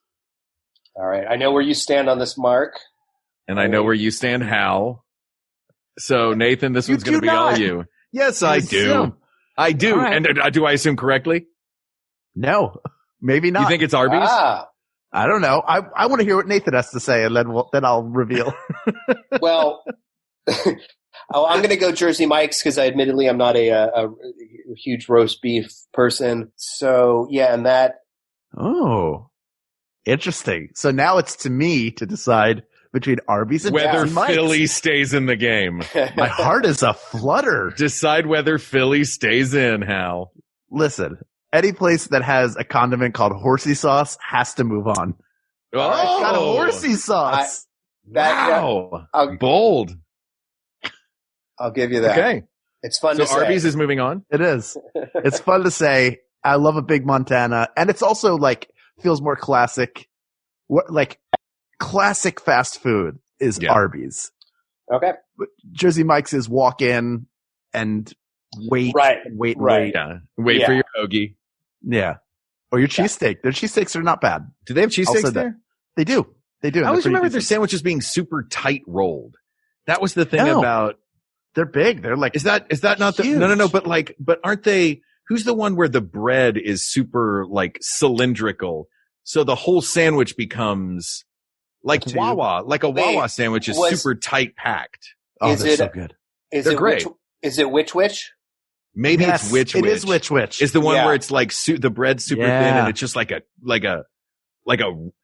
All right. I know where you stand on this, Mark. And I know where you stand, Hal. So Nathan, this one's going to be all you. Yes, I do. I do. Right. And do I assume correctly? No, maybe not. You think it's Arby's? I don't know. I want to hear what Nathan has to say, and then I'll reveal. Well, I'm going to go Jersey Mike's because admittedly I'm not a huge roast beef person. So yeah, and that. Oh, interesting. So now it's to me to decide between Arby's and whether Jersey Mike's. Philly stays in the game. My heart is a flutter. Decide whether Philly stays in, Hal. Listen. Any place that has a condiment called horsey sauce has to move on. Oh, it's got a horsey sauce. Wow. Bold. I'll give you that. Okay. It's fun to say. So Arby's is moving on? It is. It's fun to say. I love a Big Montana. And it's also like, feels more classic. Like, classic fast food is Arby's. Okay. But Jersey Mike's is walk in and wait. Wait for your hoagie. Yeah. Or your cheesesteak. Their cheesesteaks are not bad. Do they have cheesesteaks there? They do. I always remember their sandwiches being super tight rolled. That was the thing about. They're big. They're like. Is that not huge. No. But aren't they, who's the one where the bread is super like cylindrical? So the whole sandwich becomes like Wawa. Like a Wawa sandwich is super tight packed. Oh, they're so good. They're great. Is it Which? Maybe it's Which. It is Which. It's the one where it's like the bread's super thin and it's just like a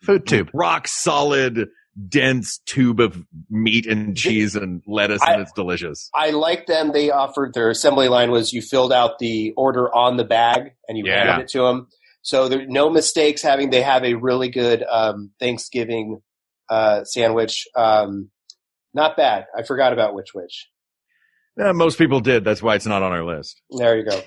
food tube, rock solid, dense tube of meat and cheese and lettuce, and it's delicious. I like them. They offered their assembly line was you filled out the order on the bag and you handed it to them. So there's no mistakes. They have a really good Thanksgiving sandwich. Not bad. I forgot about Which. Most people did. That's why it's not on our list. There you go.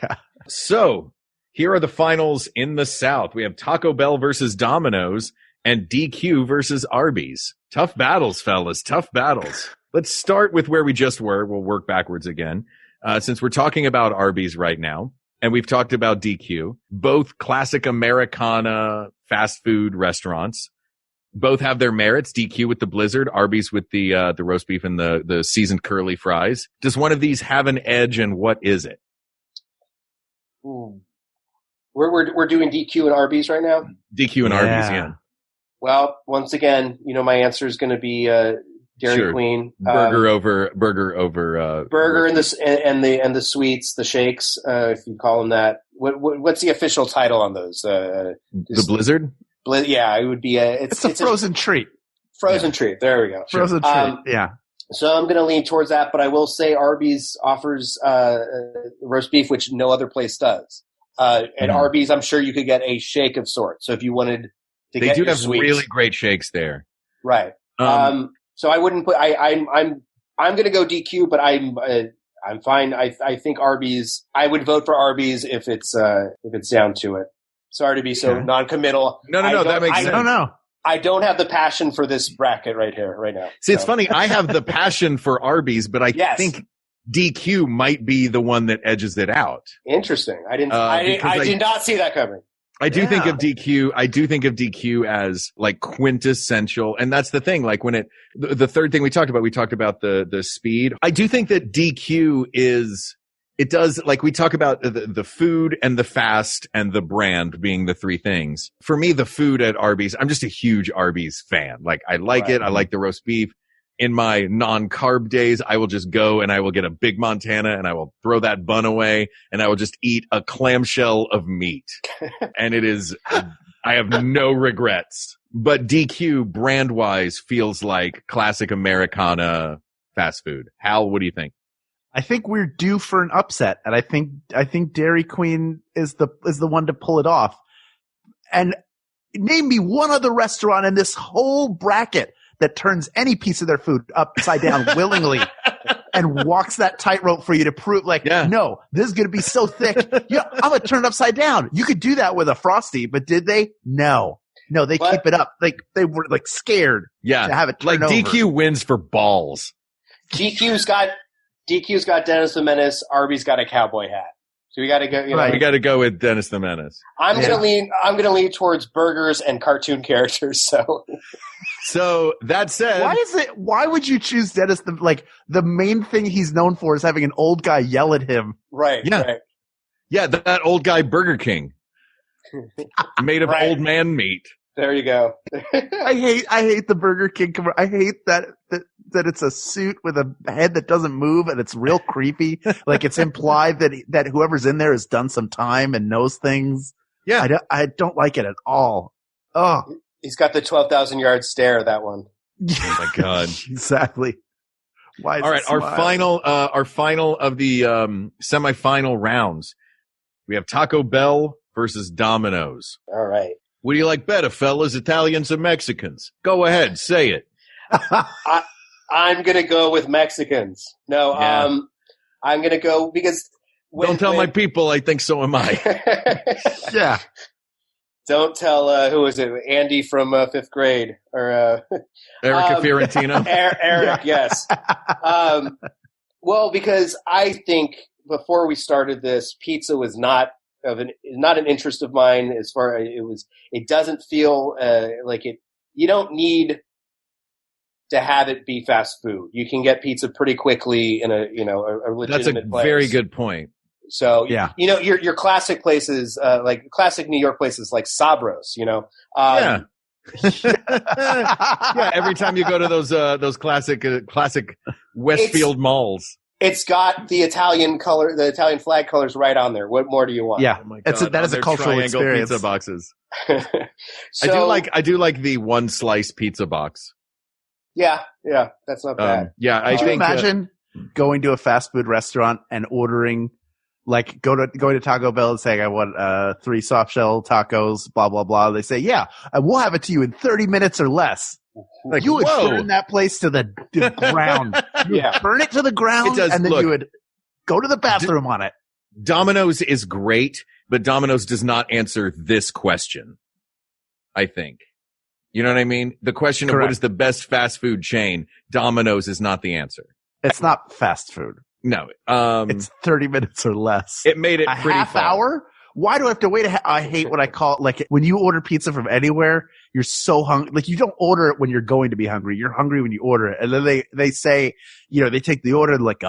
So here are the finals in the South. We have Taco Bell versus Domino's and DQ versus Arby's. Tough battles, fellas. Tough battles. Let's start with where we just were. We'll work backwards again. Since we're talking about Arby's right now, and we've talked about DQ, both classic Americana fast food restaurants. Both have their merits. DQ with the Blizzard, Arby's with the roast beef and the seasoned curly fries. Does one of these have an edge, and what is it? We're doing DQ and Arby's right now? DQ and Arby's, yeah. Well, once again, my answer is going to be Dairy Queen. Burger over burger and the sweets, the shakes, if you call them that. What's the official title on those? The Blizzard? Yeah, it would be it's a frozen treat. Frozen treat. There we go. Frozen treat. Yeah. So I'm going to lean towards that, but I will say Arby's offers roast beef, which no other place does. At Arby's, I'm sure you could get a shake of sorts. So if you wanted to get your sweets. They do have really great shakes there. Right. So I wouldn't put. I'm going to go DQ, but I'm fine. I think Arby's. I would vote for Arby's if it's down to it. Sorry to be so non-committal. No, that makes sense. No. I don't have the passion for this bracket right now. See, it's funny. I have the passion for Arby's, but I think DQ might be the one that edges it out. Interesting. I did not see that coming. I do think of DQ as like quintessential. And that's the thing. Like when the third thing we talked about the speed. I do think that DQ it does, like we talk about the food and the fast and the brand being the three things. For me, the food at Arby's, I'm just a huge Arby's fan. Like I like it. I like the roast beef. In my non-carb days, I will just go and I will get a Big Montana and I will throw that bun away and I will just eat a clamshell of meat. And I have no regrets. But DQ brand-wise feels like classic Americana fast food. Hal, what do you think? I think we're due for an upset, and I think Dairy Queen is the one to pull it off. And name me one other restaurant in this whole bracket that turns any piece of their food upside down willingly and walks that tightrope for you to prove, no, this is going to be so thick. Yeah, I'm going to turn it upside down. You could do that with a Frosty, but did they? No, they keep it up. Like they were like scared to have it turn over. DQ wins for balls. DQ's got Dennis the Menace. Arby's got a cowboy hat. So we got to go. We got to go with Dennis the Menace. I'm gonna lean towards burgers and cartoon characters. So that said, why would you choose Dennis? The main thing he's known for is having an old guy yell at him. Right. Yeah. Right. Yeah. That old guy Burger King made of old man meat. There you go. I hate the Burger King commercial. I hate that it's a suit with a head that doesn't move and it's real creepy. Like it's implied that whoever's in there has done some time and knows things. Yeah. I don't like it at all. Oh, he's got the 12,000 yard stare. That one. Oh my God. Exactly. Why? All right. Our final of the semifinal rounds. We have Taco Bell versus Domino's. All right. What do you like better, fellas, Italians or Mexicans? Go ahead, say it. I'm going to go with Mexicans. No, I'm going to go because... Don't tell my people, I think so am I. Yeah. Don't tell, who is it, Andy from 5th grade? Or Erica Fiorentino? Eric, yes. Well, because I think before we started this, pizza was not an interest of mine as far as it doesn't feel like it. You don't need to have it be fast food. You can get pizza pretty quickly in a legitimate place. That's a very good point. So your classic places, like classic New York places like Sabros, yeah. Yeah. Every time you go to those classic Westfield malls. It's got the Italian flag colors right on there. What more do you want? Yeah, oh that is a cultural experience. Pizza boxes. So, I do like the one slice pizza box. Yeah, that's not bad. Could you imagine going to a fast food restaurant and ordering, like going to Taco Bell and saying, I want 3 soft shell tacos, blah blah blah. They say, yeah, we'll have it to you in 30 minutes or less. Like, you would burn that place to the ground. Burn it to the ground, and then you would go to the bathroom on it. Domino's is great, but Domino's does not answer this question, I think. You know what I mean? The question of what is the best fast food chain, Domino's is not the answer. It's not fast food. No. It's 30 minutes or less. It made it pretty half hour? Why do I have to wait? I hate what I call it. Like when you order pizza from anywhere, you're so hungry. Like you don't order it when you're going to be hungry. You're hungry when you order it. And then they say, they take the order like,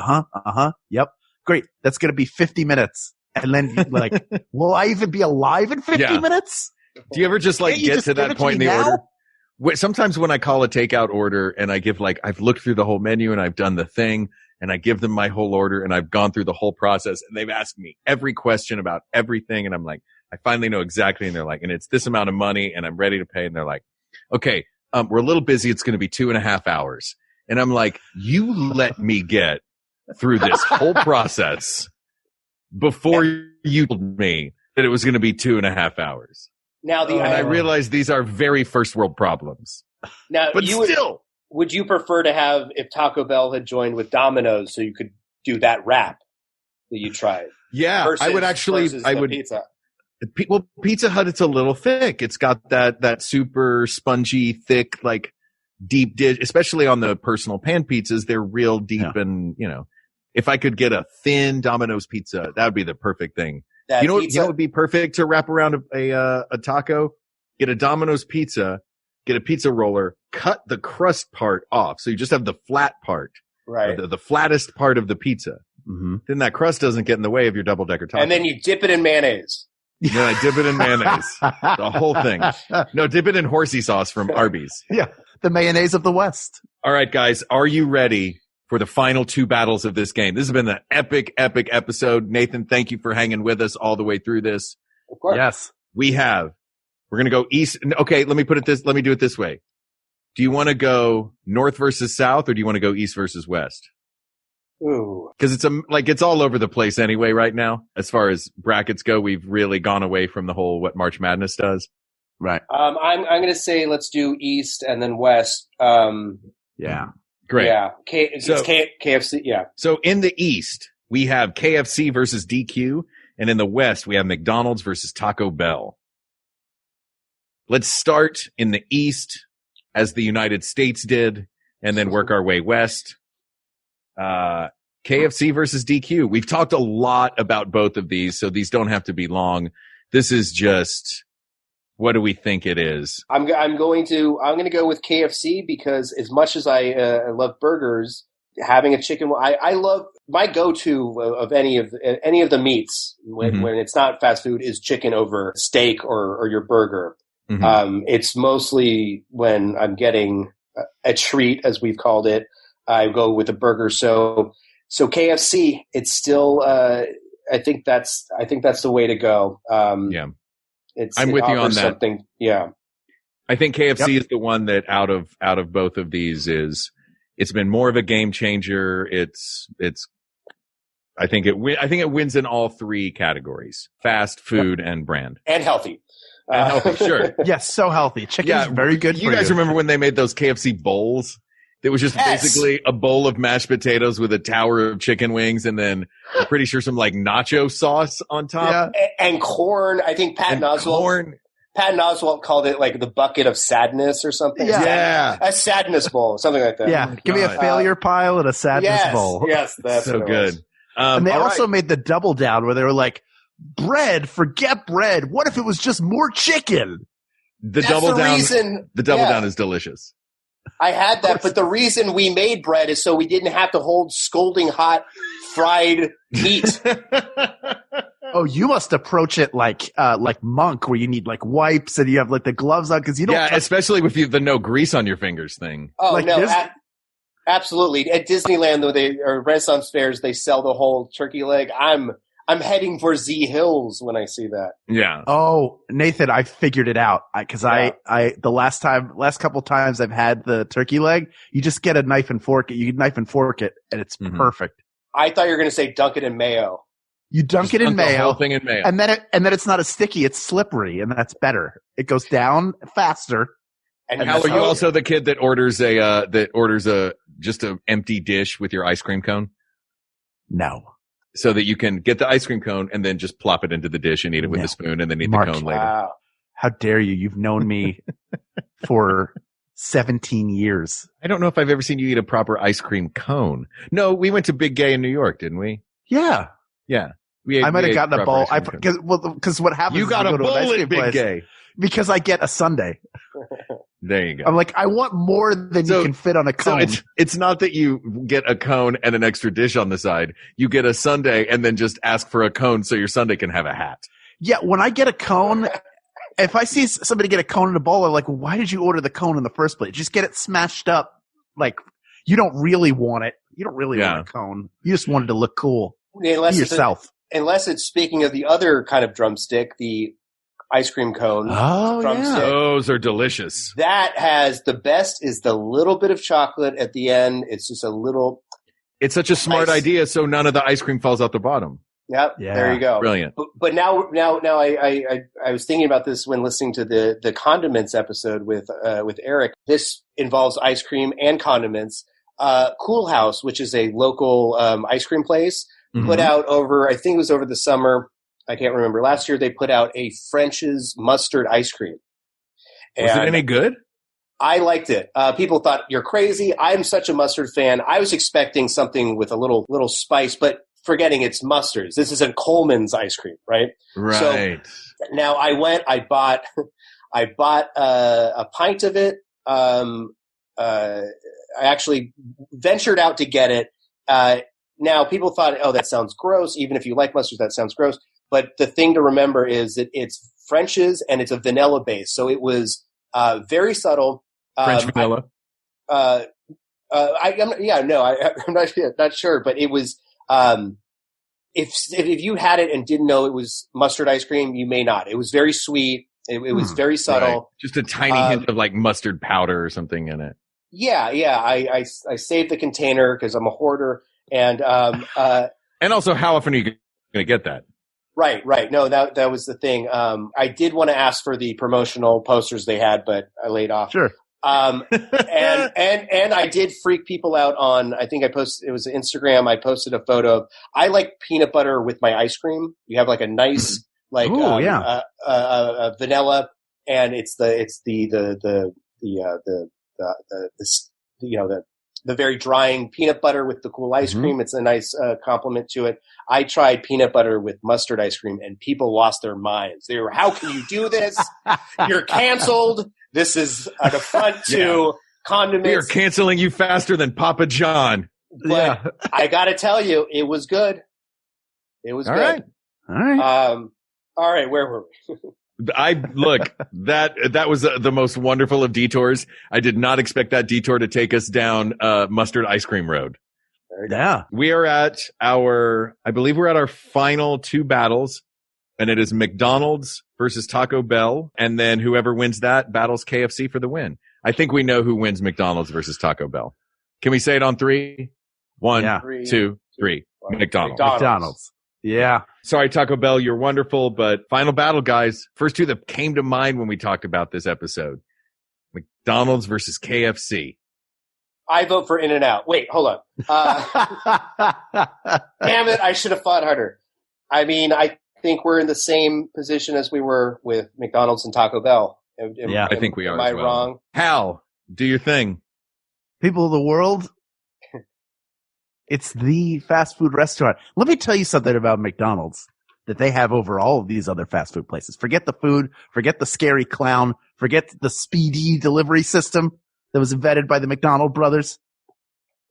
yep. Great. That's going to be 50 minutes. And then like, will I even be alive in 50 minutes? Do you ever just get to that point in the order? Sometimes when I call a takeout order and I give I've looked through the whole menu and I've done the thing, and I give them my whole order and I've gone through the whole process and they've asked me every question about everything. And I'm like, I finally know exactly. And they're like, and it's this amount of money and I'm ready to pay. And they're like, okay, we're a little busy. It's going to be 2.5 hours. And I'm like, you let me get through this whole process before you told me that it was going to be 2.5 hours. Now and I realize these are very first world problems. Now, but still. Would you prefer to have if Taco Bell had joined with Domino's so you could do that wrap that you tried? Yeah, I would actually. Pizza. Well, Pizza Hut, it's a little thick. It's got that super spongy, thick, like deep dish. Especially on the personal pan pizzas, they're real deep, and if I could get a thin Domino's pizza, that would be the perfect thing That You know pizza. what would be perfect to wrap around a taco? Get a Domino's pizza, get a pizza roller, cut the crust part off. So you just have the flat part. Right. The flattest part of the pizza. Mm-hmm. Then that crust doesn't get in the way of your double-decker taco. And then you dip it in mayonnaise. Then I dip it in mayonnaise. The whole thing. No, dip it in horsey sauce from Arby's. Yeah. The mayonnaise of the West. All right, guys. Are you ready for the final two battles of this game? This has been an epic, epic episode. Nathan, thank you for hanging with us all the way through this. Of course. Yes. We're going to go east. Okay, let me do it this way. Do you want to go north versus south, or do you want to go east versus west? Ooh. Because it's all over the place anyway right now. As far as brackets go, we've really gone away from the whole what March Madness does. Right. I'm going to say let's do east and then west. Yeah. Great. Yeah. KFC. Yeah. So in the east, we have KFC versus DQ, and in the west, we have McDonald's versus Taco Bell. Let's start in the east, as the United States did, and then work our way west. KFC versus DQ. We've talked a lot about both of these, so these don't have to be long. This is just, what do we think it is? I'm going to go with KFC because as much as I love burgers, having a chicken, I love my go-to of any of the meats when it's not fast food is chicken over steak or your burger. Mm-hmm. It's mostly when I'm getting a treat, as we've called it, I go with a burger. So KFC, it's still, I think that's the way to go. Yeah. I'm with you on that. Something, yeah. I think KFC is the one that out of both of these it's been more of a game changer. I think it wins in all three categories: fast, food, and brand. And healthy. And healthy, sure. Yes, so healthy. Chicken is very good for you. You guys remember when they made those KFC bowls? It was just basically a bowl of mashed potatoes with a tower of chicken wings, and then I'm pretty sure some like nacho sauce on top. Yeah. And corn. I think Patton Oswalt called it like the bucket of sadness or something. Yeah. A sadness bowl, something like that. Yeah. Give me a failure pile and a sadness bowl. Yes, that's so good. And they also made the double down where they were like, bread, forget bread. What if it was just more chicken? The double down is delicious. I had that, but the reason we made bread is so we didn't have to hold scalding hot fried meat. Oh, you must approach it like Monk, where you need like wipes and you have like the gloves on because you don't. Yeah, especially with the no grease on your fingers thing. Oh like no, absolutely. At Disneyland, or Renaissance fairs, they sell the whole turkey leg. I'm heading for Z Hills when I see that. Yeah. Oh, Nathan, I figured it out because I the last couple times I've had the turkey leg, you just get a knife and fork it. You knife and fork it, and it's perfect. I thought you were going to say dunk it in mayo. You dunk it in mayo, the whole thing in mayo, and then it's not as sticky; it's slippery, and that's better. It goes down faster. And Hal, are you also the kid that orders just an empty dish with your ice cream cone? No. So that you can get the ice cream cone and then just plop it into the dish and eat it with a spoon and then eat the cone later. Wow. How dare you? You've known me for 17 years. I don't know if I've ever seen you eat a proper ice cream cone. No, we went to Big Gay in New York, didn't we? Yeah. Yeah. I might have gotten a bowl. Because what happens you got is a bowl at Big Gay. Because I get a sundae. There you go. I'm like, I want more than you can fit on a cone. So it's not that you get a cone and an extra dish on the side. You get a sundae and then just ask for a cone so your sundae can have a hat. Yeah, when I get a cone, if I see somebody get a cone in a bowl, I'm like, why did you order the cone in the first place? Just get it smashed up. Like, you don't really want it. You don't really want a cone. You just want it to look cool. Unless Be yourself. Unless it's, speaking of the other kind of drumstick, the ice cream cone. Oh, drumstick. yeah. Those are delicious. That has the best is the little bit of chocolate at the end. It's just a little. It's such a smart idea, so none of the ice cream falls out the bottom. Yep. Yeah. There you go. Brilliant. But now I was thinking about this when listening to the condiments episode with Eric. This involves ice cream and condiments. Cool House, which is a local ice cream place, put out I think it was over the summer. I can't remember. Last year they put out a French's mustard ice cream. Was it any good? I liked it. People thought you're crazy. I'm such a mustard fan. I was expecting something with a little spice, but forgetting it's Mustard's. This is a Coleman's ice cream, right? Right. So now I bought a pint of it. I actually ventured out to get it. Now people thought, oh, that sounds gross. Even if you like mustard, that sounds gross. But the thing to remember is that it's French's and it's a vanilla base. So it was very subtle. French vanilla. I'm not sure, but it was. If you had it and didn't know it was mustard ice cream, you may not. It was very sweet. It was very subtle. Right. Just a tiny hint of like mustard powder or something in it. Yeah. I saved the container because I'm a hoarder, and also, how often are you going to get that? Right. No, that was the thing. I did want to ask for the promotional posters they had, but I laid off. Sure. And I did freak people out on, I think it was Instagram. I posted a photo of, I like peanut butter with my ice cream. You have like a nice, vanilla, and it's the very drying peanut butter with the cool ice cream. It's a nice compliment to it. I tried peanut butter with mustard ice cream, and people lost their minds. They were, how can you do this? You're canceled. This is an affront to condiments. We are canceling you faster than Papa John. But I got to tell you, it was good. It was good. All right. All right. Where were we? That was the most wonderful of detours. I did not expect that detour to take us down mustard ice cream road. Yeah. We are at I believe we're at our final two battles, and it is McDonald's versus Taco Bell, and then whoever wins that battles KFC for the win. I think we know who wins McDonald's versus Taco Bell. Can we say it on 3? 1, 2, 3. McDonald's. Yeah. Sorry, Taco Bell, you're wonderful, but final battle, guys. First two that came to mind when we talked about this episode. McDonald's versus KFC. I vote for In-N-Out. Wait, hold on. Damn it, I should have fought harder. I mean, I think we're in the same position as we were with McDonald's and Taco Bell. I think we are. Am I wrong? Hal, do your thing. People of the world, it's the fast food restaurant. Let me tell you something about McDonald's that they have over all of these other fast food places. Forget the food, forget the scary clown, forget the speedy delivery system that was invented by the McDonald brothers.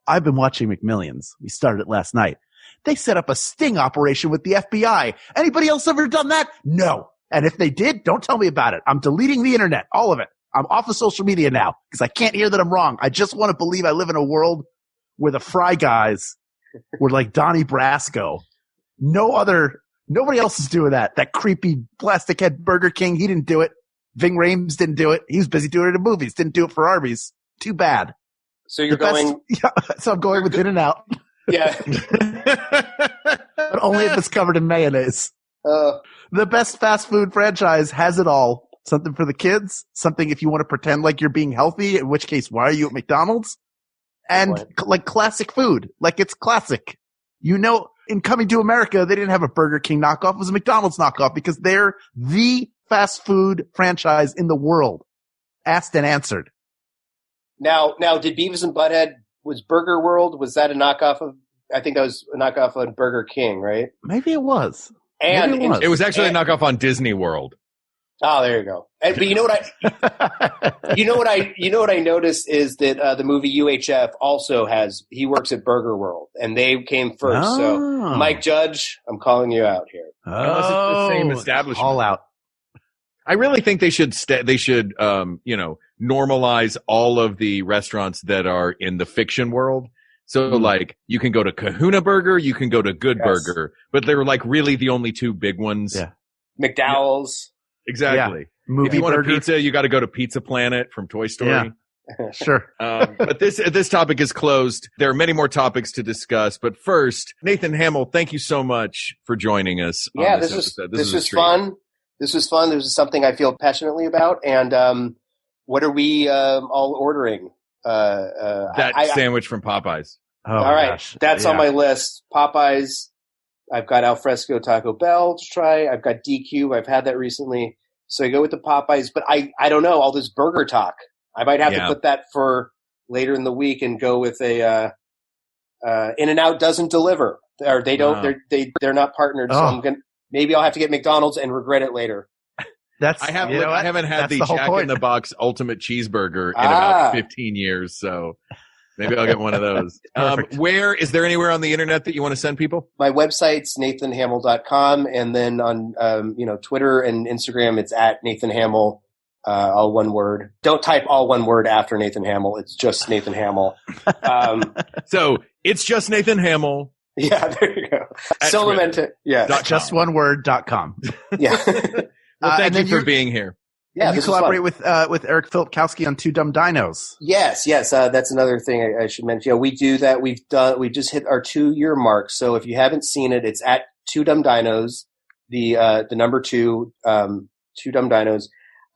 I've been watching McMillions. We started it last night. They set up a sting operation with the FBI. Anybody else ever done that? No. And if they did, don't tell me about it. I'm deleting the internet, all of it. I'm off of social media now because I can't hear that I'm wrong. I just want to believe I live in a world where the Fry Guys were like Donnie Brasco. Nobody else is doing that. That creepy plastic head Burger King, he didn't do it. Ving Rhames didn't do it. He was busy doing it in movies. Didn't do it for Arby's. Too bad. So you're going... So I'm going with In-N-Out. Yeah. But only if it's covered in mayonnaise. The best fast food franchise has it all. Something for the kids. Something if you want to pretend like you're being healthy, in which case, why are you at McDonald's? And like classic food. Like it's classic. You know, in Coming to America, they didn't have a Burger King knockoff. It was a McDonald's knockoff because they're the fast food franchise in the world. Asked and answered. Now, did Beavis and Butthead, was Burger World, was that a knockoff of, I think that was a knockoff on Burger King, right? Maybe it was. And it was actually a knockoff on Disney World. Oh, there you go. But you know what I noticed is that the movie UHF also he works at Burger World, and they came first. Oh. So, Mike Judge, I'm calling you out here. Unless it's the same establishment. All out. I really think they should normalize all of the restaurants that are in the fiction world. So like you can go to Kahuna Burger, you can go to Good Burger, but they're like really the only two big ones. Yeah. Yeah. McDowell's. Exactly. Yeah. If you want burger. a pizza, you got to go to Pizza Planet from Toy Story. Yeah. Sure. But this topic is closed. There are many more topics to discuss, but first, Nathan Hamill, thank you so much for joining us. Yeah, this was fun. This was fun. This is something I feel passionately about. And what are we all ordering? Sandwich from Popeyes. Oh, all right, gosh. That's on my list. Popeyes. I've got Alfresco Taco Bell to try. I've got DQ. I've had that recently. So I go with the Popeyes. But I don't know, all this burger talk. I might have to put that for later in the week and go with a In-N-Out doesn't deliver. or they don't. Wow. They're not partnered. So maybe I'll have to get McDonald's and regret it later. I haven't had the Jack in the Box Ultimate Cheeseburger in about 15 years, so maybe I'll get one of those. Is there anywhere on the internet that you want to send people? My website's nathanhamill.com, and then on Twitter and Instagram, it's at Nathan Hamill, all one word. Don't type all one word after Nathan Hamill. It's just Nathan Hamill. So it's just Nathan Hamill. Yeah, there you go. So lament it. Yeah, justoneword.com. Yeah. Well, thank you for being here. Yeah, you collaborate with Eric Filipkowski on Two Dumb Dinos. Yes. That's another thing I should mention. Yeah, we do that. We just hit our 2-year mark. So if you haven't seen it, it's at Two Dumb Dinos, the number 2, Two Dumb Dinos.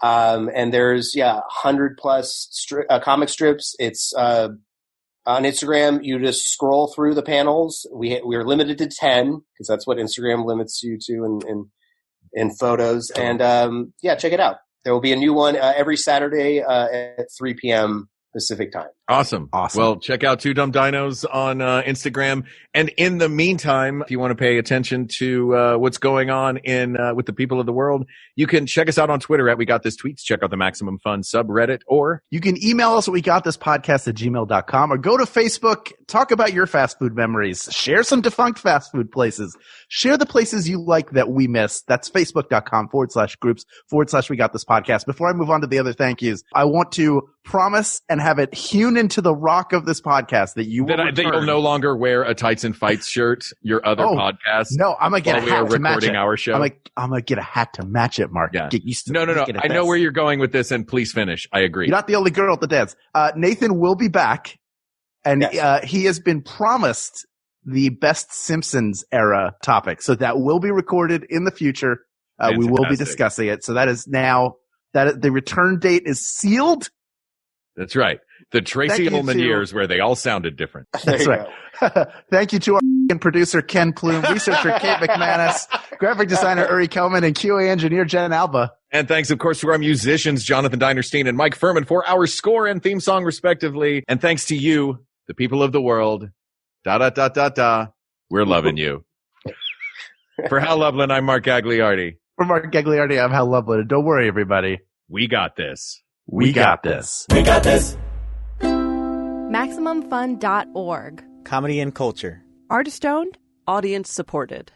And there's 100 plus comic strips. It's on Instagram. You just scroll through the panels. We're limited to 10 because that's what Instagram limits you to in photos. And check it out. There will be a new one every Saturday at 3 p.m. Pacific time. Awesome. Well, check out Two Dumb Dinos on Instagram. And in the meantime, if you want to pay attention to what's going on with the people of the world, you can check us out on Twitter at We Got This Tweets. Check out the Maximum Fun subreddit, or you can email us at wegotThisPodcast@gmail.com, or go to Facebook, talk about your fast food memories, share some defunct fast food places, share the places you like that we missed. That's Facebook.com/groups/We Got This Podcast. Before I move on to the other thank yous, I want to promise and have it hewn into the rock of this podcast that you'll no longer wear a Tights and Fights shirt, your other podcast. No, I'm going to get a hat to match it. Our show. I'm going to get a hat to match it, Mark. Yeah. Get used to No. I know where you're going with this, and please finish. I agree. You're not the only girl at the dance. Nathan will be back, and he has been promised the best Simpsons era topic. So that will be recorded in the future. We will be discussing it. So that is now that the return date is sealed. That's right. The Tracy Ullman years where they all sounded different. That's right. Thank you to our producer, Ken Plume, researcher, Kate McManus, graphic designer, Uri Kelman, and QA engineer, Jen Alba. And thanks, of course, to our musicians, Jonathan Dinerstein and Mike Furman, for our score and theme song, respectively. And thanks to you, the people of the world. We're loving you. For Hal Lublin, I'm Mark Gagliardi. For Mark Gagliardi, I'm Hal Lublin. And don't worry, everybody. We got this. We got this. We got this. MaximumFun.org. Comedy and culture. Artist owned. Audience supported.